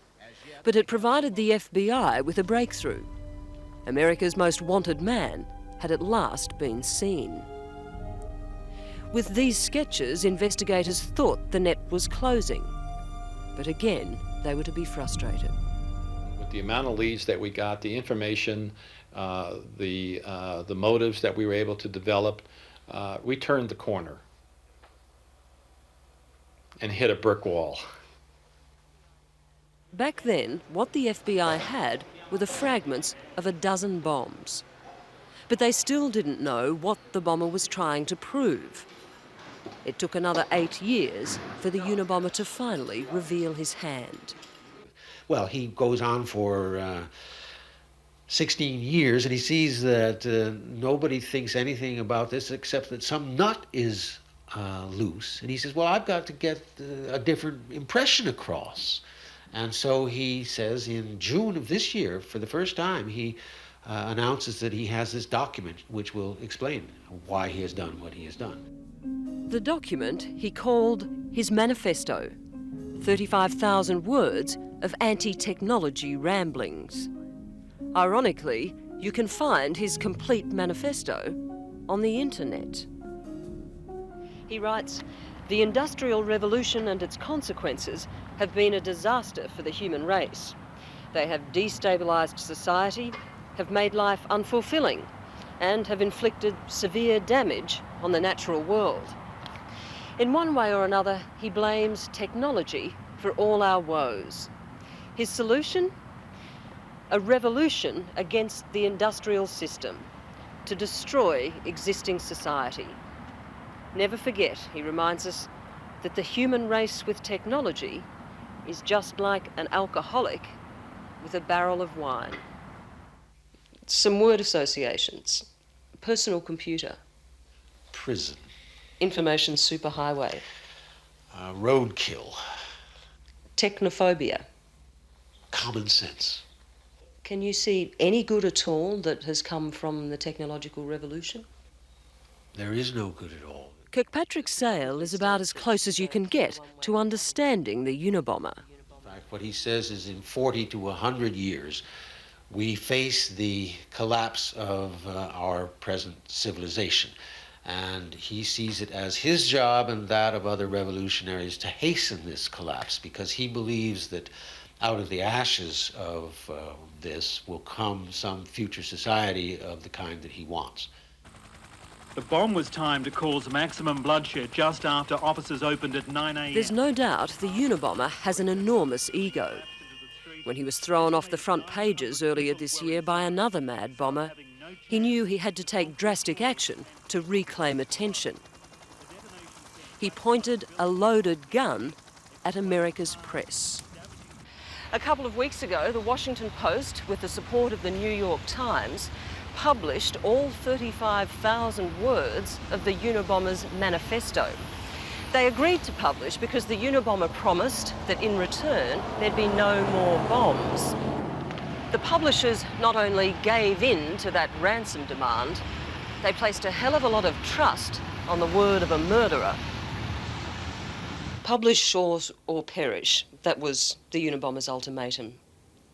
But it provided the FBI with a breakthrough. America's most wanted man had at last been seen. With these sketches, investigators thought the net was closing. But again, they were to be frustrated. With the amount of leads that we got, the information, the motives that we were able to develop, we turned the corner and hit a brick wall. Back then, what the FBI had were the fragments of a dozen bombs. But they still didn't know what the bomber was trying to prove. It took another 8 years for the Unabomber to finally reveal his hand. Well, he goes on for 16 years, and he sees that nobody thinks anything about this except that some nut is loose. And he says, well, I've got to get a different impression across. And so he says in June of this year, for the first time, he announces that he has this document which will explain why he has done what he has done. The document he called his manifesto, 35,000 words of anti-technology ramblings. Ironically, you can find his complete manifesto on the internet. He writes, "The Industrial Revolution and its consequences have been a disaster for the human race. They have destabilised society, have made life unfulfilling, and have inflicted severe damage on the natural world." In one way or another, he blames technology for all our woes. His solution? A revolution against the industrial system, to destroy existing society. Never forget, he reminds us, that the human race with technology is just like an alcoholic with a barrel of wine. Some word associations. Personal computer. Prison. Information superhighway. Roadkill. Technophobia. Common sense. Can you see any good at all that has come from the technological revolution? There is no good at all. Kirkpatrick's sale is about as close as you can get to understanding the Unabomber. In fact, what he says is in 40 to 100 years, we face the collapse of our present civilization. And he sees it as his job and that of other revolutionaries to hasten this collapse, because he believes that out of the ashes of this will come some future society of the kind that he wants. The bomb was timed to cause maximum bloodshed just after officers opened at 9 a.m. There's no doubt the Unabomber has an enormous ego. When he was thrown off the front pages earlier this year by another mad bomber, he knew he had to take drastic action to reclaim attention. He pointed a loaded gun at America's press. A couple of weeks ago, the Washington Post, with the support of the New York Times, published all 35,000 words of the Unabomber's manifesto. They agreed to publish because the Unabomber promised that in return there'd be no more bombs. The publishers not only gave in to that ransom demand, they placed a hell of a lot of trust on the word of a murderer. Publish or perish. That was the Unabomber's ultimatum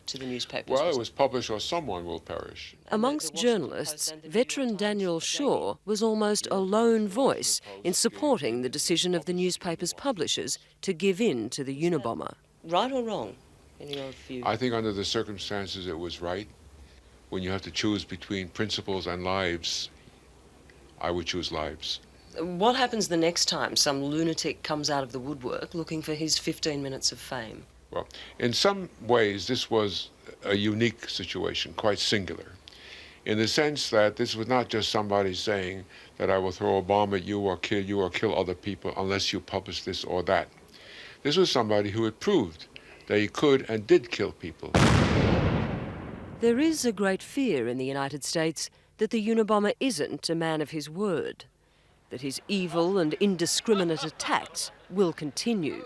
to the newspapers. Well, it was publish or someone will perish. Amongst journalists, veteran Daniel Shaw was almost a lone voice in supporting the decision of the newspaper's publishers to give in to the Unabomber. Right or wrong, in your view? I think under the circumstances it was right. When you have to choose between principles and lives, I would choose lives. What happens the next time some lunatic comes out of the woodwork looking for his 15 minutes of fame? Well, in some ways, this was a unique situation, quite singular, in the sense that this was not just somebody saying that I will throw a bomb at you or kill other people unless you publish this or that. This was somebody who had proved that he could and did kill people. There is a great fear in the United States that the Unabomber isn't a man of his word, that his evil and indiscriminate attacks will continue.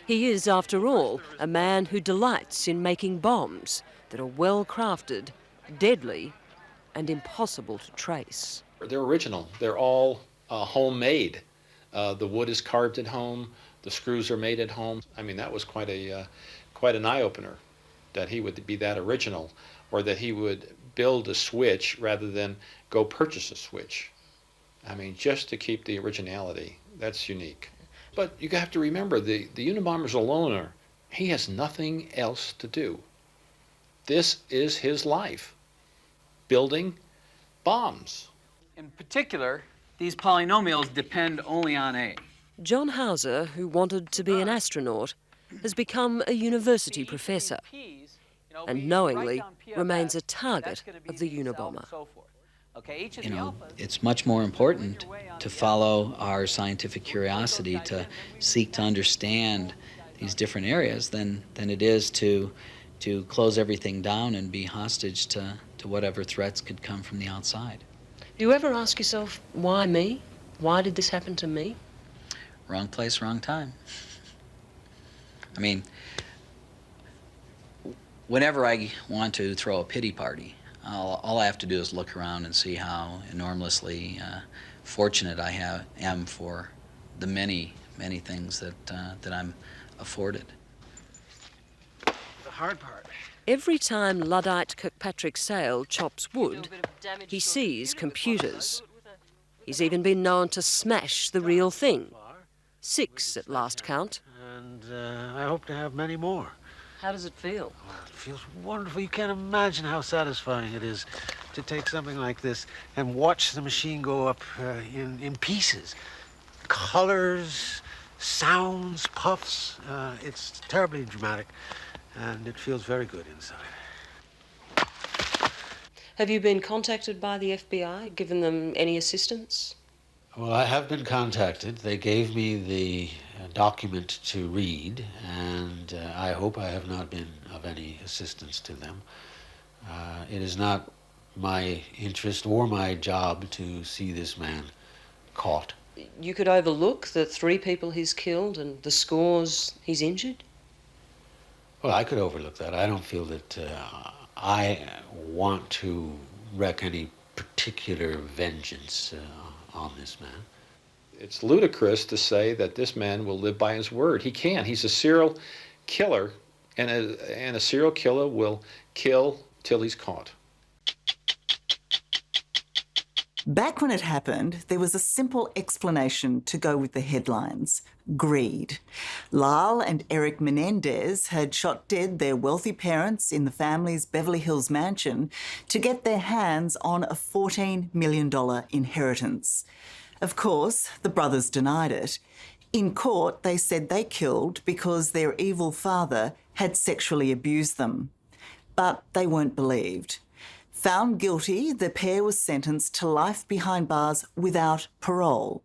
He is, after all, a man who delights in making bombs that are well-crafted, deadly, and impossible to trace. They're original. They're all homemade. The wood is carved at home. The screws are made at home. I mean, that was quite an eye-opener, that he would be that original, or that he would build a switch rather than go purchase a switch. I mean, just to keep the originality. That's unique. But you have to remember, the Unabomber's a loner. He has nothing else to do. This is his life, building bombs. In particular, these polynomials depend only on A. John Hauser, who wanted to be an astronaut, has become a university professor and knowingly remains a target of the Unabomber. You know, it's much more important to follow our scientific curiosity, to seek to understand these different areas than it is to to close everything down and be hostage to whatever threats could come from the outside. Do you ever ask yourself, why me? Why did this happen to me? Wrong place, wrong time. I mean, whenever I want to throw a pity party, all I have to do is look around and see how enormously fortunate I am for the many, many things that I'm afforded. The hard part. Every time Luddite Kirkpatrick Sale chops wood, he sees computers. He's even been known to smash the real thing. 6 at last count. And I hope to have many more. How does it feel? Oh, it feels wonderful. You can't imagine how satisfying it is to take something like this and watch the machine go up in pieces. Colors, sounds, puffs. It's terribly dramatic, and it feels very good inside. Have you been contacted by the FBI, given them any assistance? Well, I have been contacted. They gave me the document to read, and I hope I have not been of any assistance to them. It is not my interest or my job to see this man caught. You could overlook the 3 people he's killed and the scores he's injured? Well, I could overlook that. I don't feel that I want to wreak any particular vengeance on this man. It's ludicrous to say that this man will live by his word. He can't. He's a serial killer, and a serial killer will kill till he's caught. Back when it happened, there was a simple explanation to go with the headlines: greed. Lyle and Eric Menendez had shot dead their wealthy parents in the family's Beverly Hills mansion to get their hands on a $14 million inheritance. Of course, the brothers denied it. In court, they said they killed because their evil father had sexually abused them. But they weren't believed. Found guilty, the pair was sentenced to life behind bars without parole.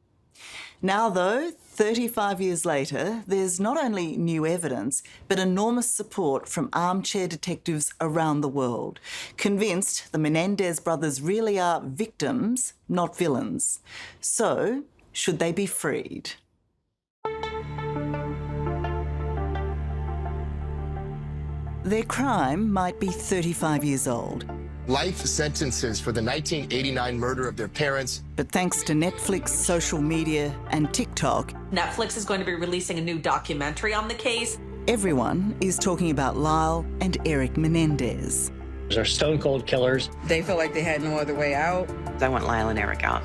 Now, though, 35 years later, there's not only new evidence, but enormous support from armchair detectives around the world, convinced the Menendez brothers really are victims, not villains. So, should they be freed? Their crime might be 35 years old. Life sentences for the 1989 murder of their parents. But thanks to Netflix, social media, and TikTok, Netflix is going to be releasing a new documentary on the case. Everyone is talking about Lyle and Eric Menendez. They're stone cold killers. They felt like they had no other way out. I want Lyle and Eric out.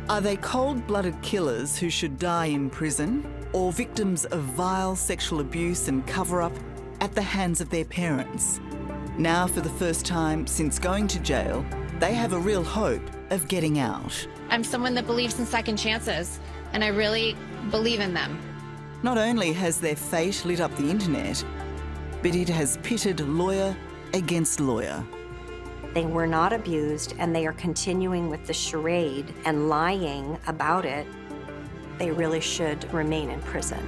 Are they cold-blooded killers who should die in prison, or victims of vile sexual abuse and cover-up at the hands of their parents? Now, for the first time since going to jail, they have a real hope of getting out. I'm someone that believes in second chances, and I really believe in them. Not only has their fate lit up the internet, but it has pitted lawyer against lawyer. They were not abused, and they are continuing with the charade and lying about it. They really should remain in prison.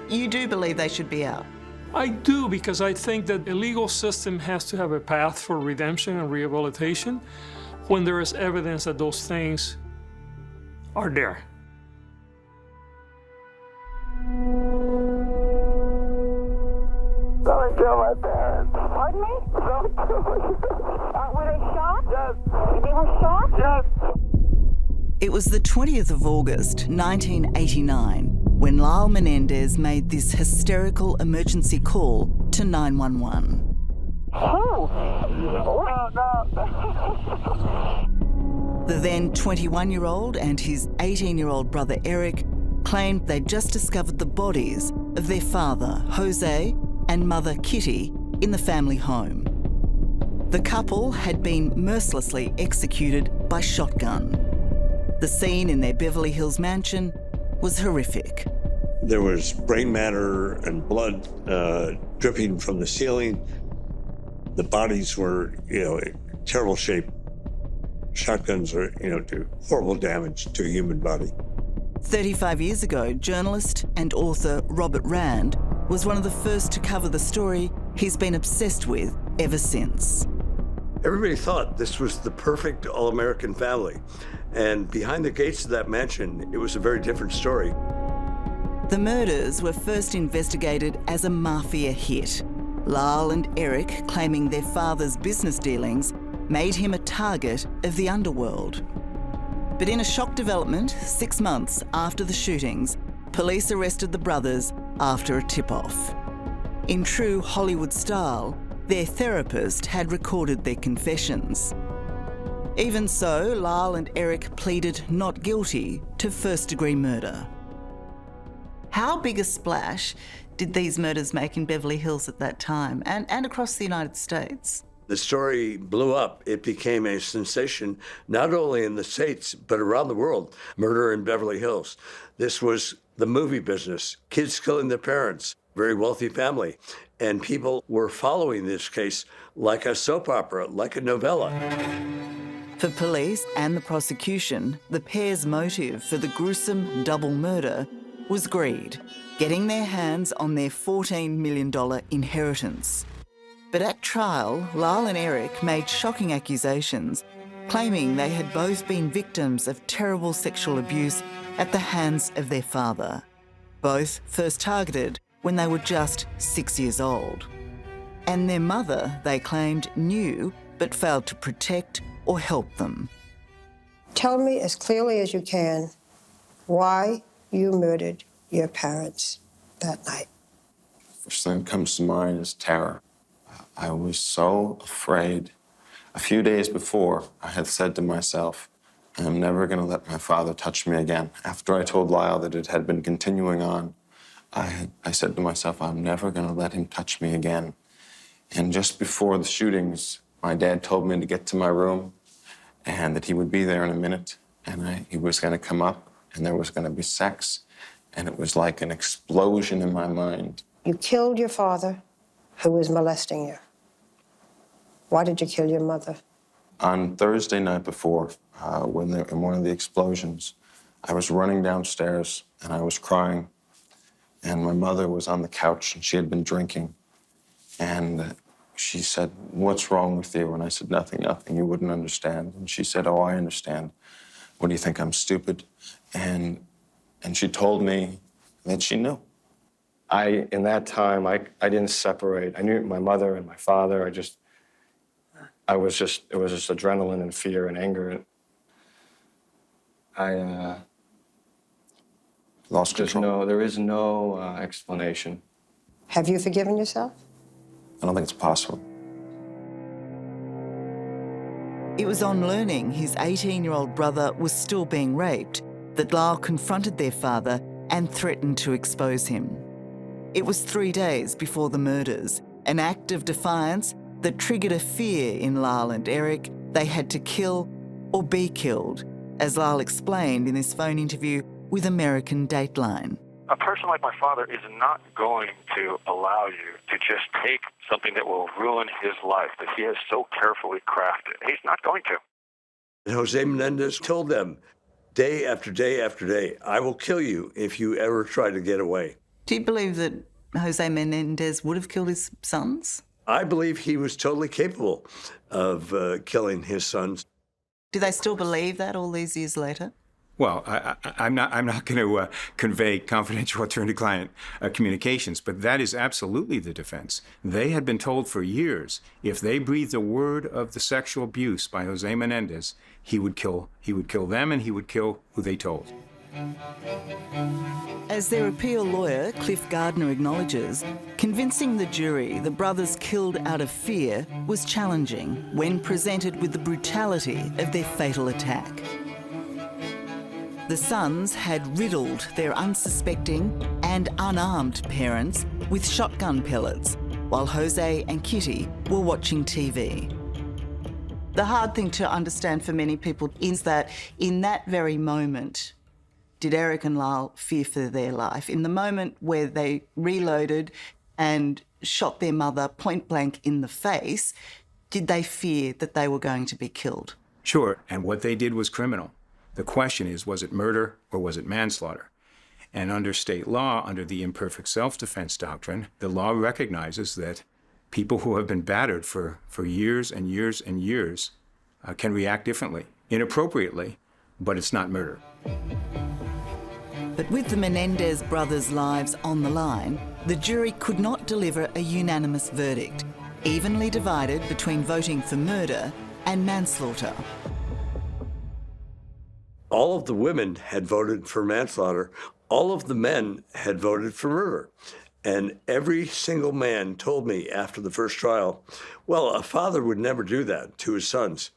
You do believe they should be out? I do, because I think that the legal system has to have a path for redemption and rehabilitation when there is evidence that those things are there. Don't kill my parents. Pardon me? Don't kill my Were they shot? Yes. They were shot? Yes. It was the 20th of August, 1989, when Lyle Menendez made this hysterical emergency call to 911. Who? The then 21-year-old and his 18-year-old brother Eric claimed they'd just discovered the bodies of their father, Jose, and mother, Kitty, in the family home. The couple had been mercilessly executed by shotgun. The scene in their Beverly Hills mansion was horrific. There was brain matter and blood dripping from the ceiling. The bodies were, in terrible shape. Shotguns are, do horrible damage to a human body. 35 years ago, journalist and author Robert Rand was one of the first to cover the story he's been obsessed with ever since. Everybody thought this was the perfect all-American family. And behind the gates of that mansion, it was a very different story. The murders were first investigated as a mafia hit. Lyle and Eric claiming their father's business dealings made him a target of the underworld. But in a shock development, 6 months after the shootings, police arrested the brothers after a tip-off. In true Hollywood style, their therapist had recorded their confessions. Even so, Lyle and Eric pleaded not guilty to first-degree murder. How big a splash did these murders make in Beverly Hills at that time and across the United States? The story blew up. It became a sensation, not only in the States, but around the world. Murder in Beverly Hills. This was the movie business, kids killing their parents, very wealthy family. And people were following this case like a soap opera, like a novella. For police and the prosecution, the pair's motive for the gruesome double murder was greed, getting their hands on their $14 million inheritance. But at trial, Lyle and Eric made shocking accusations, claiming they had both been victims of terrible sexual abuse at the hands of their father. Both first targeted when they were just 6 years old. And their mother, they claimed, knew but failed to protect or help them. Tell me as clearly as you can why you murdered your parents that night. First thing that comes to mind is terror. I was so afraid. A few days before, I had said to myself, I'm never going to let my father touch me again. After I told Lyle that it had been continuing on, I said to myself, I'm never going to let him touch me again. And just before the shootings, my dad told me to get to my room and that he would be there in a minute, and he was going to come up and there was going to be sex, and it was like an explosion in my mind. You killed your father, who was molesting you. Why did you kill your mother? On Thursday night before, in one of the explosions, I was running downstairs and I was crying, and my mother was on the couch and she had been drinking, and she said, what's wrong with you? And I said, nothing, you wouldn't understand. And she said, oh, I understand. What do you think, I'm stupid? And she told me that she knew. In that time, I didn't separate. I knew my mother and my father. It was just adrenaline and fear and anger. I lost control. There is no explanation. Have you forgiven yourself? I don't think it's possible. It was on learning his 18-year-old brother was still being raped that Lyle confronted their father and threatened to expose him. It was 3 days before the murders, an act of defiance that triggered a fear in Lyle and Eric they had to kill or be killed, as Lyle explained in his phone interview with American Dateline. A person like my father is not going to allow you to just take something that will ruin his life that he has so carefully crafted. He's not going to. And Jose Menendez told them, day after day after day, I will kill you if you ever try to get away. Do you believe that Jose Menendez would have killed his sons? I believe he was totally capable of killing his sons. Do they still believe that all these years later? Well, I'm not going to convey confidential attorney-client communications, but that is absolutely the defense. They had been told for years if they breathed a word of the sexual abuse by Jose Menendez, he would kill them and he would kill who they told. As their appeal lawyer, Cliff Gardner, acknowledges, convincing the jury the brothers killed out of fear was challenging when presented with the brutality of their fatal attack. The sons had riddled their unsuspecting and unarmed parents with shotgun pellets, while Jose and Kitty were watching TV. The hard thing to understand for many people is that in that very moment, did Eric and Lyle fear for their life? In the moment where they reloaded and shot their mother point blank in the face, did they fear that they were going to be killed? Sure, and what they did was criminal. The question is, was it murder or was it manslaughter? And under state law, under the imperfect self-defense doctrine, the law recognizes that people who have been battered for years and years and years can react differently, inappropriately, but it's not murder. But with the Menendez brothers' lives on the line, the jury could not deliver a unanimous verdict, evenly divided between voting for murder and manslaughter. All of the women had voted for manslaughter. All of the men had voted for murder. And every single man told me after the first trial, well, a father would never do that to his sons.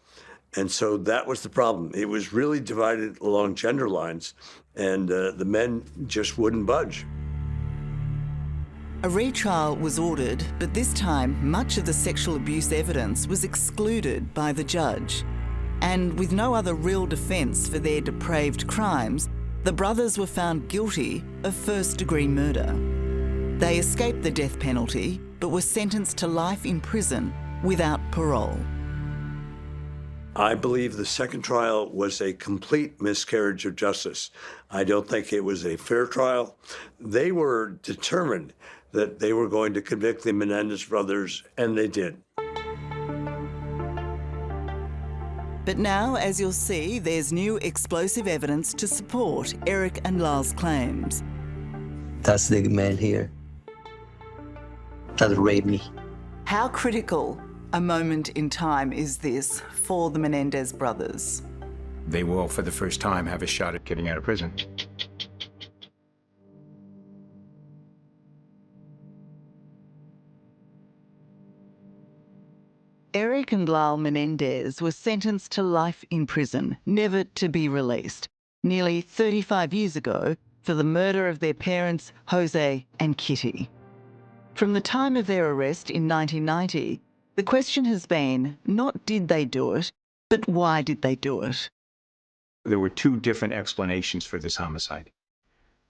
And so that was the problem. It was really divided along gender lines, and the men just wouldn't budge. A retrial was ordered, but this time much of the sexual abuse evidence was excluded by the judge. And with no other real defence for their depraved crimes, the brothers were found guilty of first-degree murder. They escaped the death penalty, but were sentenced to life in prison without parole. I believe the second trial was a complete miscarriage of justice. I don't think it was a fair trial. They were determined that they were going to convict the Menendez brothers, and they did. But now, as you'll see, there's new explosive evidence to support Eric and Lal's claims. That's the man here that raped me. How critical a moment in time is this for the Menendez brothers? They will, for the first time, have a shot at getting out of prison. Eric and Lal Menendez were sentenced to life in prison, never to be released, nearly 35 years ago for the murder of their parents, Jose and Kitty. From the time of their arrest in 1990, the question has been not did they do it, but why did they do it? There were two different explanations for this homicide.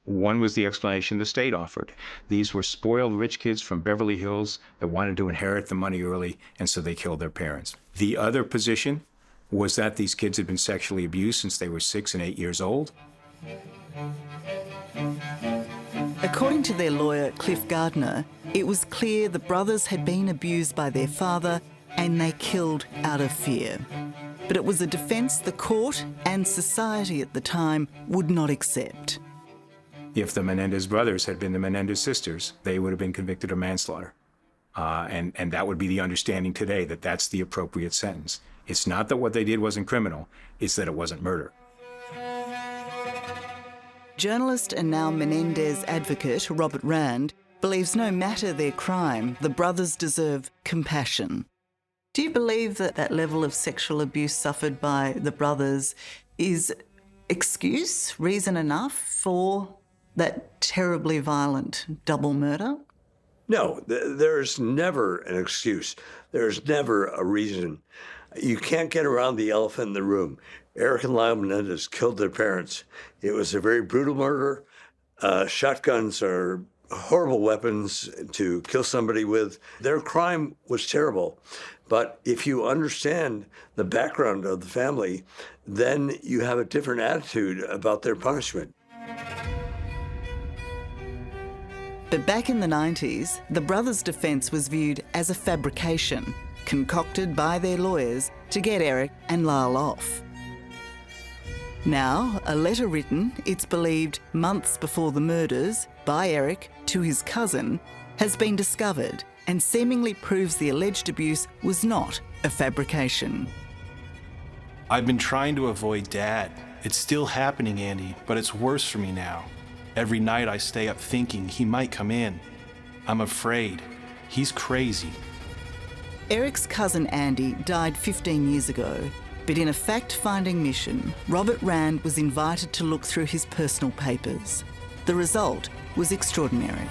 One was the explanation the state offered. These were spoiled rich kids from Beverly Hills that wanted to inherit the money early, and so they killed their parents. The other position was that these kids had been sexually abused since they were 6 and 8 years old. According to their lawyer, Cliff Gardner, it was clear the brothers had been abused by their father and they killed out of fear. But it was a defence the court and society at the time would not accept. If the Menendez brothers had been the Menendez sisters, they would have been convicted of manslaughter. And that would be the understanding today, that that's the appropriate sentence. It's not that what they did wasn't criminal, it's that it wasn't murder. Journalist and now Menendez advocate Robert Rand believes no matter their crime, the brothers deserve compassion. Do you believe that that level of sexual abuse suffered by the brothers is excuse, reason enough for that terribly violent double murder? No, there's never an excuse. There's never a reason. You can't get around the elephant in the room. Eric and Lyle Menendez killed their parents. It was a very brutal murder. Shotguns are horrible weapons to kill somebody with. Their crime was terrible. But if you understand the background of the family, then you have a different attitude about their punishment. But back in the 90s, the brothers' defence was viewed as a fabrication, concocted by their lawyers to get Eric and Lyle off. Now, a letter written, it's believed months before the murders, by Eric to his cousin, has been discovered and seemingly proves the alleged abuse was not a fabrication. I've been trying to avoid Dad. It's still happening, Andy, but it's worse for me now. Every night I stay up thinking he might come in. I'm afraid. He's crazy. Eric's cousin Andy died 15 years ago, but in a fact-finding mission, Robert Rand was invited to look through his personal papers. The result was extraordinary.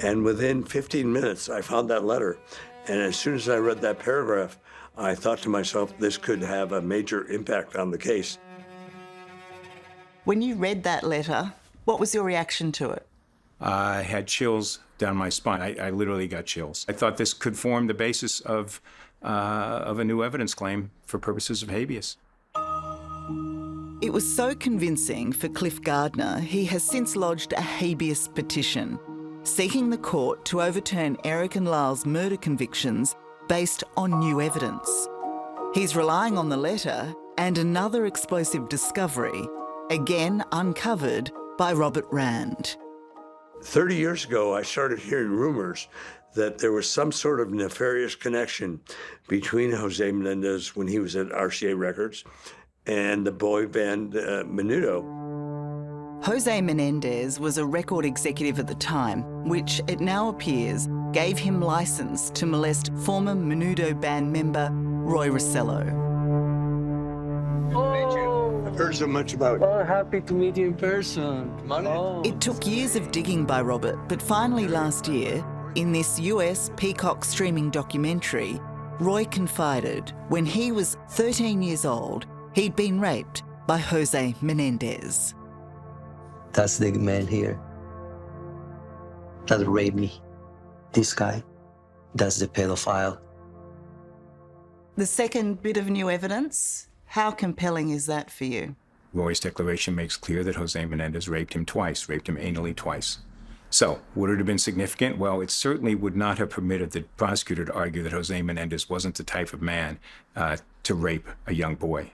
And within 15 minutes, I found that letter. And as soon as I read that paragraph, I thought to myself, this could have a major impact on the case. When you read that letter, what was your reaction to it? I had chills down my spine. I literally got chills. I thought this could form the basis of a new evidence claim for purposes of habeas. It was so convincing for Cliff Gardner, he has since lodged a habeas petition, seeking the court to overturn Eric and Lyle's murder convictions based on new evidence. He's relying on the letter and another explosive discovery, again uncovered by Robert Rand. 30 years ago, I started hearing rumors that there was some sort of nefarious connection between Jose Menendez when he was at RCA Records and the boy band Menudo. Jose Menendez was a record executive at the time, which it now appears gave him license to molest former Menudo band member Roy Rossello. I've heard so much about you. Oh, happy to meet you in person. Oh. It took years of digging by Robert, but finally last year, in this US Peacock streaming documentary, Roy confided when he was 13 years old, he'd been raped by Jose Menendez. That's the man here that raped me. This guy, that's the pedophile. The second bit of new evidence, how compelling is that for you? Roy's declaration makes clear that Jose Menendez raped him twice, raped him anally twice. So, would it have been significant? Well, it certainly would not have permitted the prosecutor to argue that Jose Menendez wasn't the type of man to rape a young boy.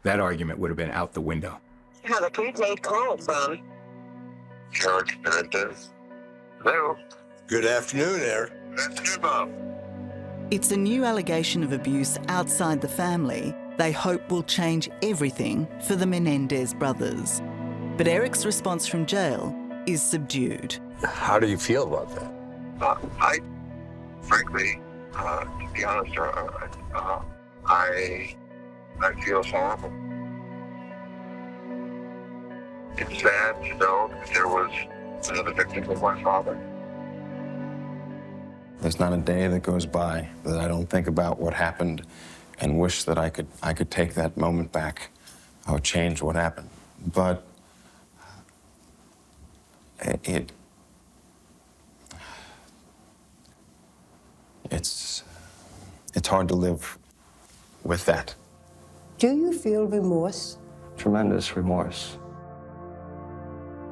That argument would have been out the window. Have a prepaid call from George Menendez. Hello. Good afternoon, Eric. Good afternoon, Bob. It's a new allegation of abuse outside the family they hope will change everything for the Menendez brothers. But Eric's response from jail is subdued. How do you feel about that? I, frankly, to be honest, I feel horrible. It's sad to know that there was another victim of my father. There's not a day that goes by that I don't think about what happened and wish that I could take that moment back or change what happened. But it's hard to live with that. Do you feel remorse? Tremendous remorse.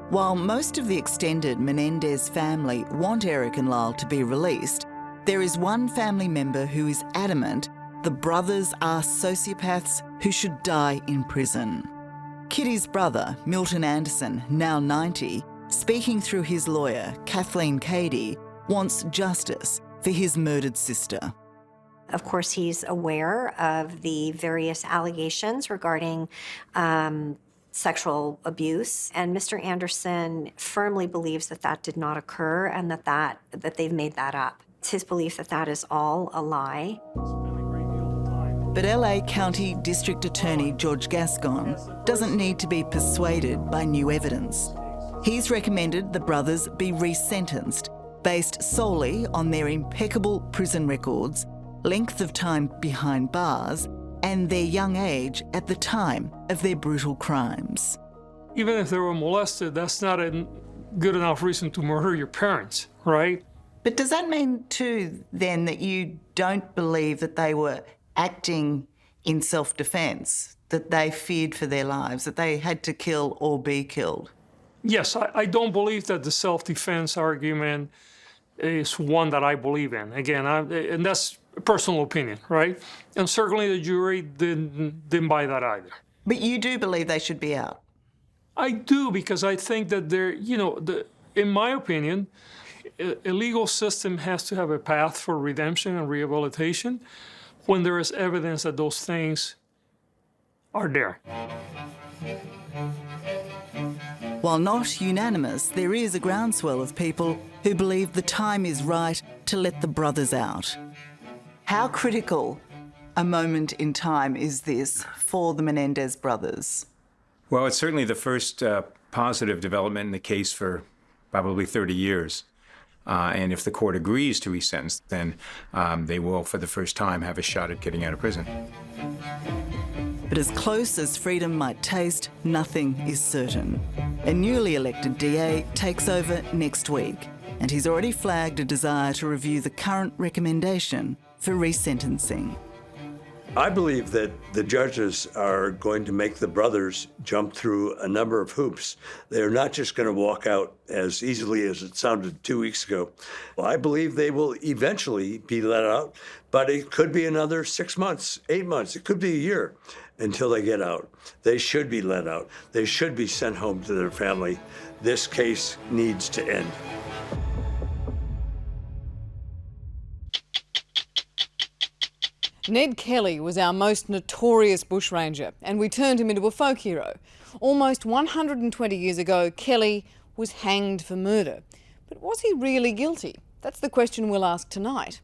While most of the extended Menendez family want Eric and Lyle to be released, there is one family member who is adamant the brothers are sociopaths who should die in prison. Kitty's brother, Milton Anderson, now 90, speaking through his lawyer, Kathleen Cady, wants justice for his murdered sister. Of course, he's aware of the various allegations regarding sexual abuse, and Mr. Anderson firmly believes that that did not occur and that they've made that up. It's his belief that that is all a lie. But LA County District Attorney George Gascon doesn't need to be persuaded by new evidence. He's recommended the brothers be resentenced based solely on their impeccable prison records, length of time behind bars, and their young age at the time of their brutal crimes. Even if they were molested, that's not a good enough reason to murder your parents, right? But does that mean too, then, that you don't believe that they were acting in self-defense, that they feared for their lives, that they had to kill or be killed? Yes, I don't believe that the self-defense argument is one that I believe in. Again, and that's a personal opinion, right? And certainly the jury didn't buy that either. But you do believe they should be out? I do, because I think that in my opinion, a legal system has to have a path for redemption and rehabilitation when there is evidence that those things are there. While not unanimous, there is a groundswell of people who believe the time is right to let the brothers out. How critical a moment in time is this for the Menendez brothers? Well, it's certainly the first positive development in the case for probably 30 years. And if the court agrees to resentence, then they will, for the first time, have a shot at getting out of prison. But as close as freedom might taste, nothing is certain. A newly elected DA takes over next week, and he's already flagged a desire to review the current recommendation for resentencing. I believe that the judges are going to make the brothers jump through a number of hoops. They're not just going to walk out as easily as it sounded 2 weeks ago. Well, I believe they will eventually be let out, but it could be another 6 months, 8 months. It could be a year until they get out. They should be let out. They should be sent home to their family. This case needs to end. Ned Kelly was our most notorious bushranger, and we turned him into a folk hero. Almost 120 years ago, Kelly was hanged for murder. But was he really guilty? That's the question we'll ask tonight.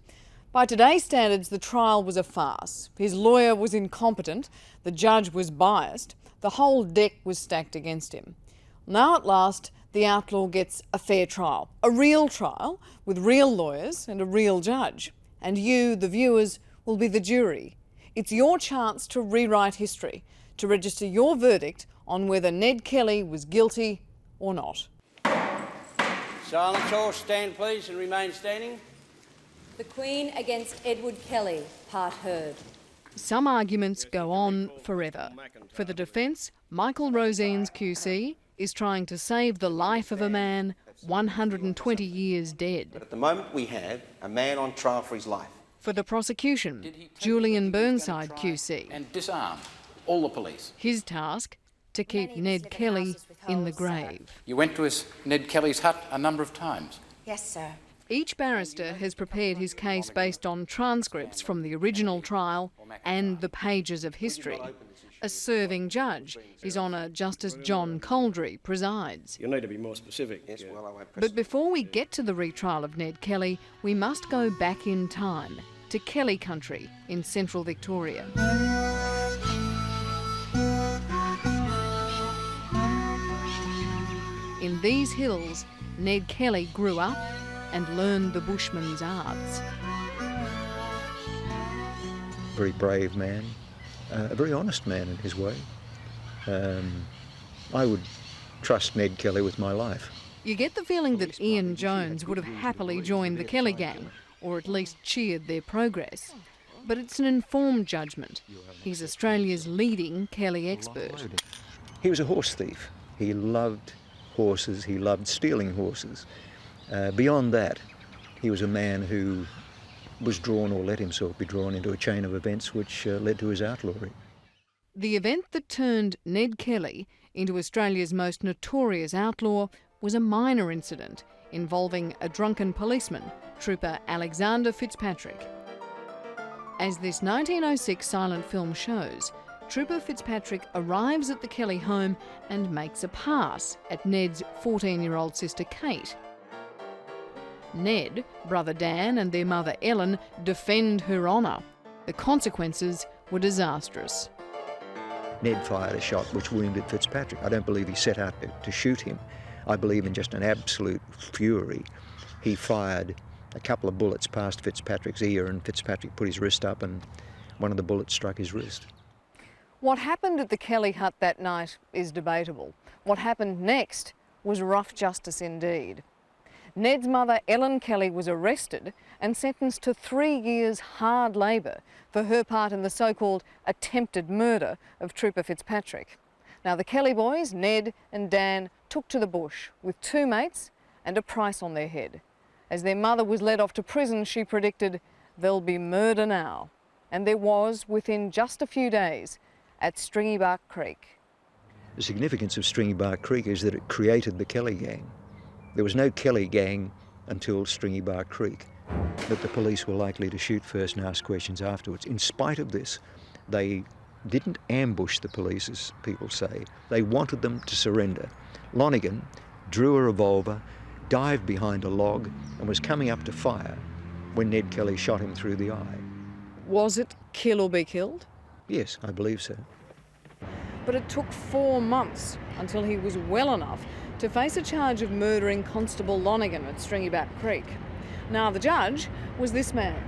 By today's standards, the trial was a farce. His lawyer was incompetent, the judge was biased, the whole deck was stacked against him. Now at last, the outlaw gets a fair trial, a real trial with real lawyers and a real judge. And you, the viewers, will be the jury. It's your chance to rewrite history, to register your verdict on whether Ned Kelly was guilty or not. Silence all, stand please and remain standing. The Queen against Edward Kelly, part heard. Some arguments go on forever. For the defence, Michael Rosine's QC is trying to save the life of a man 120 years dead. But at the moment we have a man on trial for his life. For the prosecution, Julian Burnside QC. And disarm all the police. His task, to keep Ned Kelly in the grave. You went to Ned Kelly's hut a number of times. Yes, sir. Each barrister has prepared his case based on transcripts from the original trial and the pages of history. A serving judge, His Honour Justice John Coldry, presides. You need to be more specific. Yes, well, I won't But before we get to the retrial of Ned Kelly, we must go back in time to Kelly country in central Victoria. In these hills, Ned Kelly grew up and learned the bushman's arts. Very brave man, a very honest man in his way. I would trust Ned Kelly with my life. You get the feeling that Ian Jones would have happily joined the Kelly gang, or at least cheered their progress. But it's an informed judgment. He's Australia's leading Kelly expert. He was a horse thief. He loved horses, he loved stealing horses. Beyond that, he was a man who was drawn or let himself be drawn into a chain of events which led to his outlawry. The event that turned Ned Kelly into Australia's most notorious outlaw was a minor incident involving a drunken policeman, Trooper Alexander Fitzpatrick. As this 1906 silent film shows, Trooper Fitzpatrick arrives at the Kelly home and makes a pass at Ned's 14-year-old sister Kate. Ned, brother Dan and their mother Ellen defend her honour. The consequences were disastrous. Ned fired a shot which wounded Fitzpatrick. I don't believe he set out to shoot him. I believe in just an absolute fury. He fired a couple of bullets past Fitzpatrick's ear and Fitzpatrick put his wrist up and one of the bullets struck his wrist. What happened at the Kelly hut that night is debatable. What happened next was rough justice indeed. Ned's mother, Ellen Kelly, was arrested and sentenced to 3 years hard labour for her part in the so-called attempted murder of Trooper Fitzpatrick. Now, the Kelly boys, Ned and Dan, took to the bush with 2 mates and a price on their head. As their mother was led off to prison, she predicted, "There'll be murder now." And there was within just a few days at Stringybark Creek. The significance of Stringybark Creek is that it created the Kelly gang. There was no Kelly gang until Stringybark Creek, but the police were likely to shoot first and ask questions afterwards. In spite of this, they didn't ambush the police, as people say. They wanted them to surrender. Lonigan drew a revolver, dived behind a log, and was coming up to fire when Ned Kelly shot him through the eye. Was it kill or be killed? Yes, I believe so. But it took 4 months until he was well enough to face a charge of murdering Constable Lonigan at Stringybark Creek. Now, the judge was this man,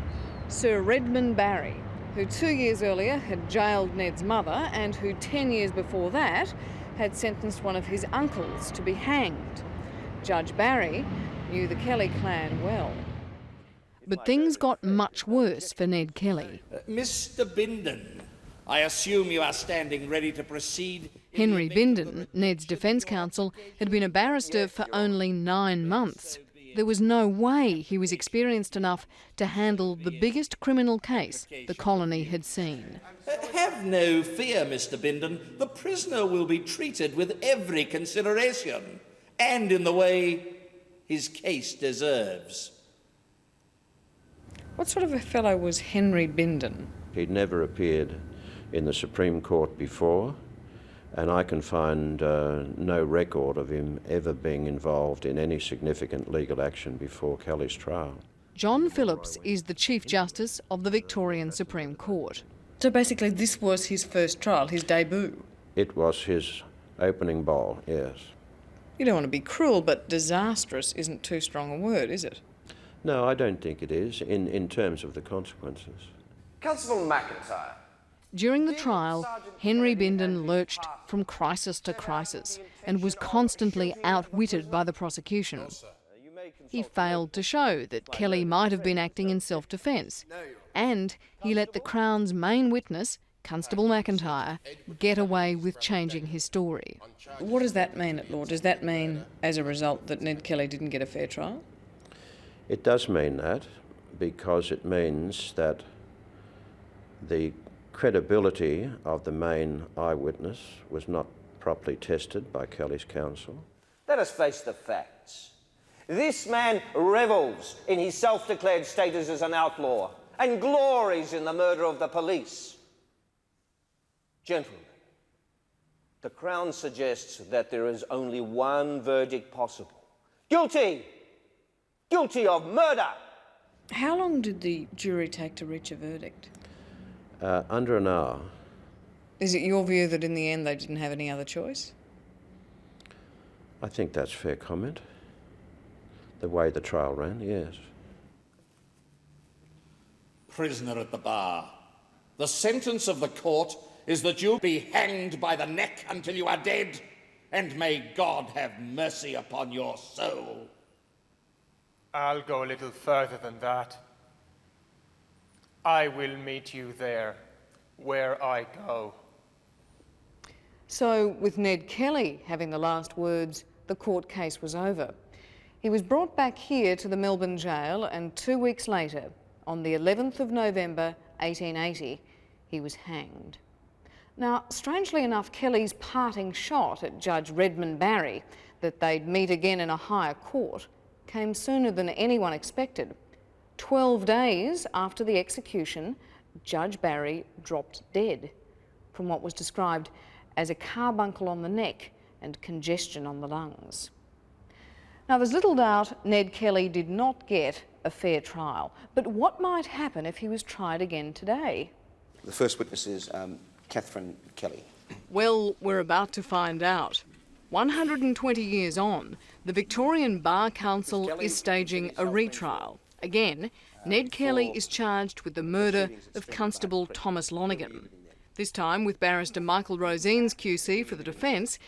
Sir Redmond Barry, who 2 years earlier had jailed Ned's mother and who 10 years before that had sentenced one of his uncles to be hanged. Judge Barry knew the Kelly clan well. But things got much worse for Ned Kelly. Mr. Bindon, I assume you are standing ready to proceed. Henry Bindon, Ned's defence counsel, had been a barrister for only 9 months. There was no way he was experienced enough to handle the biggest criminal case the colony had seen. Have no fear, Mr. Bindon. The prisoner will be treated with every consideration, and in the way his case deserves. What sort of a fellow was Henry Bindon? He'd never appeared in the Supreme Court before, and I can find no record of him ever being involved in any significant legal action before Kelly's trial. John Phillips is the Chief Justice of the Victorian Supreme Court. So basically this was his first trial, his debut? It was his opening ball, yes. You don't want to be cruel, but disastrous isn't too strong a word, is it? No, I don't think it is, in terms of the consequences. Constable McIntyre. During the trial, Henry Bindon lurched from crisis to crisis and was constantly outwitted by the prosecution. He failed to show that Kelly might have been acting in self-defence, and he let the Crown's main witness, Constable McIntyre, get away with changing his story. What does that mean at law? Does that mean, as a result, that Ned Kelly didn't get a fair trial? It does mean that, because it means that the credibility of the main eyewitness was not properly tested by Kelly's counsel. Let us face the facts. This man revels in his self-declared status as an outlaw and glories in the murder of the police. Gentlemen, the Crown suggests that there is only one verdict possible. Guilty! Guilty of murder! How long did the jury take to reach a verdict? Under an hour. Is it your view that in the end they didn't have any other choice? I think that's fair comment. The way the trial ran, yes. Prisoner at the bar, the sentence of the court is that you be hanged by the neck until you are dead, and may God have mercy upon your soul. I'll go a little further than that. I will meet you there, where I go. So, with Ned Kelly having the last words, the court case was over. He was brought back here to the Melbourne jail, and 2 weeks later, on the 11th of November 1880, he was hanged. Now, strangely enough, Kelly's parting shot at Judge Redmond Barry, that they'd meet again in a higher court, came sooner than anyone expected. 12 days after the execution, Judge Barry dropped dead from what was described as a carbuncle on the neck and congestion on the lungs. Now, there's little doubt Ned Kelly did not get a fair trial, but what might happen if he was tried again today? The first witness is Catherine Kelly. Well, we're about to find out. 120 years on, the Victorian Bar Council is staging a retrial. Again, Ned Kelly is charged with the murder of Constable Thomas Lonergan. This time with barrister Michael Rosines QC for the defence,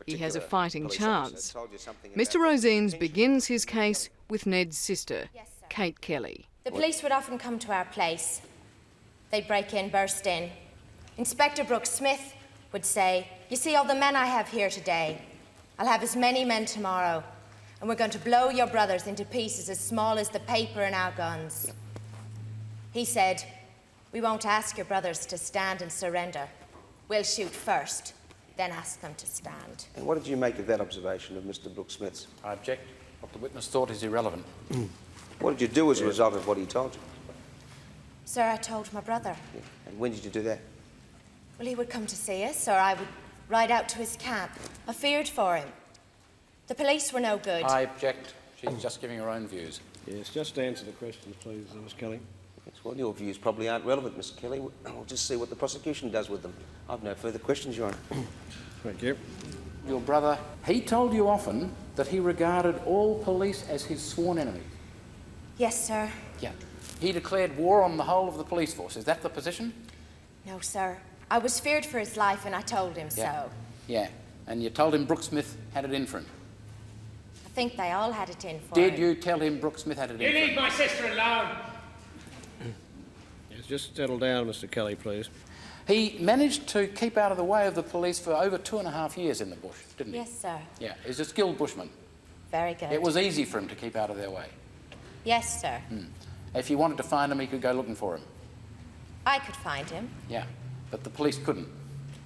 he has a fighting chance. Mr Rosines begins his case with Ned's sister, Kate Kelly. The police would often come to our place. They'd break in, burst in. Inspector Brooks Smith would say, "You see all the men I have here today? I'll have as many men tomorrow. And we're going to blow your brothers into pieces as small as the paper in our guns." He said, "We won't ask your brothers to stand and surrender. We'll shoot first, then ask them to stand." And what did you make of that observation of Mr. Brooks Smith's? I object. What the witness thought is irrelevant. What did you do as a result of what he told you? Sir, I told my brother. Yeah. And when did you do that? Well, he would come to see us, or I would ride out to his camp. I feared for him. The police were no good. I object. She's just giving her own views. Yes, just answer the questions, please, Miss Kelly. Yes, well, your views probably aren't relevant, Miss Kelly. We'll just see what the prosecution does with them. I've no further questions, Your Honour. Thank you. Your brother, he told you often that he regarded all police as his sworn enemy. Yes, sir. Yeah. He declared war on the whole of the police force. Is that the position? No, sir. I was feared for his life and I told him so. Yeah. And you told him Brooks Smith had it in for him? I think they all had it in for him. Did you tell him Brooks Smith had it in for him? You leave my sister alone! Yes, just settle down, Mr. Kelly, please. He managed to keep out of the way of the police for over 2.5 years in the bush, didn't he? Yes, sir. Yeah, he's a skilled bushman. Very good. It was easy for him to keep out of their way. Yes, sir. If you wanted to find him, he could go looking for him. I could find him. Yeah, but the police couldn't.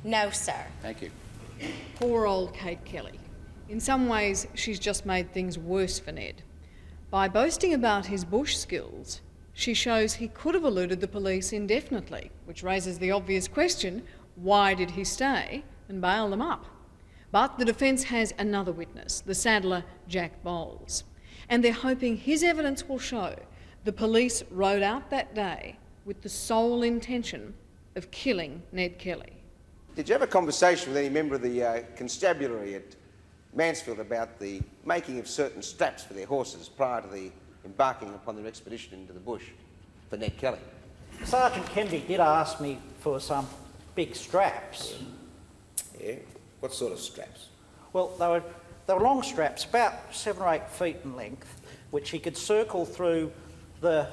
No, sir. Thank you. Poor old Kate Kelly. In some ways, she's just made things worse for Ned. By boasting about his bush skills, she shows he could have eluded the police indefinitely, which raises the obvious question, why did he stay and bail them up? But the defence has another witness, the saddler Jack Bowles, and they're hoping his evidence will show the police rode out that day with the sole intention of killing Ned Kelly. Did you have a conversation with any member of the constabulary at Mansfield about the making of certain straps for their horses prior to the embarking upon their expedition into the bush for Ned Kelly? Sergeant Kemby did ask me for some big straps. Yeah? What sort of straps? Well, they were long straps, about 7 or 8 feet in length, which he could circle through the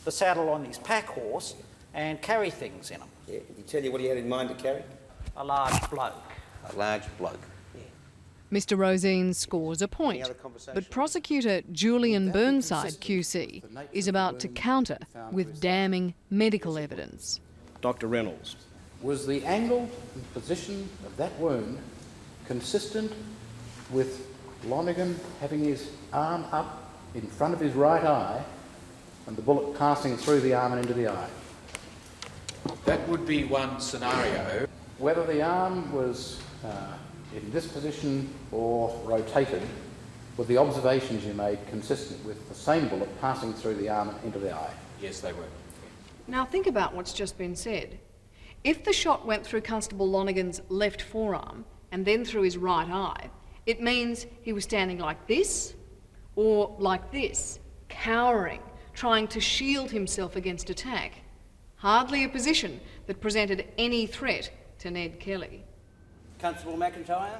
saddle on his pack horse and carry things in them. Yeah. Did he tell you what he had in mind to carry? A large bloke. A large bloke. Mr. Rosine scores a point, but prosecutor Julian Burnside QC is about to counter with damning medical evidence. Dr. Reynolds. Was the angle and position of that wound consistent with Lonergan having his arm up in front of his right eye and the bullet passing through the arm and into the eye? That would be one scenario. Whether the arm was in this position or rotated, were the observations you made consistent with the same bullet passing through the arm and into the eye? Yes, they were. Now think about what's just been said. If the shot went through Constable Lonergan's left forearm and then through his right eye, it means he was standing like this or like this, cowering, trying to shield himself against attack. Hardly a position that presented any threat to Ned Kelly. Constable McIntyre?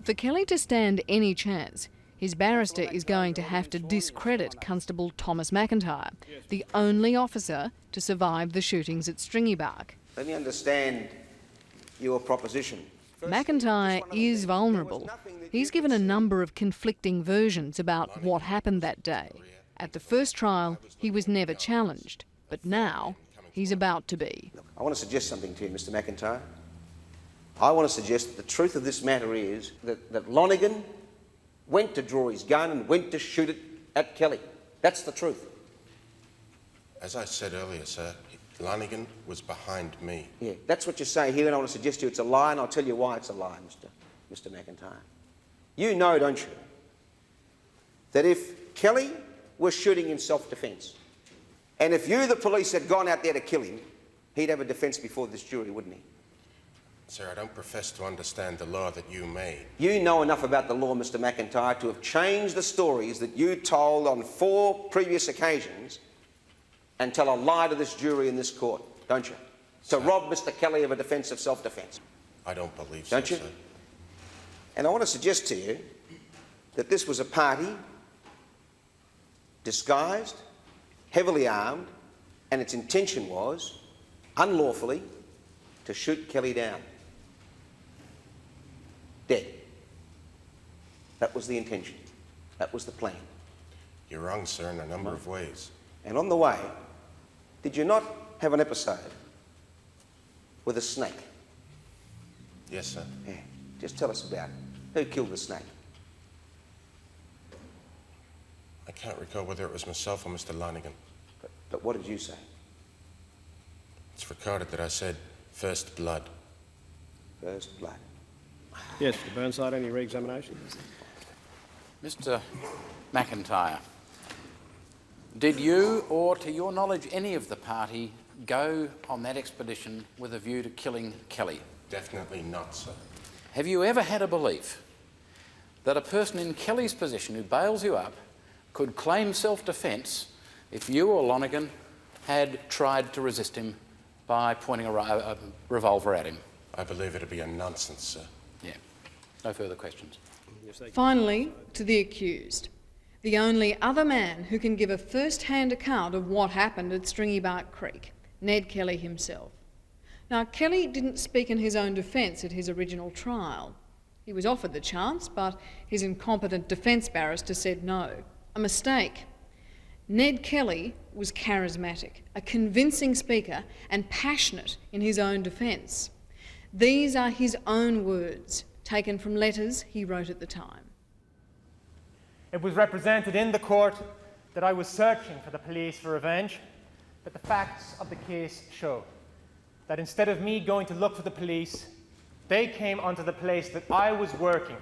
For Kelly to stand any chance, his barrister is going to have to discredit Constable Thomas McIntyre, the only officer to survive the shootings at Stringybark. Let me understand your proposition. McIntyre is vulnerable. He's given a number of conflicting versions about what happened that day. At the first trial, he was never challenged, but now he's about to be. I want to suggest something to you, Mr. McIntyre. I want to suggest that the truth of this matter is that Lonergan went to draw his gun and went to shoot it at Kelly. That's the truth. As I said earlier, sir, Lonergan was behind me. Yeah, that's what you say here, and I want to suggest to you it's a lie, and I'll tell you why it's a lie, Mr. McIntyre. You know, don't you, that if Kelly was shooting in self-defence, and if you, the police, had gone out there to kill him, he'd have a defence before this jury, wouldn't he? Sir, I don't profess to understand the law that you made. You know enough about the law, Mr. McIntyre, to have changed the stories that you told on 4 previous occasions and tell a lie to this jury in this court, don't you? To rob Mr. Kelly of a defence of self-defence. I don't believe so, don't you? sir. And I want to suggest to you that this was a party disguised, heavily armed, and its intention was, unlawfully, to shoot Kelly down. Dead. That was the intention. That was the plan. You're wrong, sir, in a number of ways. And on the way, did you not have an episode with a snake? Yes, sir. Yeah. Just tell us about it. Who killed the snake? I can't recall whether it was myself or Mr. Lonergan. But what did you say? It's recorded that I said, first blood. First blood. Yes, Mr. Burnside, any re-examination? Mr. McIntyre, did you, or to your knowledge, any of the party, go on that expedition with a view to killing Kelly? Definitely not, sir. Have you ever had a belief that a person in Kelly's position who bails you up could claim self-defence if you or Lonergan had tried to resist him by pointing a revolver at him? I believe it'd be a nonsense, sir. Yeah. No further questions. Finally, to the accused, the only other man who can give a first-hand account of what happened at Stringybark Creek, Ned Kelly himself. Now, Kelly didn't speak in his own defence at his original trial. He was offered the chance, but his incompetent defence barrister said no. A mistake. Ned Kelly was charismatic, a convincing speaker, and passionate in his own defence. These are his own words, taken from letters he wrote at the time. It was represented in the court that I was searching for the police for revenge, but the facts of the case show that instead of me going to look for the police, they came onto the place that I was working,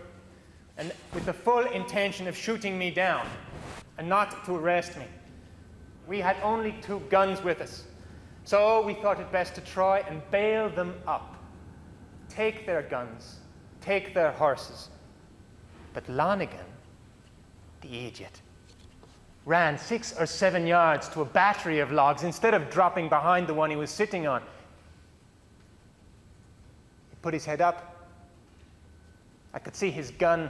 and with the full intention of shooting me down and not to arrest me. We had only 2 guns with us, so we thought it best to try and bail them up. Take their guns, take their horses. But Lonigan, the idiot, ran 6 or 7 yards to a battery of logs instead of dropping behind the one he was sitting on. He put his head up. I could see his gun.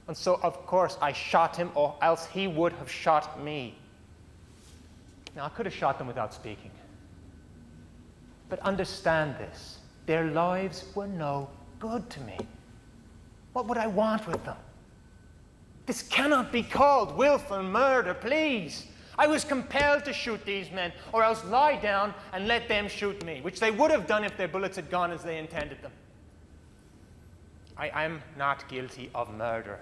And so, of course, I shot him, or else he would have shot me. Now, I could have shot them without speaking. But understand this. Their lives were no good to me. What would I want with them? This cannot be called willful murder, please. I was compelled to shoot these men, or else lie down and let them shoot me, which they would have done if their bullets had gone as they intended them. I am not guilty of murder.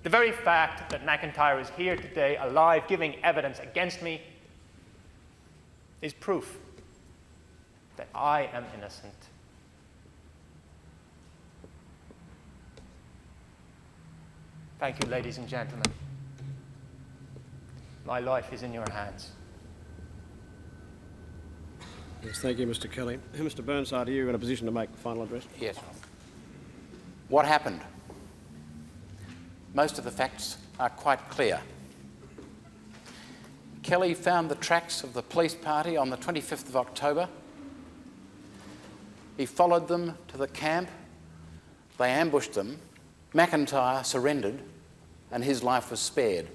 The very fact that McIntyre is here today, alive, giving evidence against me, is proof that I am innocent. Thank you, ladies and gentlemen. My life is in your hands. Yes, thank you, Mr. Kelly. Mr. Burnside, are you in a position to make the final address? Yes. What happened? Most of the facts are quite clear. Kelly found the tracks of the police party on the 25th of October. He followed them to the camp. They ambushed them. McIntyre surrendered, and his life was spared.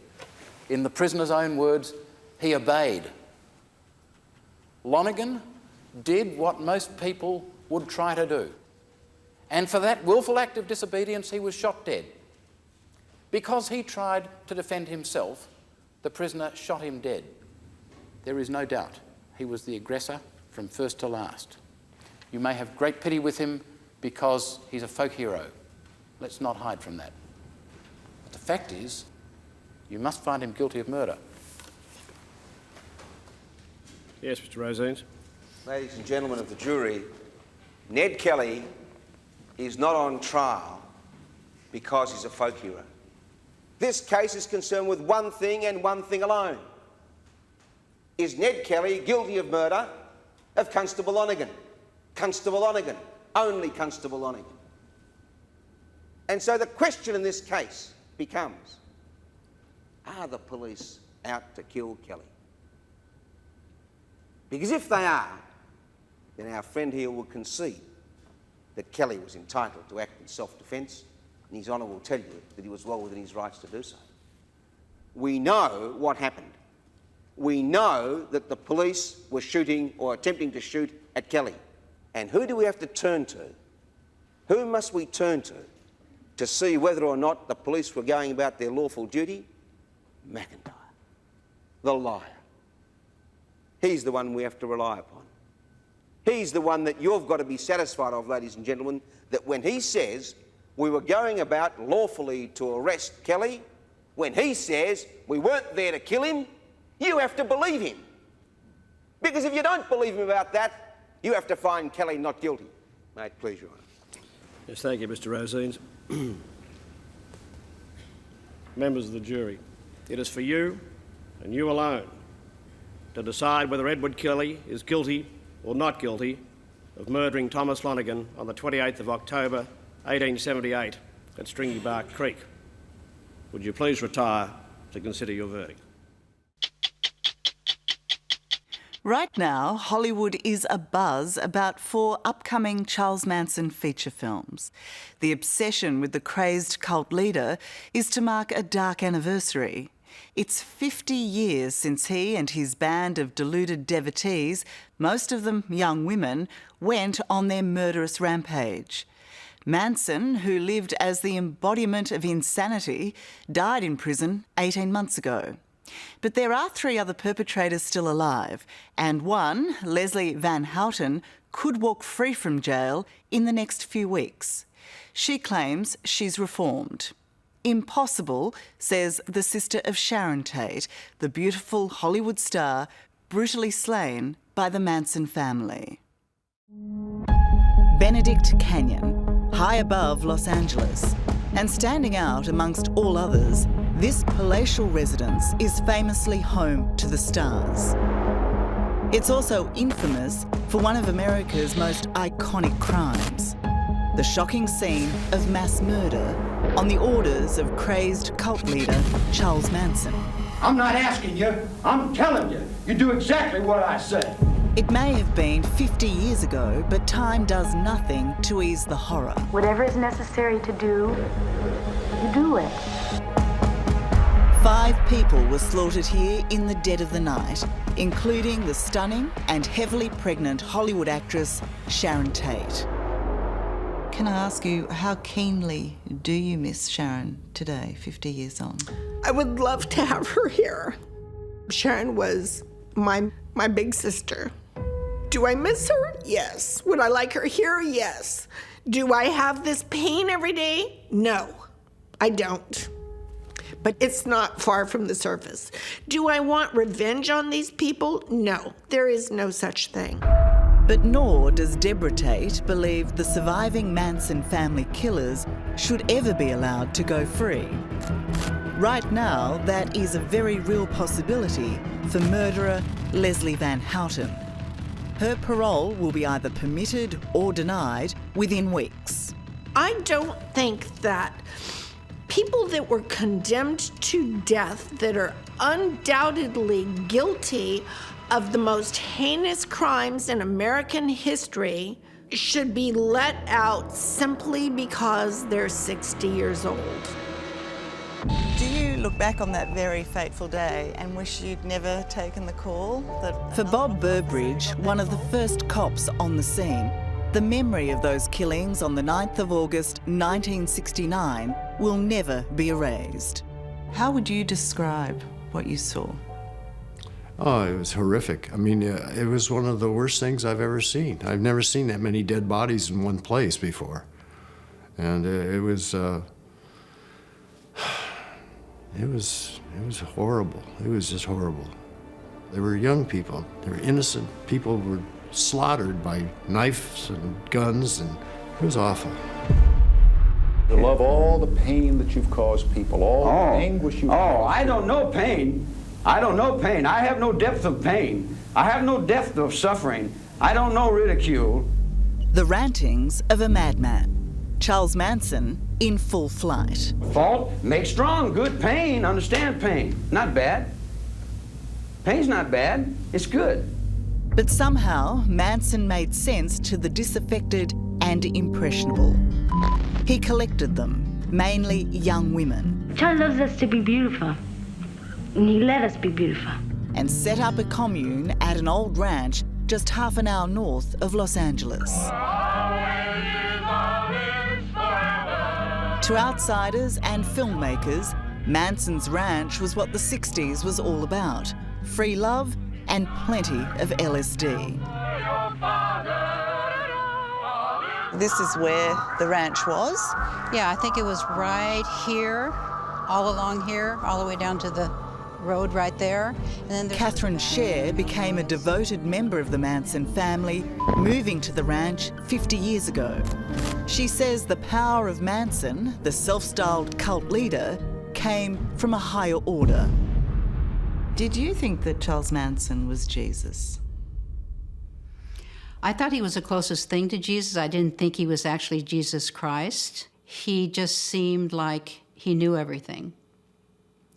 In the prisoner's own words, he obeyed. Lonigan did what most people would try to do. And for that willful act of disobedience, he was shot dead. Because he tried to defend himself, the prisoner shot him dead. There is no doubt he was the aggressor from first to last. You may have great pity with him because he's a folk hero. Let's not hide from that. But the fact is, you must find him guilty of murder. Yes, Mr. Rosines. Ladies and gentlemen of the jury, Ned Kelly is not on trial because he's a folk hero. This case is concerned with one thing and one thing alone. Is Ned Kelly guilty of murder of Constable Lonigan? Constable Lonigan. Only Constable Lonigan. And so the question in this case becomes, are the police out to kill Kelly? Because if they are, then our friend here will concede that Kelly was entitled to act in self-defence, and His Honour will tell you that he was well within his rights to do so. We know what happened. We know that the police were shooting or attempting to shoot at Kelly. And who do we have to turn to? Who must we turn to see whether or not the police were going about their lawful duty? McIntyre, the liar. He's the one we have to rely upon. He's the one that you've got to be satisfied of, ladies and gentlemen, that when he says we were going about lawfully to arrest Kelly, when he says we weren't there to kill him, you have to believe him. Because if you don't believe him about that, you have to find Kelly not guilty. May it please Your Honour. Yes, thank you, Mr. Rosines. Members of the jury, it is for you and you alone to decide whether Edward Kelly is guilty or not guilty of murdering Thomas Lonigan on the 28th of October 1878 at Stringy Bark Creek. Would you please retire to consider your verdict? Right now, Hollywood is abuzz about 4 upcoming Charles Manson feature films. The obsession with the crazed cult leader is to mark a dark anniversary. It's 50 years since he and his band of deluded devotees, most of them young women, went on their murderous rampage. Manson, who lived as the embodiment of insanity, died in prison 18 months ago. But there are 3 other perpetrators still alive, and one, Leslie Van Houten, could walk free from jail in the next few weeks. She claims she's reformed. Impossible, says the sister of Sharon Tate, the beautiful Hollywood star brutally slain by the Manson family. Benedict Canyon, high above Los Angeles, and standing out amongst all others, this palatial residence is famously home to the stars. It's also infamous for one of America's most iconic crimes, the shocking scene of mass murder on the orders of crazed cult leader Charles Manson. I'm not asking you, I'm telling you. You do exactly what I say. It may have been 50 years ago, but time does nothing to ease the horror. Whatever is necessary to do, you do it. 5 people were slaughtered here in the dead of the night, including the stunning and heavily pregnant Hollywood actress Sharon Tate. Can I ask you, how keenly do you miss Sharon today, 50 years on? I would love to have her here. Sharon was my big sister. Do I miss her? Yes. Would I like her here? Yes. Do I have this pain every day? No, I don't. But it's not far from the surface. Do I want revenge on these people? No, there is no such thing. But nor does Deborah Tate believe the surviving Manson family killers should ever be allowed to go free. Right now, that is a very real possibility for murderer Leslie Van Houten. Her parole will be either permitted or denied within weeks. I don't think that people that were condemned to death that are undoubtedly guilty of the most heinous crimes in American history should be let out simply because they're 60 years old. Do you look back on that very fateful day and wish you'd never taken the call? For Bob Burbridge, one of the first cops on the scene, the memory of those killings on the 9th of August 1969 will never be erased. How would you describe what you saw? Oh, it was horrific. I mean, it was one of the worst things I've ever seen. I've never seen that many dead bodies in one place before. And it was horrible. It was just horrible. They were young people. They were innocent. People were slaughtered by knives and guns, and it was awful. To love all the pain that you've caused people, all the anguish you've caused. Oh, I don't know pain. I don't know pain. I have no depth of pain. I have no depth of suffering. I don't know ridicule. The rantings of a madman. Charles Manson in full flight. Fault, make strong, good pain, understand pain. Not bad. Pain's not bad, it's good. But somehow, Manson made sense to the disaffected and impressionable. He collected them, mainly young women. Charles loves us to be beautiful, and he let us be beautiful. And set up a commune at an old ranch just half an hour north of Los Angeles. To outsiders and filmmakers, Manson's ranch was what the 60s was all about. Free love and plenty of LSD. This is where the ranch was? Yeah, I think it was right here, all along here, all the way down to the road right there. And then Catherine Scher became a devoted member of the Manson family, moving to the ranch 50 years ago. She says the power of Manson, the self-styled cult leader, came from a higher order. Did you think that Charles Manson was Jesus? I thought he was the closest thing to Jesus. I didn't think he was actually Jesus Christ. He just seemed like he knew everything.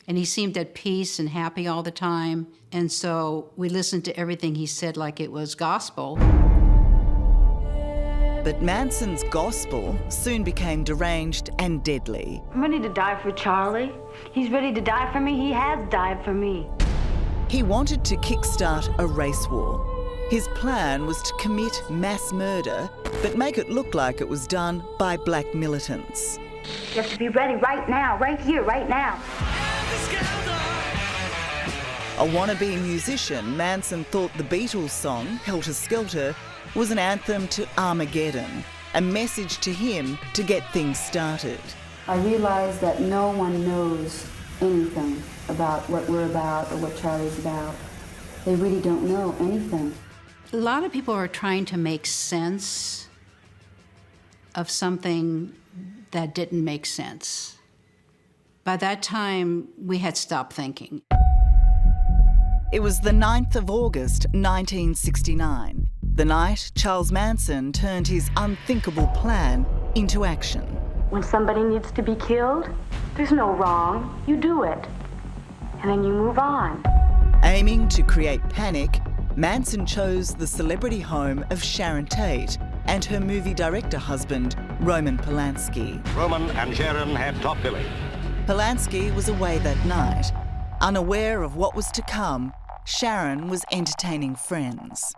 And he seemed at peace and happy all the time. And so we listened to everything he said like it was gospel. But Manson's gospel soon became deranged and deadly. I'm ready to die for Charlie. He's ready to die for me. He has died for me. He wanted to kickstart a race war. His plan was to commit mass murder, but make it look like it was done by black militants. You have to be ready right now, right here, right now. A wannabe musician, Manson thought the Beatles song, Helter Skelter, was an anthem to Armageddon, a message to him to get things started. I realized that no one knows anything about what we're about or what Charlie's about. They really don't know anything. A lot of people are trying to make sense of something that didn't make sense. By that time, we had stopped thinking. It was the 9th of August, 1969, the night Charles Manson turned his unthinkable plan into action. When somebody needs to be killed, there's no wrong. You do it. And then you move on. Aiming to create panic, Manson chose the celebrity home of Sharon Tate and her movie director husband, Roman Polanski. Roman and Sharon had top billing. Polanski was away that night. Unaware of what was to come, Sharon was entertaining friends.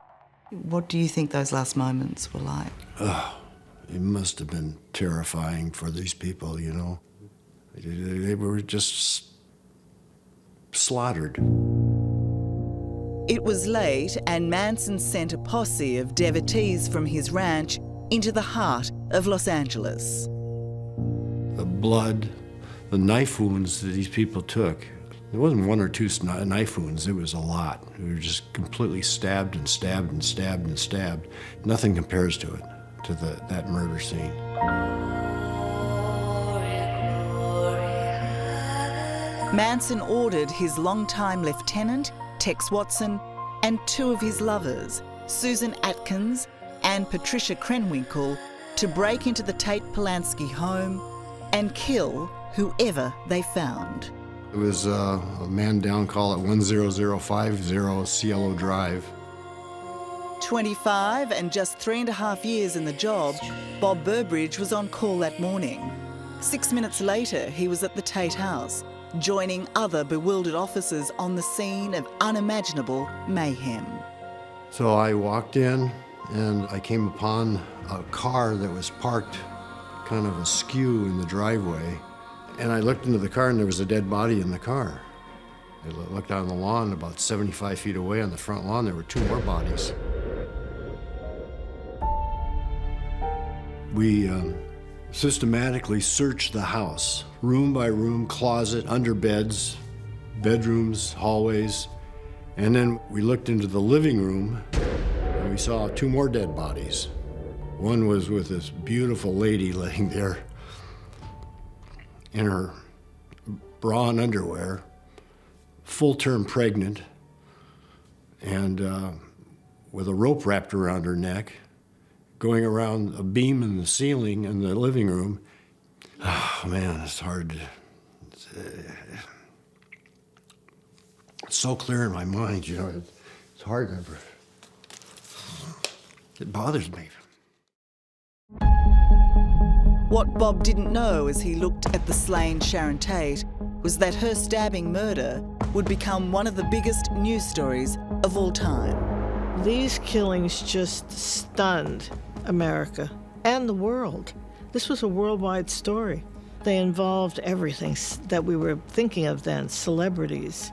What do you think those last moments were like? Oh, it must have been terrifying for these people, you know. They were just slaughtered. It was late, and Manson sent a posse of devotees from his ranch into the heart of Los Angeles. The blood, the knife wounds that these people took. It wasn't one or two knife wounds, it was a lot. We were just completely stabbed and stabbed and stabbed and stabbed. Nothing compares to it, to that murder scene. Manson ordered his longtime lieutenant, Tex Watson, and two of his lovers, Susan Atkins and Patricia Krenwinkel, to break into the Tate-Polanski home and kill whoever they found. It was a man down call at 10050 Cielo Drive. 25 and just 3.5 years in the job, Bob Burbridge was on call that morning. 6 minutes later, he was at the Tate house, joining other bewildered officers on the scene of unimaginable mayhem. So I walked in and I came upon a car that was parked kind of askew in the driveway. And I looked into the car and there was a dead body in the car. I looked on the lawn about 75 feet away on the front lawn, there were two more bodies. We systematically searched the house, room by room, closet, under beds, bedrooms, hallways. And then we looked into the living room and we saw two more dead bodies. One was with this beautiful lady laying there in her bra and underwear, full-term pregnant, and with a rope wrapped around her neck, going around a beam in the ceiling in the living room. Oh, man, it's hard to... It's so clear in my mind, you know, it's hard to... It bothers me. What Bob didn't know as he looked at the slain Sharon Tate was that her stabbing murder would become one of the biggest news stories of all time. These killings just stunned America and the world. This was a worldwide story. They involved everything that we were thinking of then, celebrities,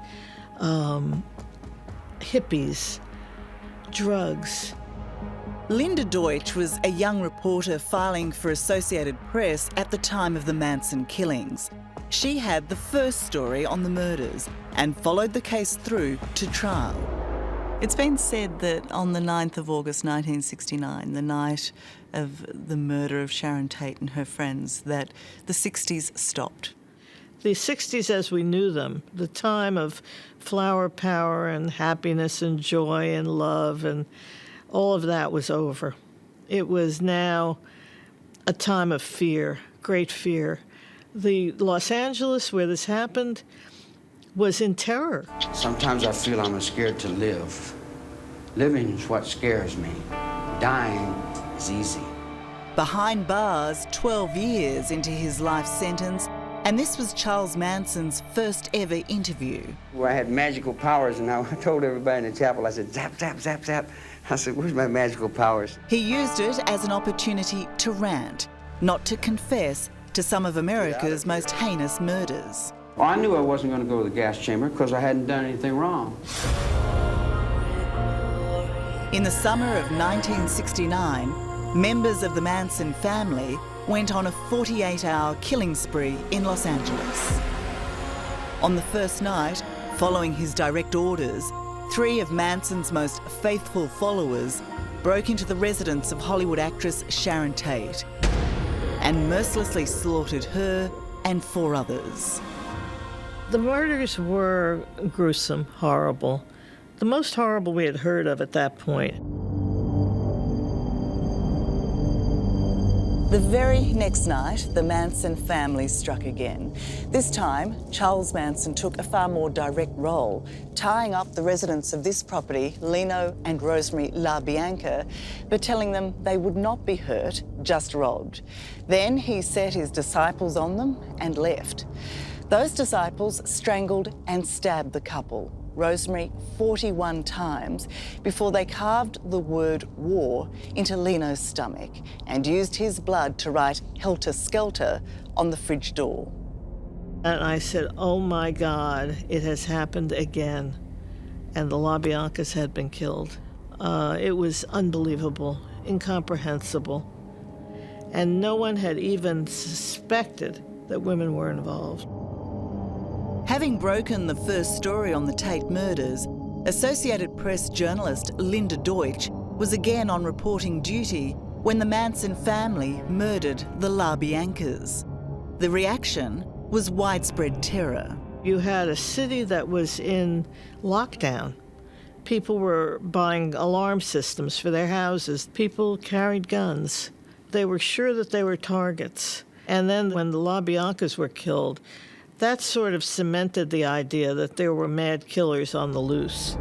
hippies, drugs. Linda Deutsch was a young reporter filing for Associated Press at the time of the Manson killings. She had the first story on the murders and followed the case through to trial. It's been said that on the 9th of August 1969, the night of the murder of Sharon Tate and her friends, that the 60s stopped. The 60s as we knew them, the time of flower power and happiness and joy and love and all of that was over. It was now a time of fear, great fear. The Los Angeles where this happened was in terror. Sometimes I feel I'm scared to live. Living is what scares me. Dying is easy. Behind bars 12 years into his life sentence, and this was Charles Manson's first ever interview. Where I had magical powers, and I told everybody in the chapel, I said, zap, zap, zap, zap. I said, where's my magical powers? He used it as an opportunity to rant, not to confess to some of America's most heinous murders. Well, I knew I wasn't going to go to the gas chamber because I hadn't done anything wrong. In the summer of 1969, members of the Manson family went on a 48-hour killing spree in Los Angeles. On the first night, following his direct orders, 3 of Manson's most faithful followers broke into the residence of Hollywood actress Sharon Tate and mercilessly slaughtered her and 4 others. The murders were gruesome, horrible. The most horrible we had heard of at that point. The very next night, the Manson family struck again. This time, Charles Manson took a far more direct role, tying up the residents of this property, Leno and Rosemary LaBianca, but telling them they would not be hurt, just robbed. Then he set his disciples on them and left. Those disciples strangled and stabbed the couple, Rosemary 41 times, before they carved the word war into Leno's stomach and used his blood to write Helter Skelter on the fridge door. And I said, oh my God, it has happened again. And the LaBiancas had been killed. It was unbelievable, incomprehensible. And no one had even suspected that women were involved. Having broken the first story on the Tate murders, Associated Press journalist Linda Deutsch was again on reporting duty when the Manson family murdered the LaBiancas. The reaction was widespread terror. You had a city that was in lockdown. People were buying alarm systems for their houses. People carried guns. They were sure that they were targets. And then when the LaBiancas were killed, that sort of cemented the idea that there were mad killers on the loose.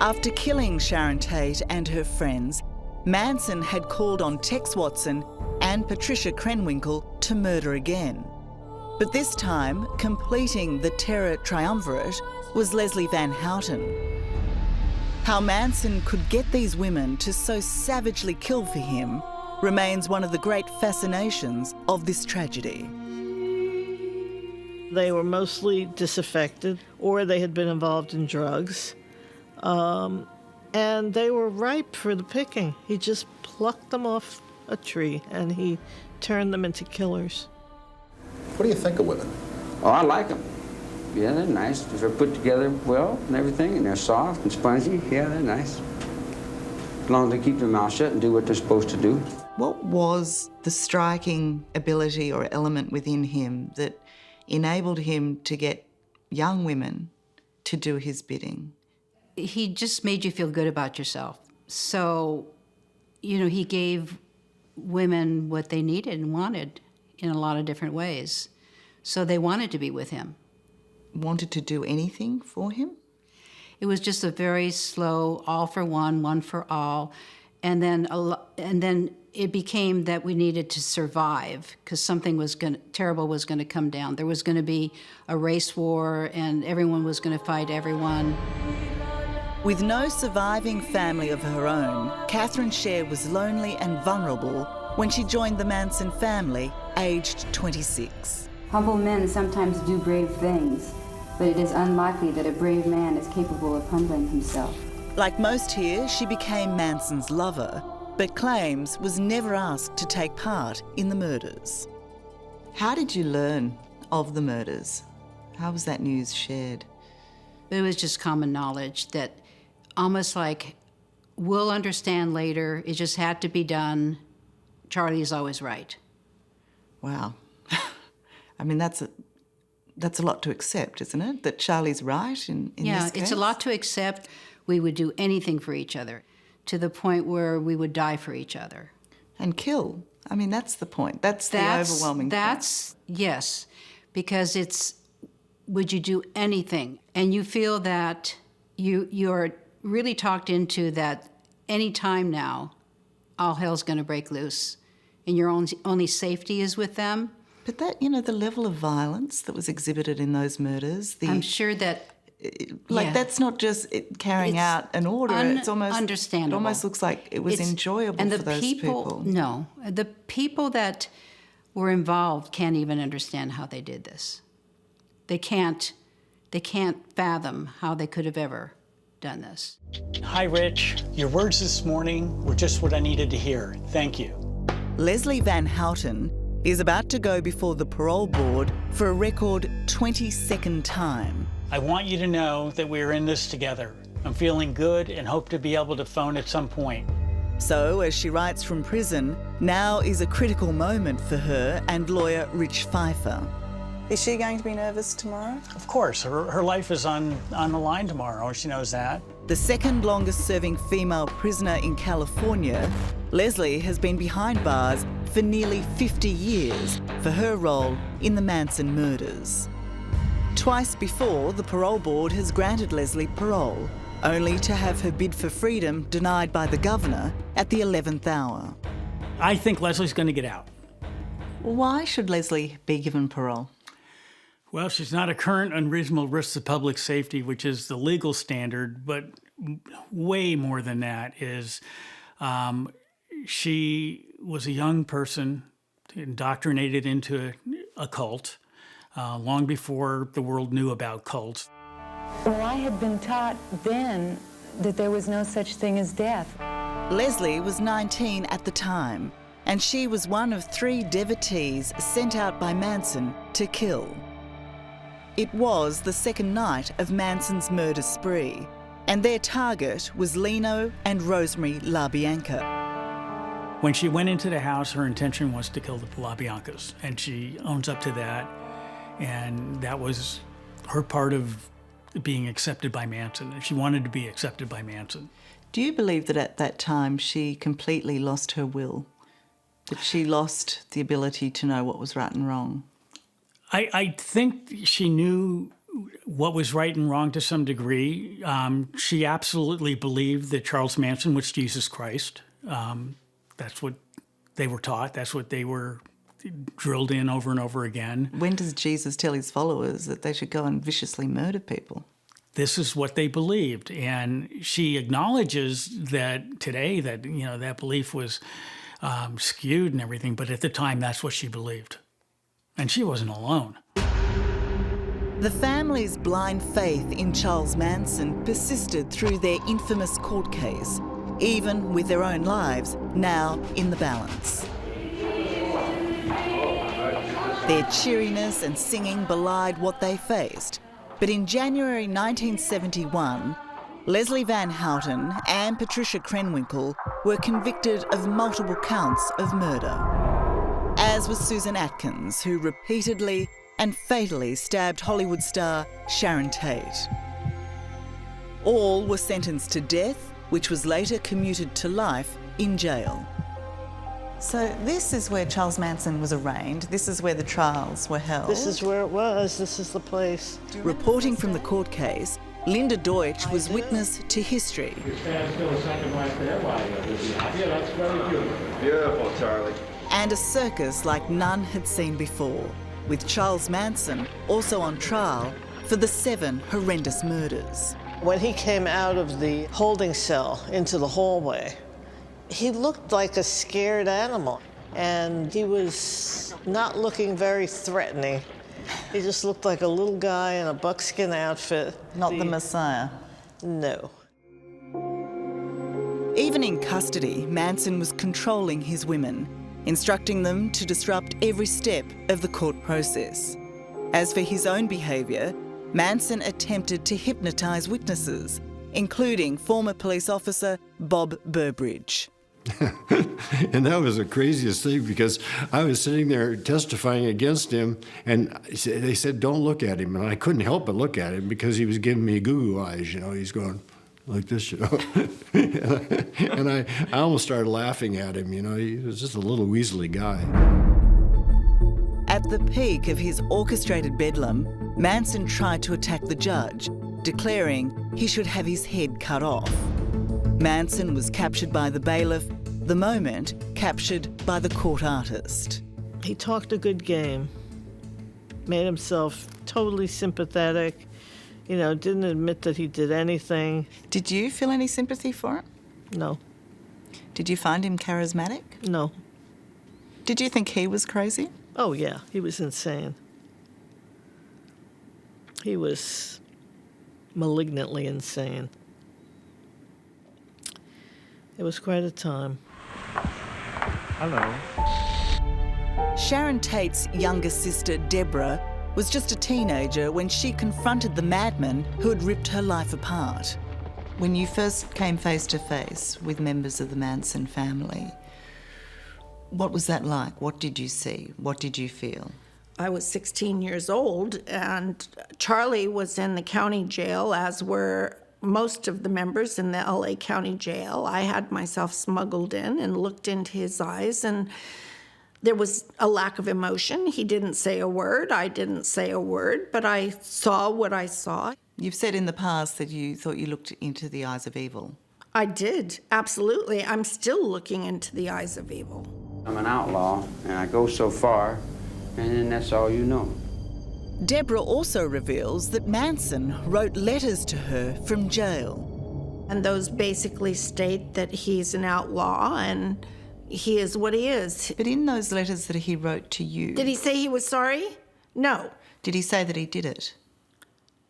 After killing Sharon Tate and her friends, Manson had called on Tex Watson and Patricia Krenwinkel to murder again. But this time, completing the terror triumvirate was Leslie Van Houten. How Manson could get these women to so savagely kill for him remains one of the great fascinations of this tragedy. They were mostly disaffected, or they had been involved in drugs, and they were ripe for the picking. He just plucked them off a tree, and he turned them into killers. What do you think of women? Oh, I like them. Yeah, they're nice. They're put together well and everything, and they're soft and spongy. Yeah, they're nice. As long as they keep their mouth shut and do what they're supposed to do. What was the striking ability or element within him that enabled him to get young women to do his bidding? He just made you feel good about yourself. So, you know, he gave women what they needed and wanted in a lot of different ways. So they wanted to be with him. Wanted to do anything for him? It was just a very slow, all for one, one for all. And then it became that we needed to survive because something terrible was going to come down. There was going to be a race war and everyone was going to fight everyone. With no surviving family of her own, Catherine Scher was lonely and vulnerable when she joined the Manson family, aged 26. Humble men sometimes do brave things, but it is unlikely that a brave man is capable of humbling himself. Like most here, she became Manson's lover, but claims was never asked to take part in the murders. How did you learn of the murders? How was that news shared? It was just common knowledge that almost like, we'll understand later, it just had to be done. Charlie is always right. Wow. I mean, that's a lot to accept, isn't it? That Charlie's right in this case? Yeah, it's a lot to accept. We would do anything for each other, to the point where we would die for each other. And kill. I mean, that's the point. That's the overwhelming point. Yes, because it's, would you do anything? And you feel that you're really talked into that any time now, all hell's going to break loose, and your only safety is with them. But that, the level of violence that was exhibited in those murders, I'm sure that... that's not just carrying out an order. It's almost understandable. It almost looks like it was enjoyable for those people. No, the people that were involved can't even understand how they did this. They can't fathom how they could have ever done this. Hi, Rich. Your words this morning were just what I needed to hear. Thank you. Leslie Van Houten is about to go before the parole board for a record 22nd time. I want you to know that we're in this together. I'm feeling good and hope to be able to phone at some point. So, as she writes from prison, now is a critical moment for her and lawyer Rich Pfeiffer. Is she going to be nervous tomorrow? Of course, her life is on the line tomorrow. She knows that. The second longest serving female prisoner in California, Leslie has been behind bars for nearly 50 years for her role in the Manson murders. Twice before, the parole board has granted Leslie parole, only to have her bid for freedom denied by the governor at the 11th hour. I think Leslie's going to get out. Why should Leslie be given parole? Well, she's not a current unreasonable risk to public safety, which is the legal standard, but way more than that is she was a young person indoctrinated into a cult long before the world knew about cults. Well, I had been taught then that there was no such thing as death. Leslie was 19 at the time, and she was one of 3 devotees sent out by Manson to kill. It was the second night of Manson's murder spree, and their target was Lino and Rosemary LaBianca. When she went into the house, her intention was to kill the LaBiancas, and she owns up to that, and that was her part of being accepted by Manson. She wanted to be accepted by Manson. Do you believe that at that time she completely lost her will? That she lost the ability to know what was right and wrong? I think she knew what was right and wrong to some degree. She absolutely believed that Charles Manson was Jesus Christ. That's what they were taught. That's what they were drilled in over and over again. When does Jesus tell his followers that they should go and viciously murder people? This is what they believed. And she acknowledges that today that, that belief was skewed and everything, but at the time, that's what she believed. And she wasn't alone. The family's blind faith in Charles Manson persisted through their infamous court case, even with their own lives now in the balance. Their cheeriness and singing belied what they faced. But in January 1971, Leslie Van Houten and Patricia Krenwinkel were convicted of multiple counts of murder, as was Susan Atkins, who repeatedly and fatally stabbed Hollywood star Sharon Tate. All were sentenced to death, which was later commuted to life in jail. So this is where Charles Manson was arraigned. This is where the trials were held. This is where it was. This is the place. Reporting from the court case, Linda Deutsch was witness to history. Stand still a second right there while you're happy. That's very beautiful. Beautiful, Charlie. And a circus like none had seen before, with Charles Manson also on trial for the 7 horrendous murders. When he came out of the holding cell into the hallway, he looked like a scared animal, and he was not looking very threatening. He just looked like a little guy in a buckskin outfit. Not the Messiah? No. Even in custody, Manson was controlling his women, instructing them to disrupt every step of the court process. As for his own behaviour, Manson attempted to hypnotise witnesses, including former police officer Bob Burbridge. And that was the craziest thing, because I was sitting there testifying against him, and they said, don't look at him. And I couldn't help but look at him because he was giving me goo-goo eyes, He's going like this, And I almost started laughing at him, He was just a little weaselly guy. At the peak of his orchestrated bedlam, Manson tried to attack the judge, declaring he should have his head cut off. Manson was captured by the bailiff, the moment captured by the court artist. He talked a good game, made himself totally sympathetic, didn't admit that he did anything. Did you feel any sympathy for him? No. Did you find him charismatic? No. Did you think he was crazy? Oh, yeah, he was insane. He was malignantly insane. It was quite a time. Hello. Sharon Tate's younger sister, Deborah, was just a teenager when she confronted the madman who had ripped her life apart. When you first came face to face with members of the Manson family, what was that like? What did you see? What did you feel? I was 16 years old, and Charlie was in the county jail, as were most of the members in the LA County Jail. I had myself smuggled in and looked into his eyes, and there was a lack of emotion. He didn't say a word. I didn't say a word, but I saw what I saw. You've said in the past that you thought you looked into the eyes of evil. I did, absolutely. I'm still looking into the eyes of evil. I'm an outlaw, and I go so far, and then that's all you know. Deborah also reveals that Manson wrote letters to her from jail. And those basically state that he's an outlaw and he is what he is. But in those letters that he wrote to you... Did he say he was sorry? No. Did he say that he did it?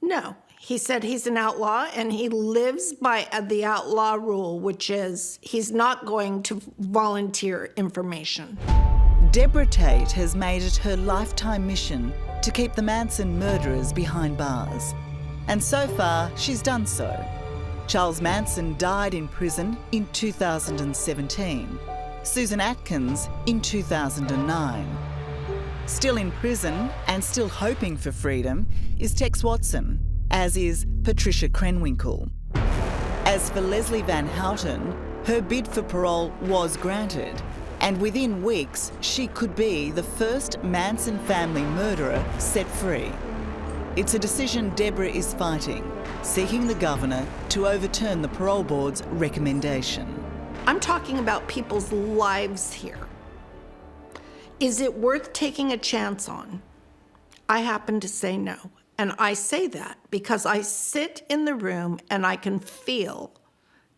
No. He said he's an outlaw and he lives by the outlaw rule, which is he's not going to volunteer information. Deborah Tate has made it her lifetime mission to keep the Manson murderers behind bars. And so far, she's done so. Charles Manson died in prison in 2017. Susan Atkins in 2009. Still in prison and still hoping for freedom is Tex Watson, as is Patricia Krenwinkel. As for Leslie Van Houten, her bid for parole was granted, and within weeks she could be the first Manson family murderer set free. It's a decision Deborah is fighting, seeking the governor to overturn the parole board's recommendation. I'm talking about people's lives here. Is it worth taking a chance on? I happen to say no. And I say that because I sit in the room and I can feel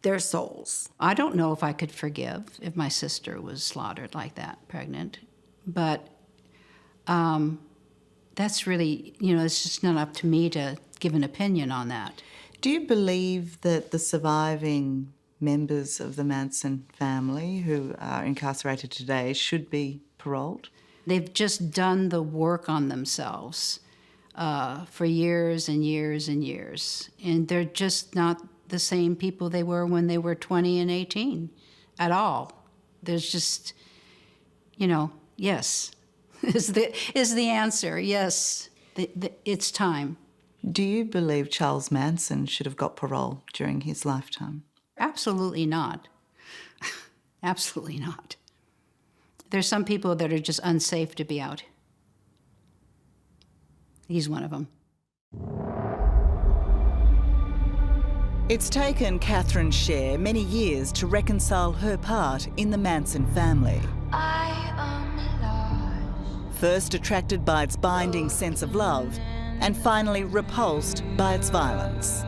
their souls. I don't know if I could forgive if my sister was slaughtered like that, pregnant. But that's really, it's just not up to me to give an opinion on that. Do you believe that the surviving members of the Manson family who are incarcerated today should be paroled? They've just done the work on themselves for years and years and years. And they're just not the same people they were when they were 20 and 18 at all. There's just, yes, is the answer. Yes, it's time. Do you believe Charles Manson should have got parole during his lifetime? Absolutely not. Absolutely not. There's some people that are just unsafe to be out. He's one of them. It's taken Catherine Scher many years to reconcile her part in the Manson family. First attracted by its binding sense of love, and finally repulsed by its violence.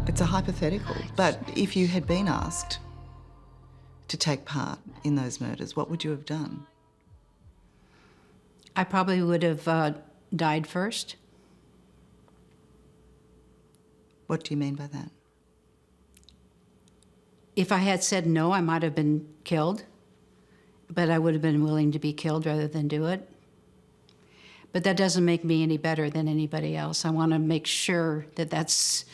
It's a hypothetical, but if you had been asked to take part in those murders, what would you have done? I probably would have died first. What do you mean by that? If I had said no, I might have been killed, but I would have been willing to be killed rather than do it. But that doesn't make me any better than anybody else. I want to make sure that it's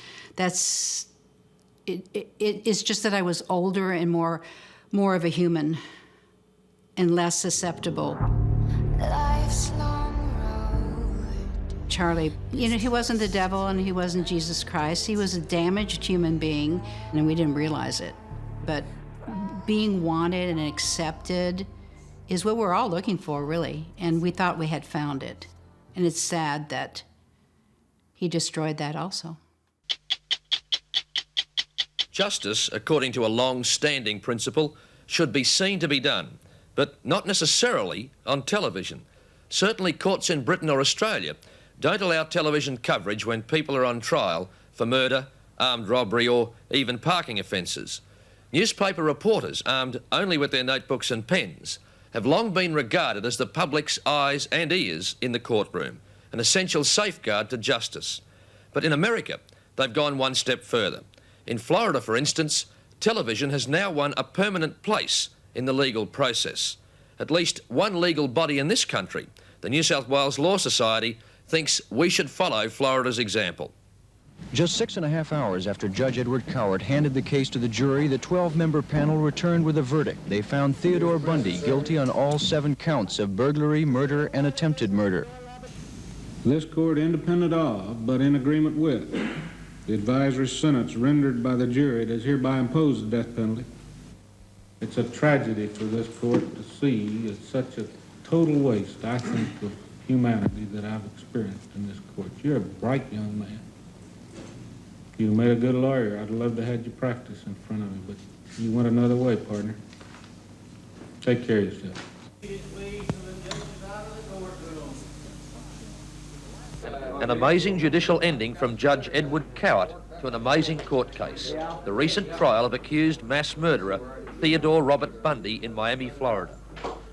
just that I was older and more of a human and less susceptible. Charlie, he wasn't the devil and he wasn't Jesus Christ. He was a damaged human being, and we didn't realize it. But being wanted and accepted is what we're all looking for, really, and we thought we had found it. And it's sad that he destroyed that also. Justice, according to a long-standing principle, should be seen to be done, but not necessarily on television. Certainly courts in Britain or Australia don't allow television coverage when people are on trial for murder, armed robbery or even parking offences. Newspaper reporters, armed only with their notebooks and pens, have long been regarded as the public's eyes and ears in the courtroom, an essential safeguard to justice. But in America, they've gone one step further. In Florida, for instance, television has now won a permanent place in the legal process. At least one legal body in this country, the New South Wales Law Society, thinks we should follow Florida's example. Just 6.5 hours after Judge Edward Cowart handed the case to the jury, the 12-member panel returned with a verdict. They found Theodore Bundy guilty on all 7 counts of burglary, murder, and attempted murder. This court, independent of, but in agreement with, the advisory sentence rendered by the jury, does hereby impose the death penalty. It's a tragedy for this court to see such a total waste, I think, of humanity that I've experienced in this court. You're a bright young man. You made a good lawyer. I'd love to have you practice in front of me, but you went another way, partner. Take care of yourself. An amazing judicial ending from Judge Edward Cowart to an amazing court case, the recent trial of accused mass murderer Theodore Robert Bundy in Miami, Florida.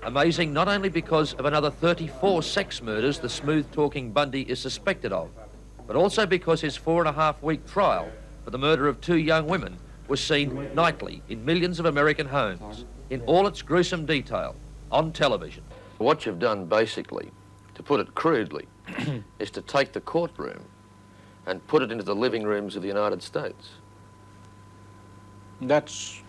Amazing not only because of another 34 sex murders the smooth-talking Bundy is suspected of, but also because his 4.5-week trial for the murder of 2 young women was seen nightly in millions of American homes, in all its gruesome detail, on television. What you've done, basically, to put it crudely, is to take the courtroom and put it into the living rooms of the United States. That's,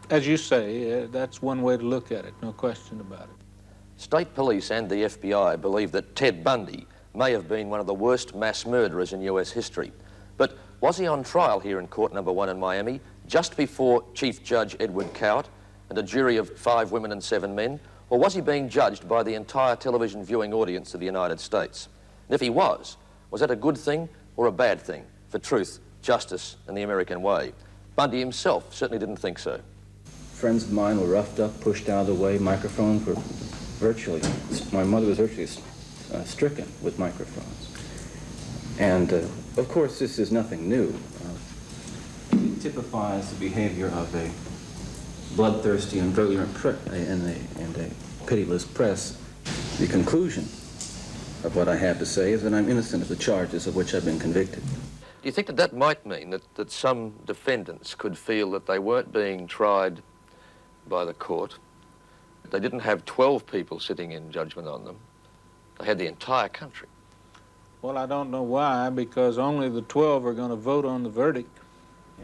as you say, that's one way to look at it, no question about it. State police and the FBI believe that Ted Bundy may have been one of the worst mass murderers in US history. But was he on trial here in Court Number 1 in Miami, just before Chief Judge Edward Cowart and a jury of 5 women and 7 men? Or was he being judged by the entire television viewing audience of the United States? And if he was that a good thing or a bad thing for truth, justice, and the American way? Bundy himself certainly didn't think so. Friends of mine were roughed up, pushed out of the way. Microphones were virtually, my mother was virtually stricken with microphones. And of course, this is nothing new. It typifies the behavior of a bloodthirsty and virulent and a pitiless press. The conclusion of what I have to say is that I'm innocent of the charges of which I've been convicted. Do you think that that might mean that some defendants could feel that they weren't being tried by the court? They didn't have 12 people sitting in judgment on them. They had the entire country. Well, I don't know why, because only the 12 are going to vote on the verdict.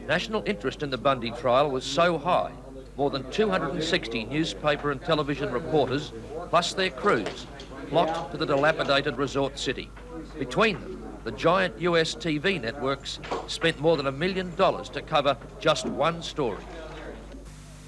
National interest in the Bundy trial was so high, more than 260 newspaper and television reporters, plus their crews, flocked to the dilapidated resort city. Between them, the giant US TV networks spent more than $1 million to cover just one story.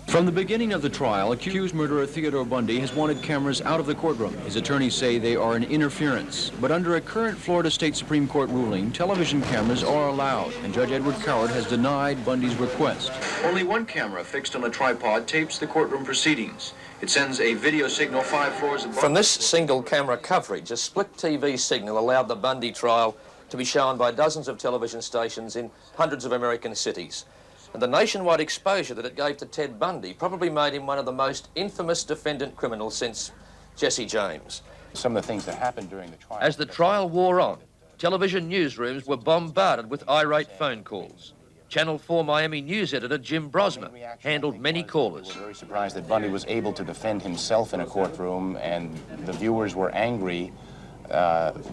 From the beginning of the trial, accused murderer Theodore Bundy has wanted cameras out of the courtroom. His attorneys say they are an interference. But under a current Florida State Supreme Court ruling, television cameras are allowed, and Judge Edward Cowart has denied Bundy's request. Only one camera fixed on a tripod tapes the courtroom proceedings. It sends a video signal 5 floors above. From this single camera coverage, a split TV signal allowed the Bundy trial to be shown by dozens of television stations in hundreds of American cities. And the nationwide exposure that it gave to Ted Bundy probably made him one of the most infamous defendant criminals since Jesse James. Some of the things that happened during the trial. As the trial wore on, television newsrooms were bombarded with irate phone calls. Channel 4 Miami news editor Jim Brosmer handled many callers. We were very surprised that Bundy was able to defend himself in a courtroom, and the viewers were angry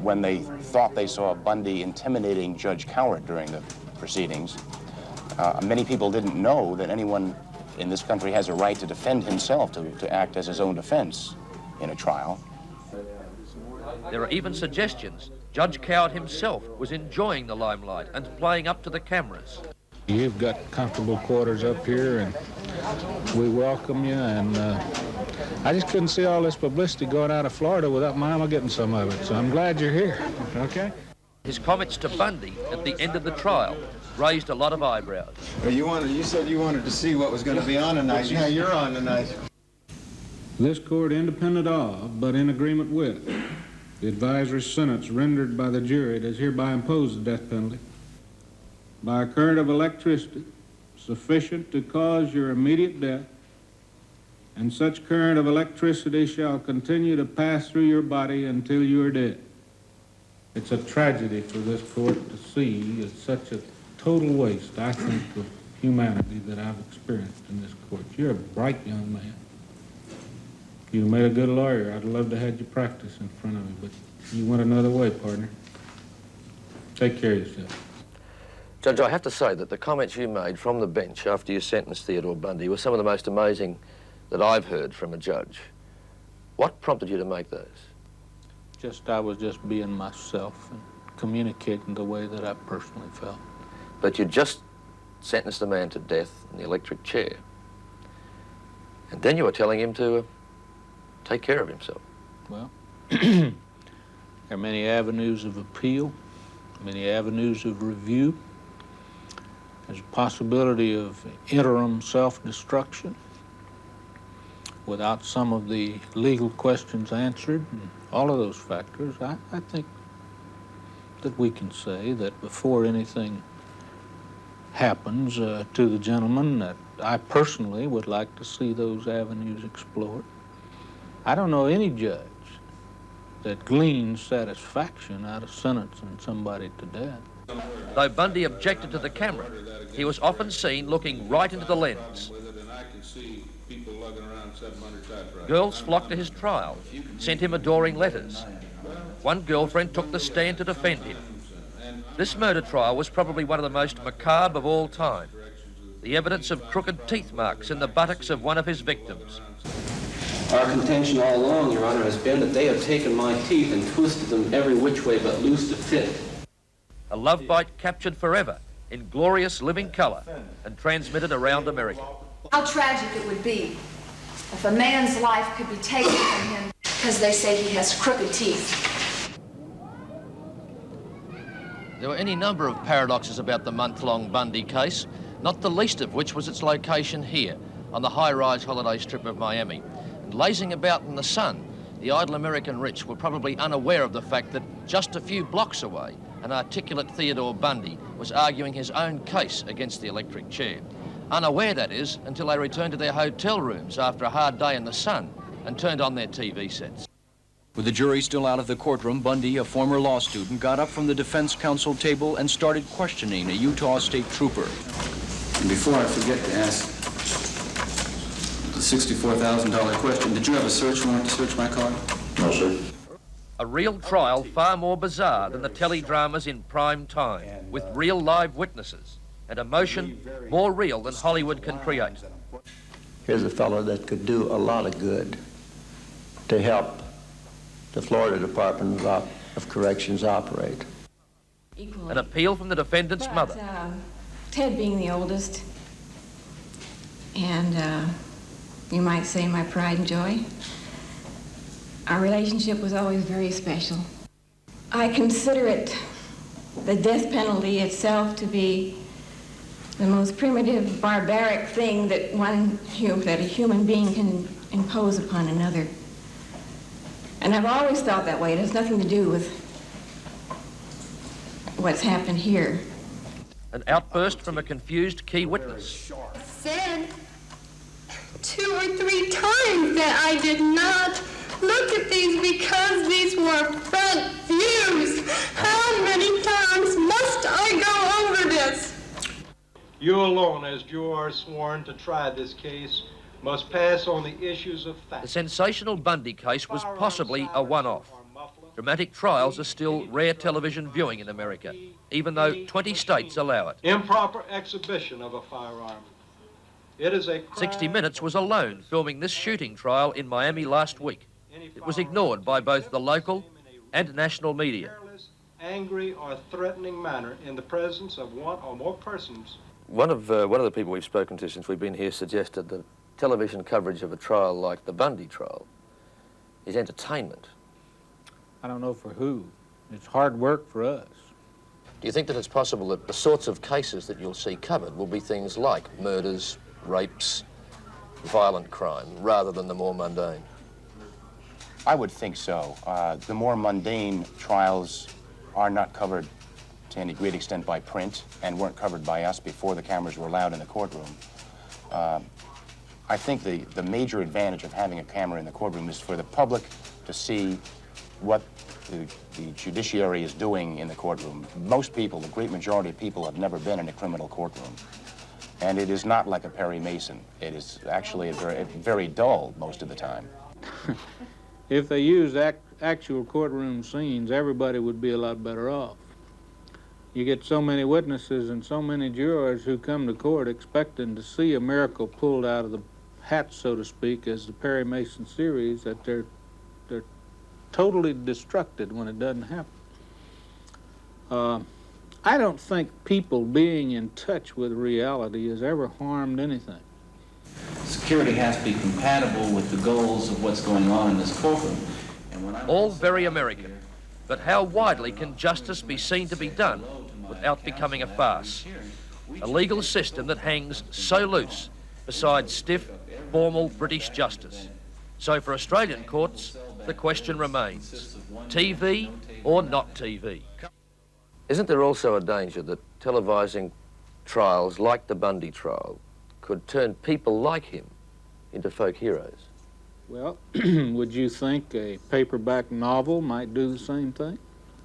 when they thought they saw Bundy intimidating Judge Cowart during the proceedings. Many people didn't know that anyone in this country has a right to defend himself, to act as his own defense in a trial. There are even suggestions Judge Cowart himself was enjoying the limelight and playing up to the cameras. You've got comfortable quarters up here, and we welcome you, and I just couldn't see all this publicity going out of Florida without Mama getting some of it, so I'm glad you're here, okay? His comments to Bundy at the end of the trial raised a lot of eyebrows. Well, you said you wanted to see what was going to be on tonight. Now you're on tonight. This court, independent of, but in agreement with, the advisory sentence rendered by the jury, does hereby impose the death penalty by a current of electricity sufficient to cause your immediate death, and such current of electricity shall continue to pass through your body until you are dead. It's a tragedy for this court to see it's such a total waste, I think, of humanity that I've experienced in this court. You're a bright young man. You made a good lawyer. I'd love to have you practice in front of me, but you went another way, partner. Take care of yourself. Judge, I have to say that the comments you made from the bench after you sentenced Theodore Bundy were some of the most amazing that I've heard from a judge. What prompted you to make those? I was just being myself and communicating the way that I personally felt. But you just sentenced a man to death in the electric chair. And then you were telling him to take care of himself. Well, there are many avenues of appeal, many avenues of review. There's a possibility of interim self-destruction without some of the legal questions answered, and all of those factors. I think that we can say that before anything happens to the gentleman, that I personally would like to see those avenues explored. I don't know any judge that gleans satisfaction out of sentencing somebody to death. Though Bundy objected to the camera, he was often seen looking right into the lens. Girls flocked to his trial, sent him adoring letters. One girlfriend took the stand to defend him. This murder trial was probably one of the most macabre of all time. The evidence of crooked teeth marks in the buttocks of one of his victims. Our contention all along, Your Honor, has been that they have taken my teeth and twisted them every which way but loose to fit. A love bite captured forever in glorious living colour and transmitted around America. How tragic it would be if a man's life could be taken from him because they say he has crooked teeth. There were any number of paradoxes about the month-long Bundy case, not the least of which was its location here, on the high-rise holiday strip of Miami. And lazing about in the sun, the idle American rich were probably unaware of the fact that just a few blocks away, an articulate Theodore Bundy was arguing his own case against the electric chair. Unaware, that is, until they returned to their hotel rooms after a hard day in the sun and turned on their TV sets. With the jury still out of the courtroom, Bundy, a former law student, got up from the defense counsel table and started questioning a Utah state trooper. And before I forget to ask the $64,000 question, did you have a search warrant to search my car? No, sir. A real trial far more bizarre than the teledramas in prime time, with real live witnesses and emotion more real than Hollywood can create. Here's a fellow that could do a lot of good to help the Florida Department of Corrections operate. An appeal from the defendant's mother. Ted being the oldest, and you might say my pride and joy, our relationship was always very special. I consider it, the death penalty itself, to be the most primitive, barbaric thing that that a human being can impose upon another. And I've always felt that way. It has nothing to do with what's happened here. An outburst from a confused key witness. Said 2 or 3 times that I did not look at these because these were front views. How many times must I go over this? You alone, as you are sworn to try this case, must pass on the issues of fact. The sensational Bundy case was possibly a one-off. Dramatic trials are still rare television viewing in America, even though 20 states allow it. Improper exhibition of a firearm. It is a crime. 60 Minutes was alone filming this shooting trial in Miami last week. It was ignored by both the local and national media. Angry or threatening manner in the presence of one or more persons. One of the people we've spoken to since we've been here suggested that television coverage of a trial like the Bundy trial is entertainment. I don't know for who. It's hard work for us. Do you think that it's possible that the sorts of cases that you'll see covered will be things like murders, rapes, violent crime, rather than the more mundane? I would think so. The more mundane trials are not covered to any great extent by print and weren't covered by us before the cameras were allowed in the courtroom. I think the major advantage of having a camera in the courtroom is for the public to see what the judiciary is doing in the courtroom. Most people, the great majority of people, have never been in a criminal courtroom. And it is not like a Perry Mason. It is actually very dull most of the time. If they used actual courtroom scenes, everybody would be a lot better off. You get so many witnesses and so many jurors who come to court expecting to see a miracle pulled out of the hat, so to speak, as the Perry Mason series, that they're totally distracted when it doesn't happen. I don't think people being in touch with reality has ever harmed anything. Security has to be compatible with the goals of what's going on in this courtroom. All very American, but how widely can justice be seen to be done without becoming a farce? A legal system that hangs so loose beside stiff, formal British justice. So for Australian courts, the question remains, TV or not TV? Isn't there also a danger that televising trials like the Bundy trial could turn people like him into folk heroes? Well, would you think a paperback novel might do the same thing?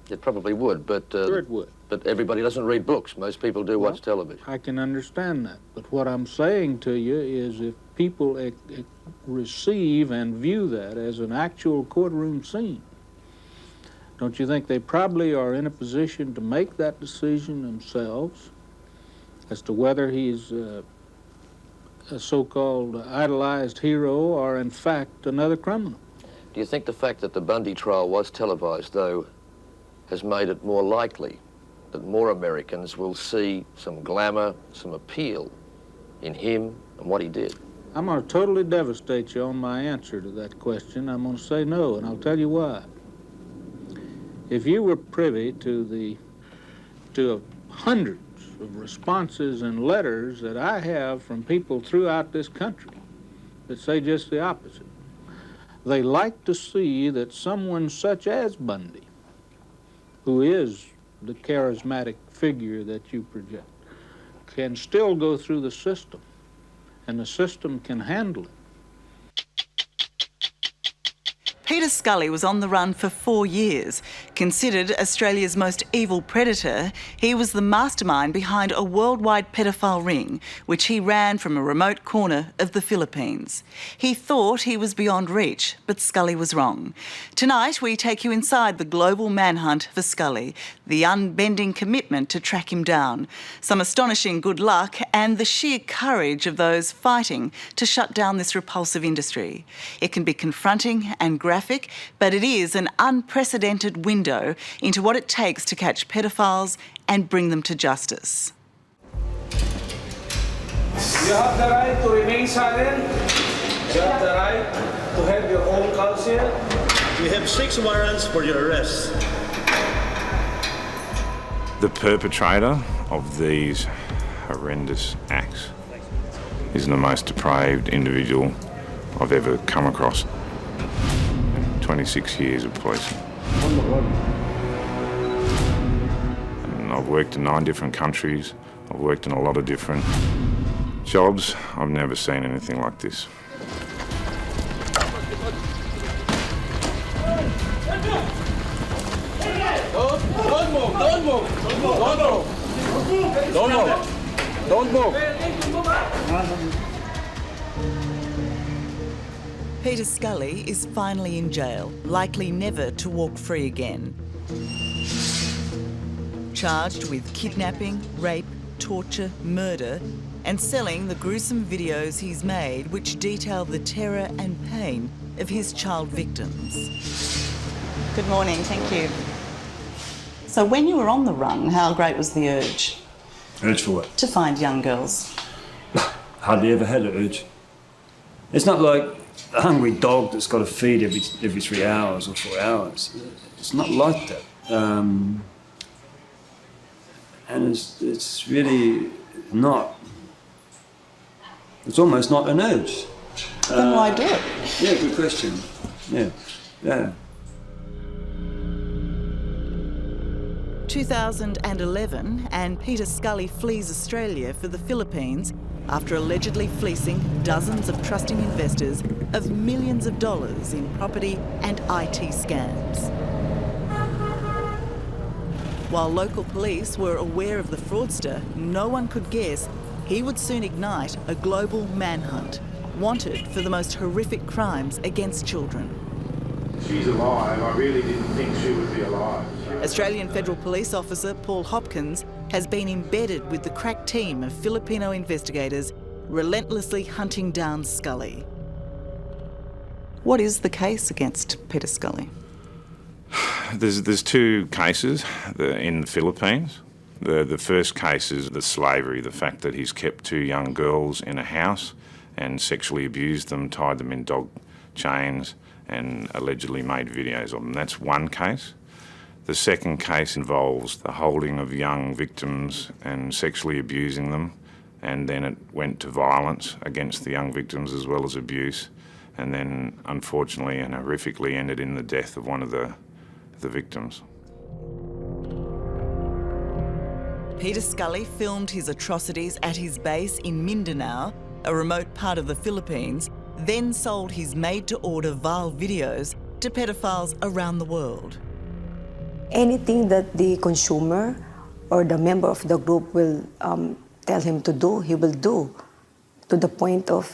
It probably would, but... Sure it would. But everybody doesn't read books. Most people do watch television. I can understand that. But what I'm saying to you is if people receive and view that as an actual courtroom scene, don't you think they probably are in a position to make that decision themselves as to whether he's a so-called idolized hero or, in fact, another criminal? Do you think the fact that the Bundy trial was televised, though, has made it more likely that more Americans will see some glamour, some appeal in him and what he did? I'm going to totally devastate you on my answer to that question. I'm going to say no, and I'll tell you why. If you were privy to hundreds of responses and letters that I have from people throughout this country that say just the opposite, they like to see that someone such as Bundy, who is the charismatic figure that you project, can still go through the system, and the system can handle it. Peter Scully was on the run for 4 years. Considered Australia's most evil predator, he was the mastermind behind a worldwide pedophile ring, which he ran from a remote corner of the Philippines. He thought he was beyond reach, but Scully was wrong. Tonight, we take you inside the global manhunt for Scully, the unbending commitment to track him down, some astonishing good luck, and the sheer courage of those fighting to shut down this repulsive industry. It can be confronting and graphic, but it is an unprecedented window into what it takes to catch pedophiles and bring them to justice. You have the right to remain silent. You have the right to have your own counsel. We have 6 warrants for your arrest. The perpetrator of these horrendous acts is the most depraved individual I've ever come across. 26 years of policing. And I've worked in 9 different countries. I've worked in a lot of different jobs. I've never seen anything like this. Don't move, don't move, don't move, don't move, don't move. Peter Scully is finally in jail, likely never to walk free again. Charged with kidnapping, rape, torture, murder, and selling the gruesome videos he's made which detail the terror and pain of his child victims. Good morning, thank you. So when you were on the run, how great was the urge? Urge for what? To find young girls. Hardly ever had an urge. It's not like a hungry dog that's got to feed every 3 hours or 4 hours. It's not like that. And it's really not, it's almost not an urge. Then why do it? Yeah, good question. Yeah. 2011, and Peter Scully flees Australia for the Philippines after allegedly fleecing dozens of trusting investors of millions of dollars in property and IT scams. While local police were aware of the fraudster, no one could guess he would soon ignite a global manhunt, wanted for the most horrific crimes against children. She's alive. I really didn't think she would be alive. Australian Federal Police Officer Paul Hopkins has been embedded with the crack team of Filipino investigators relentlessly hunting down Scully. What is the case against Peter Scully? There's two cases in the Philippines. The first case is the slavery, the fact that he's kept two young girls in a house and sexually abused them, tied them in dog chains and allegedly made videos of them. That's one case. The second case involves the holding of young victims and sexually abusing them, and then it went to violence against the young victims as well as abuse, and then unfortunately and horrifically ended in the death of one of the victims. Peter Scully filmed his atrocities at his base in Mindanao, a remote part of the Philippines, then sold his made-to-order vile videos to pedophiles around the world. Anything that the consumer or the member of the group will tell him to do, he will do, to the point of,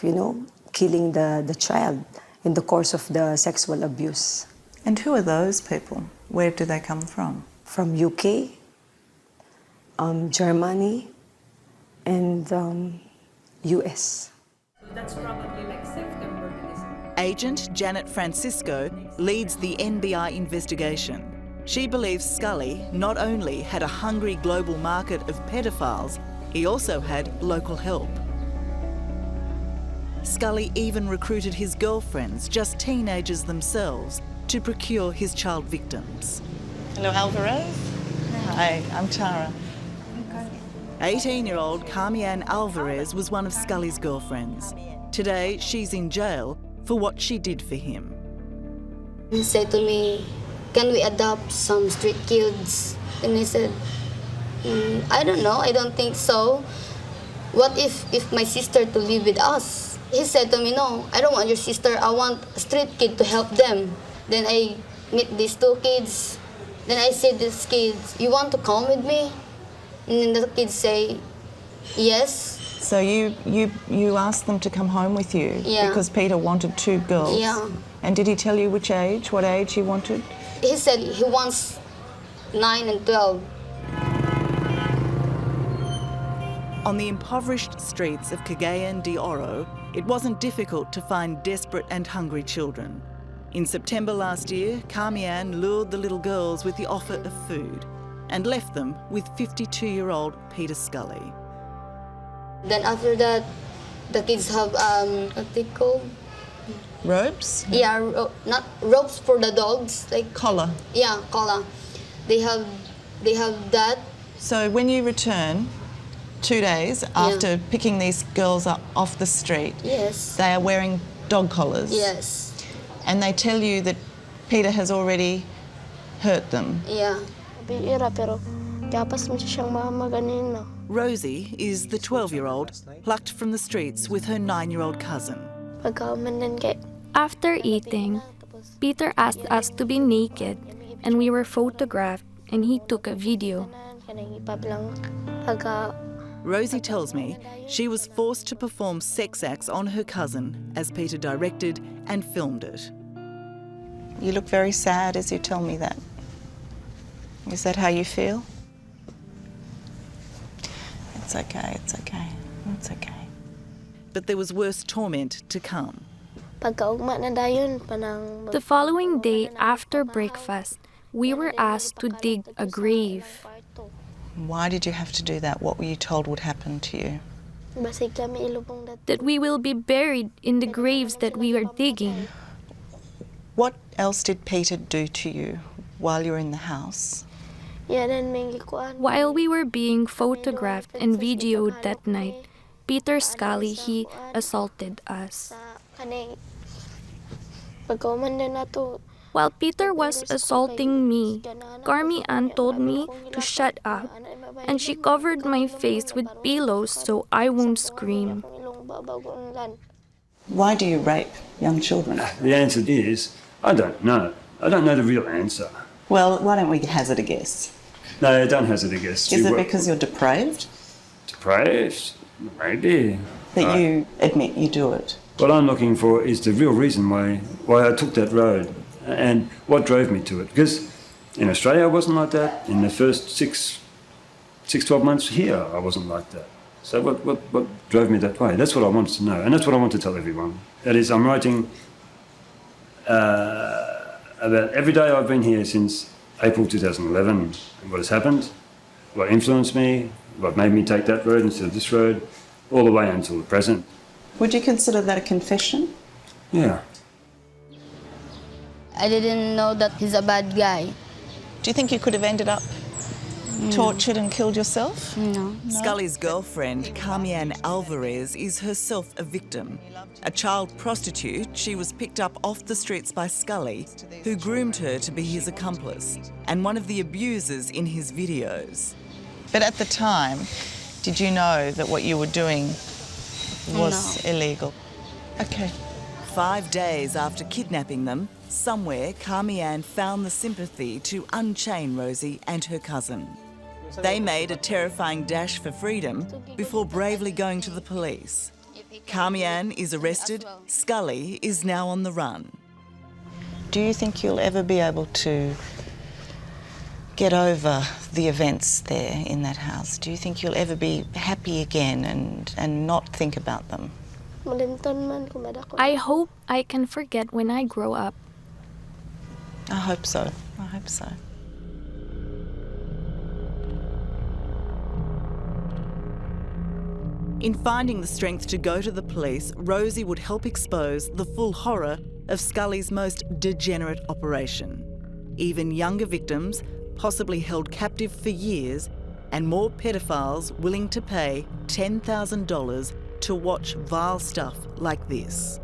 killing the child in the course of the sexual abuse. And who are those people? Where do they come from? From UK, Germany, and US. That's probably like September. Agent Janet Francisco leads the NBI investigation. She believes Scully not only had a hungry global market of pedophiles, he also had local help. Scully even recruited his girlfriends, just teenagers themselves, to procure his child victims. Hello, Alvarez. Hi, I'm Tara. 18-year-old Carmian Alvarez was one of Scully's girlfriends. Today, she's in jail for what she did for him. He said to me, "Can we adopt some street kids?" And I said, "I don't know, I don't think so. What if my sister to live with us?" He said to me, "No, I don't want your sister, I want a street kid to help them." Then I meet these two kids. Then I said to these kids, "You want to come with me?" And then the kids say, "Yes." So you asked them to come home with you? Yeah. Because Peter wanted two girls? Yeah. And did he tell you what age he wanted? He said he wants 9 and 12. On the impoverished streets of Cagayan de Oro, it wasn't difficult to find desperate and hungry children. In September last year, Carmian lured the little girls with the offer of food and left them with 52-year-old Peter Scully. Then after that, the kids have, what they call? Ropes? Yeah, not ropes for the dogs. Like collar? Yeah, collar. They have that. So when you return 2 days after picking these girls up off the street, yes, they are wearing dog collars? Yes. And they tell you that Peter has already hurt them? Yeah. Rosie is the 12-year-old plucked from the streets with her 9-year-old cousin. After eating, Peter asked us to be naked and we were photographed and he took a video. Rosie tells me she was forced to perform sex acts on her cousin as Peter directed and filmed it. You look very sad as you tell me that. Is that how you feel? It's okay, it's okay, it's okay. But there was worse torment to come. The following day after breakfast, we were asked to dig a grave. Why did you have to do that? What were you told would happen to you? That we will be buried in the graves that we are digging. What else did Peter do to you while you were in the house? While we were being photographed and videoed that night, Peter Scully, he assaulted us. While Peter was assaulting me, Carmi Ann told me to shut up, and she covered my face with pillows so I won't scream. Why do you rape young children? The answer is, I don't know. I don't know the real answer. Well, why don't we hazard a guess? No, don't hazard a guess. Is it because you're depraved? Depraved? Maybe. That you admit you do it? What I'm looking for is the real reason why I took that road and what drove me to it. Because in Australia I wasn't like that. In the first 12 months here I wasn't like that. So what drove me that way? That's what I wanted to know, and that's what I want to tell everyone. That is, I'm writing about every day I've been here since April 2011, and what has happened, what influenced me, what made me take that road instead of this road, all the way until the present. Would you consider that a confession? Yeah. I didn't know that he's a bad guy. Do you think you could have ended up tortured and killed yourself? No. Scully's girlfriend, Carmian Alvarez, is herself a victim. A child prostitute, she was picked up off the streets by Scully, who groomed her to be his accomplice and one of the abusers in his videos. But at the time, did you know that what you were doing was illegal? Okay. 5 days after kidnapping them, somewhere Carmian found the sympathy to unchain Rosie and her cousin. They made a terrifying dash for freedom before bravely going to the police. Carmian is arrested, Scully is now on the run. Do you think you'll ever be able to get over the events there in that house? Do you think you'll ever be happy again and not think about them? I hope I can forget when I grow up. I hope so. I hope so. In finding the strength to go to the police, Rosie would help expose the full horror of Scully's most degenerate operation. Even younger victims, possibly held captive for years, and more pedophiles willing to pay $10,000 to watch vile stuff like this.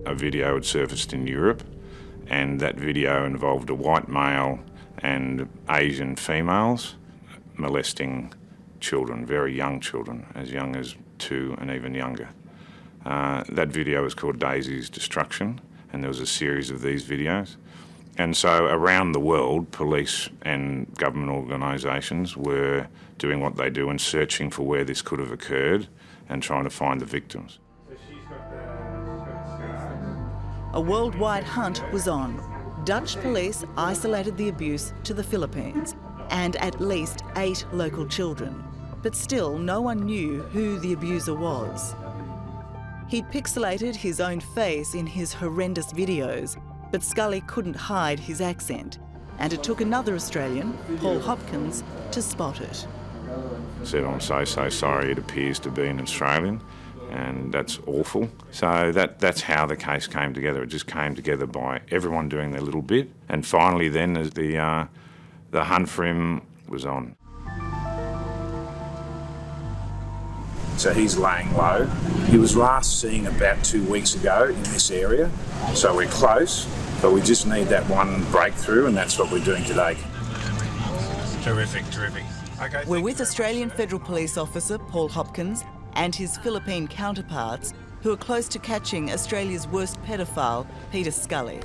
A video had surfaced in Europe, and that video involved a white male and Asian females molesting children, very young children, as young as 2 and even younger. That video was called Daisy's Destruction, and there was a series of these videos. And so around the world, police and government organisations were doing what they do and searching for where this could have occurred and trying to find the victims. A worldwide hunt was on. Dutch police isolated the abuse to the Philippines and at least 8 local children. But still, no one knew who the abuser was. He'd pixelated his own face in his horrendous videos, but Scully couldn't hide his accent, and it took another Australian, Paul Hopkins, to spot it. I said, I'm so sorry, it appears to be an Australian, and that's awful. So that's how the case came together. It just came together by everyone doing their little bit, and finally then as the hunt for him was on. So he's laying low. He was last seen about 2 weeks ago in this area, so we're close, but we just need that one breakthrough, and that's what we're doing today. Terrific. Okay, we're with Australian Federal Police Officer Paul Hopkins and his Philippine counterparts, who are close to catching Australia's worst pedophile, Peter Scully,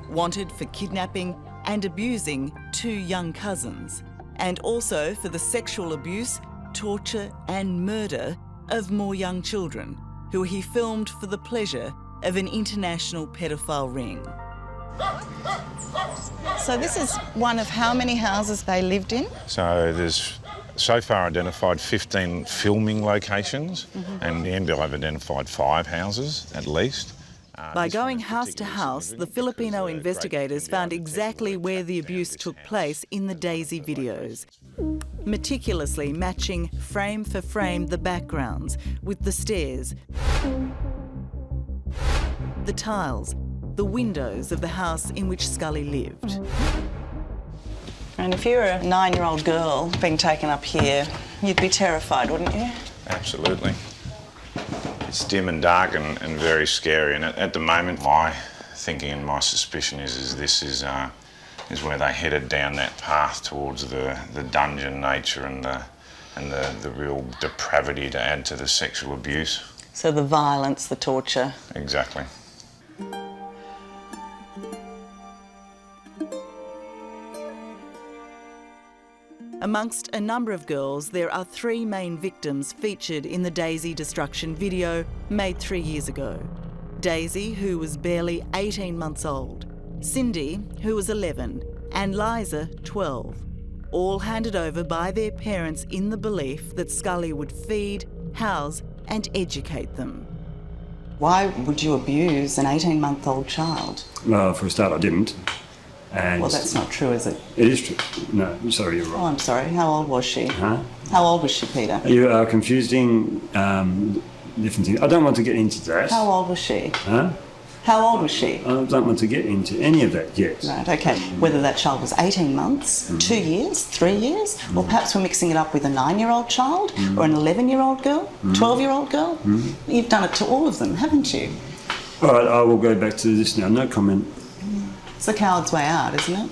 wanted for kidnapping and abusing 2 young cousins, and also for the sexual abuse, torture and murder of more young children, who he filmed for the pleasure of an international pedophile ring. So this is one of how many houses they lived in? So there's so far identified 15 filming locations, and the NBL have identified 5 houses at least. By going house to house, the Filipino investigators found exactly where the abuse took place in the Daisy videos, meticulously matching frame for frame the backgrounds with the stairs, the tiles, the windows of the house in which Scully lived. And if you're a 9-year-old girl being taken up here, you'd be terrified, wouldn't you? Absolutely. It's dim and dark and very scary. And at the moment, my thinking and my suspicion is this is where they headed down that path towards the dungeon nature and the real depravity to add to the sexual abuse. So the violence, the torture. Exactly. Amongst a number of girls, there are 3 main victims featured in the Daisy destruction video made 3 years ago. Daisy, who was barely 18 months old, Cindy, who was 11, and Liza, 12, all handed over by their parents in the belief that Scully would feed, house and educate them. Why would you abuse an 18-month-old child? Well, for a start, I didn't. And well, that's not true, is it? It is true. No, sorry, you're wrong. Oh, I'm sorry. How old was she? Huh? How old was she, Peter? You are confusing different things. I don't want to get into that. How old was she? Huh? How old was she? I don't want to get into any of that yet. Right, okay. Whether that child was 18 months, 2 years, 3 years, or perhaps we're mixing it up with a 9-year-old child, or an 11-year-old girl, 12-year-old girl. You've done it to all of them, haven't you? All right, I will go back to this now. No comment. It's the coward's way out, isn't it?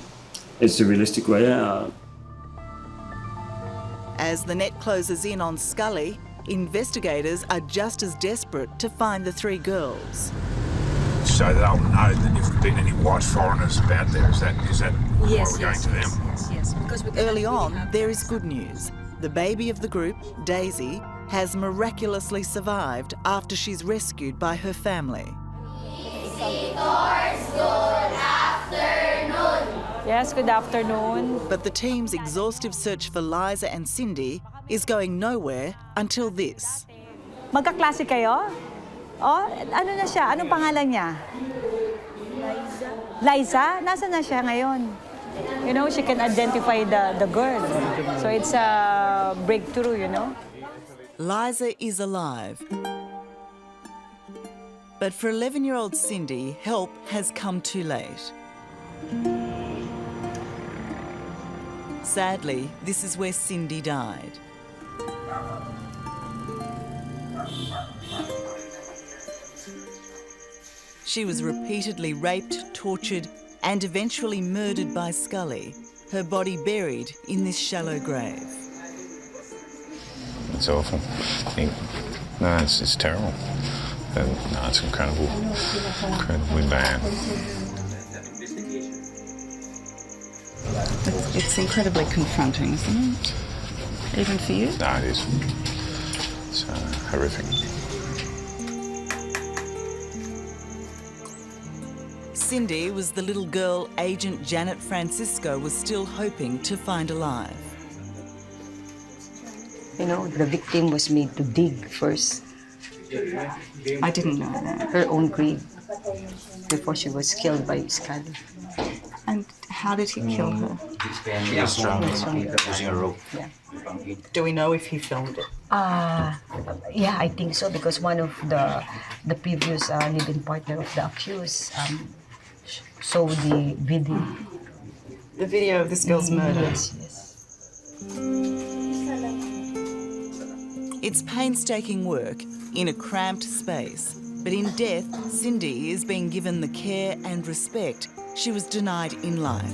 It's the realistic way out. As the net closes in on Scully, investigators are just as desperate to find the 3 girls. So they'll know that if there've been any white foreigners about there. Is that Yes, why we're going to them? Yes. Because Early on, there is good news. The baby of the group, Daisy, has miraculously survived after she's rescued by her family. Yes, good afternoon. But the team's exhaustive search for Liza and Cindy is going nowhere until this. Magkaklase kayo? Oh, ano na siya? Anong pangalan niya? Liza. Nasaan na siya ngayon? You know, she can identify the girl. So it's a breakthrough, you know? Liza is alive. But for 11-year-old Cindy, help has come too late. Sadly, this is where Cindy died. She was repeatedly raped, tortured, and eventually murdered by Scully, her body buried in this shallow grave. It's awful. No, it's terrible. No, it's incredibly bad. It's incredibly confronting, isn't it? Even for you? No, it is. It's horrific. Cindy was the little girl Agent Janet Francisco was still hoping to find alive. You know, the victim was made to dig first. I didn't know that. Her own greed before she was killed by Scully. And how did he kill her? He was strong using a rope. Yeah. Do we know if he filmed it? Yeah, I think so, because one of the previous living partner of the accused saw the video. The video of this girl's murder? Yes. It's painstaking work in a cramped space, but in death, Cindy is being given the care and respect she was denied in life.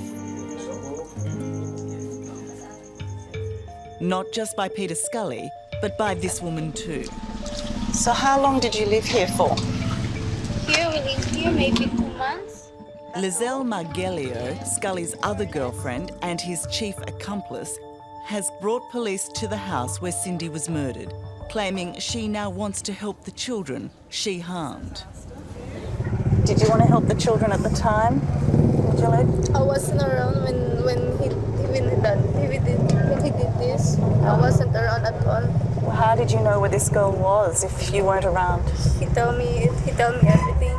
Not just by Peter Scully, but by this woman too. So how long did you live here for? Here, we lived here maybe 2 months. Lizelle Margelio, Scully's other girlfriend and his chief accomplice, has brought police to the house where Cindy was murdered, claiming she now wants to help the children she harmed. Did you want to help the children at the time? Would you like? I wasn't around when he did this. I wasn't around at all. Well, how did you know where this girl was if you weren't around? He told me everything.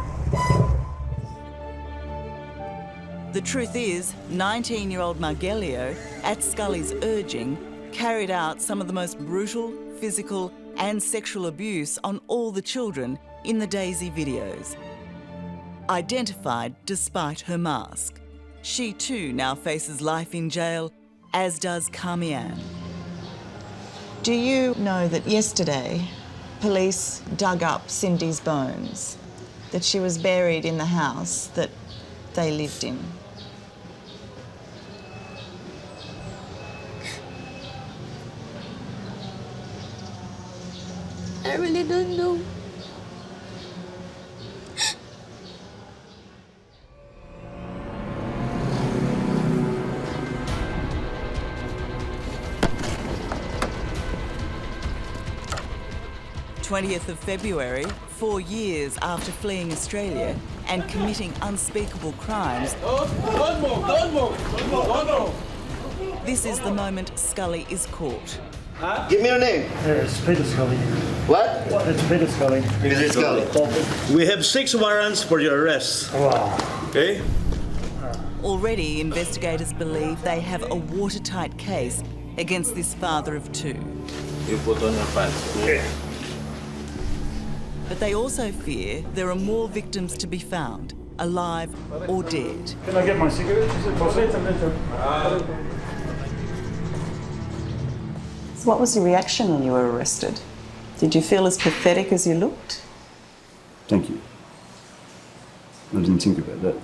The truth is, 19-year-old Margelio, at Scully's urging, carried out some of the most brutal, physical and sexual abuse on all the children in the Daisy videos. identified despite her mask. She too now faces life in jail, as does Carmianne. Do you know that yesterday police dug up Cindy's bones, that she was buried in the house that they lived in? I really don't know. February, 4 years after fleeing Australia and committing unspeakable crimes. Don't move. This is the moment Scully is caught. Give me your name. It's Peter Scully. What? It's Peter Scully. Peter Scully. We have 6 warrants for your arrest. Wow. Okay? Already, investigators believe they have a watertight case against this father of 2. You put on your pants. Yeah. But they also fear there are more victims to be found, alive or dead. Can I get my cigarette? Is it possible? So what was your reaction when you were arrested? Did you feel as pathetic as you looked? Thank you. I didn't think about that.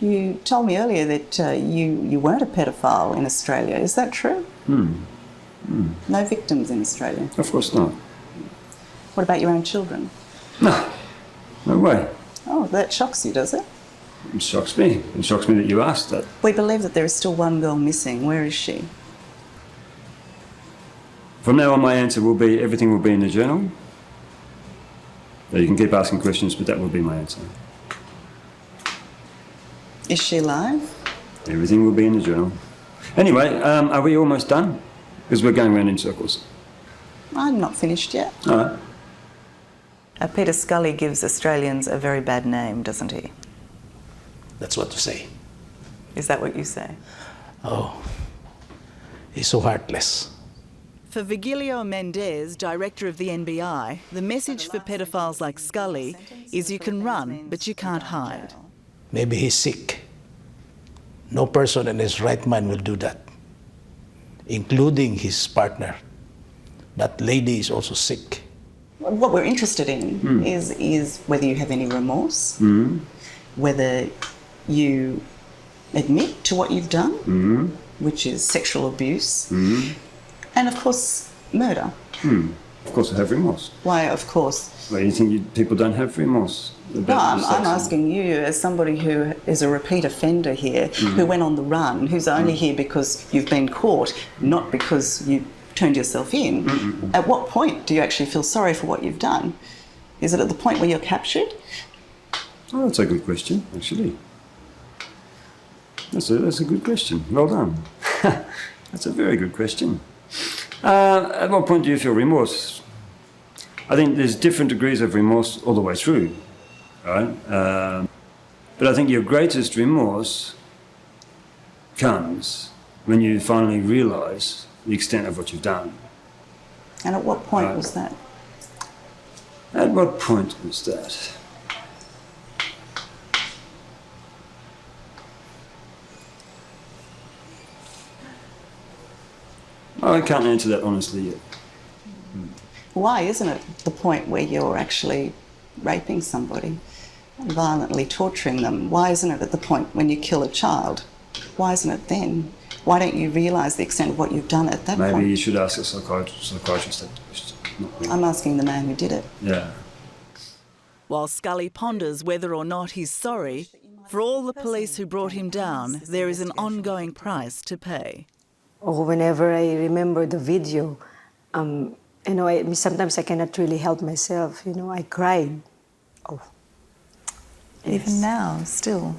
You told me earlier that you weren't a pedophile in Australia. Is that true? No victims in Australia? Of course not. What about your own children? No. No way. Oh, that shocks you, does it? It shocks me. It shocks me that you asked that. We believe that there is still one girl missing. Where is she? From now on, my answer will be everything will be in the journal. So you can keep asking questions, but that will be my answer. Is she alive? Everything will be in the journal. Anyway, are we almost done? Because we're going round in circles. I'm not finished yet. All right. Peter Scully gives Australians a very bad name, doesn't he? That's what you say. Is that what you say? Oh, he's so heartless. For Virgilio Menendez, director of the NBI, the message for pedophiles like Scully is you can run, but you can't hide. Maybe he's sick. No person in his right mind will do that, including his partner. That lady is also sick. What we're interested in is whether you have any remorse, whether you admit to what you've done, which is sexual abuse, and of course, murder. Of course I have remorse. Why, of course? Well, you think people don't have remorse? No, I'm asking you, as somebody who is a repeat offender here, who went on the run, who's only here because you've been caught, not because you turned yourself in. At what point do you actually feel sorry for what you've done? Is it at the point where you're captured? Oh, that's a good question, actually. That's a good question. Well done. That's a very good question. At what point do you feel remorse? I think there's different degrees of remorse all the way through, right? But I think your greatest remorse comes when you finally realise the extent of what you've done. And at what point was that? At what point was that? I can't answer that honestly yet. Why isn't it the point where you're actually raping somebody, violently torturing them? Why isn't it at the point when you kill a child? Why isn't it then? Why don't you realise the extent of what you've done at that point? Maybe you should ask a psychiatrist that question. Not me. I'm asking the man who did it. Yeah. While Scully ponders whether or not he's sorry, for all the police who brought him down, there is an ongoing price to pay. Or whenever I remember the video, sometimes I cannot really help myself. I cried. Oh. Even now, still.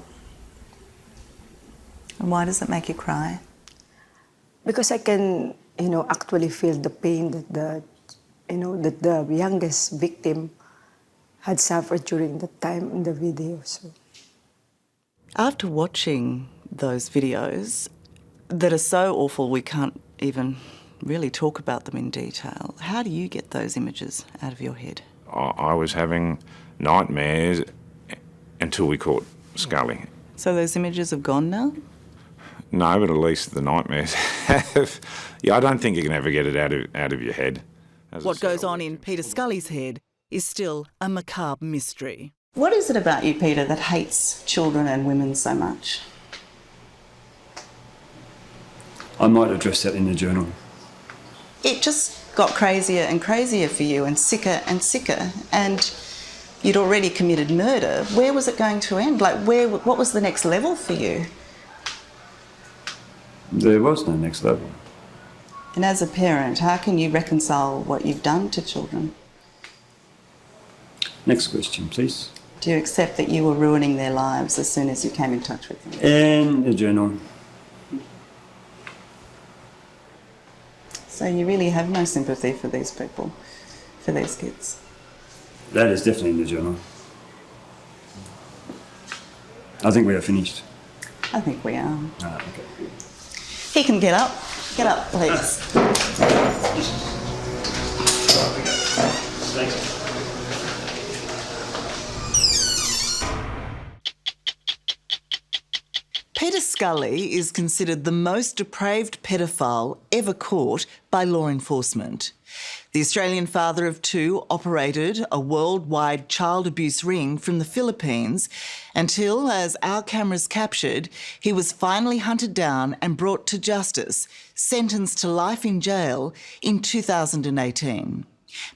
And why does it make you cry? Because I can, actually feel the pain that the youngest victim had suffered during that time in the video. So. After watching those videos that are so awful we can't even really talk about them in detail, how do you get those images out of your head? I was having nightmares until we caught Scully. So those images have gone now? No, but at least the nightmares have. Yeah, I don't think you can ever get it out of your head. What goes on in Peter Scully's head is still a macabre mystery. What is it about you, Peter, that hates children and women so much? I might address that in the journal. It just got crazier and crazier for you and sicker, and you'd already committed murder. Where was it going to end? Like, what was the next level for you? There was no next level. And as a parent, how can you reconcile what you've done to children? Next question, please. Do you accept that you were ruining their lives as soon as you came in touch with them? And the journal. So you really have no sympathy for these people, for these kids? That is definitely in the journal. I think we are finished. I think we are. Okay. He can get up. Get up, please. Thanks. Peter Scully is considered the most depraved pedophile ever caught by law enforcement. The Australian father of two operated a worldwide child abuse ring from the Philippines until, as our cameras captured, he was finally hunted down and brought to justice, sentenced to life in jail in 2018.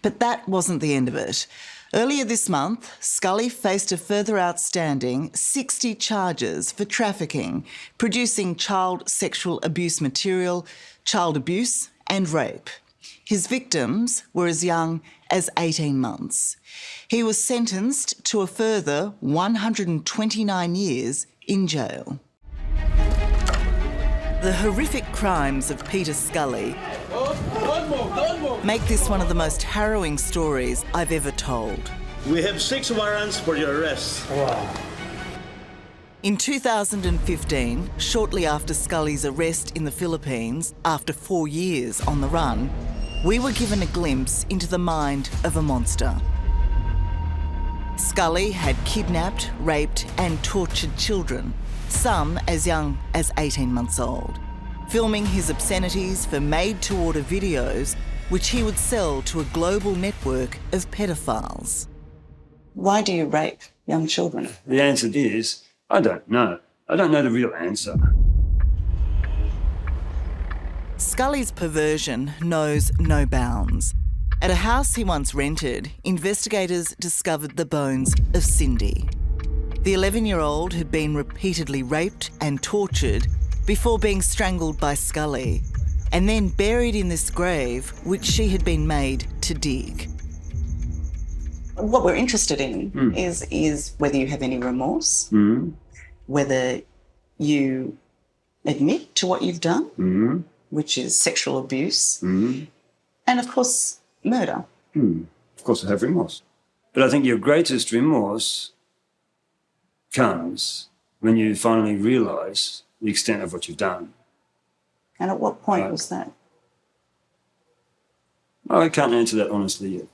But that wasn't the end of it. Earlier this month, Scully faced a further outstanding 60 charges for trafficking, producing child sexual abuse material, child abuse and rape. His victims were as young as 18 months. He was sentenced to a further 129 years in jail. The horrific crimes of Peter Scully make this one of the most harrowing stories I've ever told. We have 6 warrants for your arrest. Wow. In 2015, shortly after Scully's arrest in the Philippines, after 4 years on the run, we were given a glimpse into the mind of a monster. Scully had kidnapped, raped and tortured children, some as young as 18 months old, filming his obscenities for made-to-order videos which he would sell to a global network of pedophiles. Why do you rape young children? The answer is, I don't know. I don't know the real answer. Scully's perversion knows no bounds. At a house he once rented, investigators discovered the bones of Cindy. The 11-year-old had been repeatedly raped and tortured before being strangled by Scully, and then buried in this grave which she had been made to dig. What we're interested in is whether you have any remorse, whether you admit to what you've done, which is sexual abuse, and of course, murder. Of course I have remorse. But I think your greatest remorse comes when you finally realise the extent of what you've done. And at what point was that? I can't answer that honestly yet.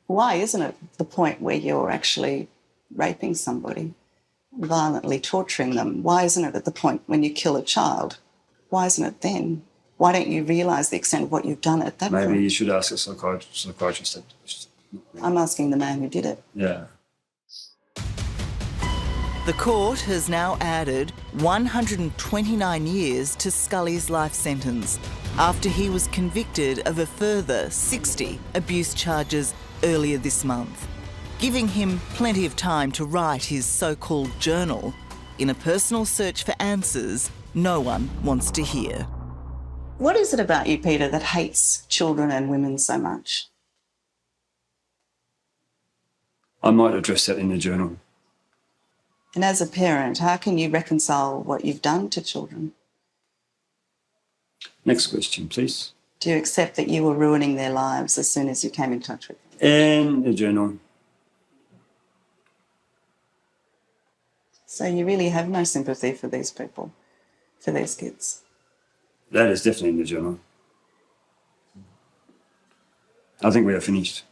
Why isn't it the point where you're actually raping somebody, violently torturing them? Why isn't it at the point when you kill a child? Why isn't it then? Why don't you realise the extent of what you've done at that point? Maybe you should ask a psychiatrist. I'm asking the man who did it. Yeah. The court has now added 129 years to Scully's life sentence after he was convicted of a further 60 abuse charges earlier this month, giving him plenty of time to write his so-called journal in a personal search for answers no one wants to hear. What is it about you, Peter, that hates children and women so much? I might address that in the journal. And as a parent, how can you reconcile what you've done to children? Next question, please. Do you accept that you were ruining their lives as soon as you came in touch with them? And the journal. So you really have no sympathy for these people, for these kids? That is definitely in the journal. I think we are finished.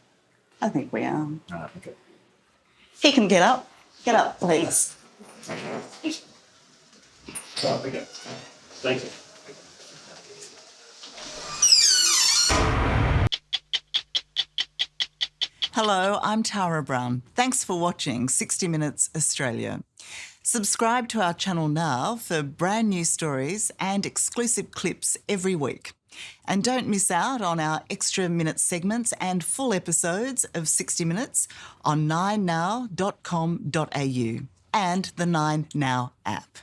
I think we are. Okay. He can get up. Get up, please. Thank you. Hello, I'm Tara Brown. Thanks for watching 60 Minutes Australia. Subscribe to our channel now for brand new stories and exclusive clips every week. And don't miss out on our extra minute segments and full episodes of 60 Minutes on 9now.com.au and the 9Now app.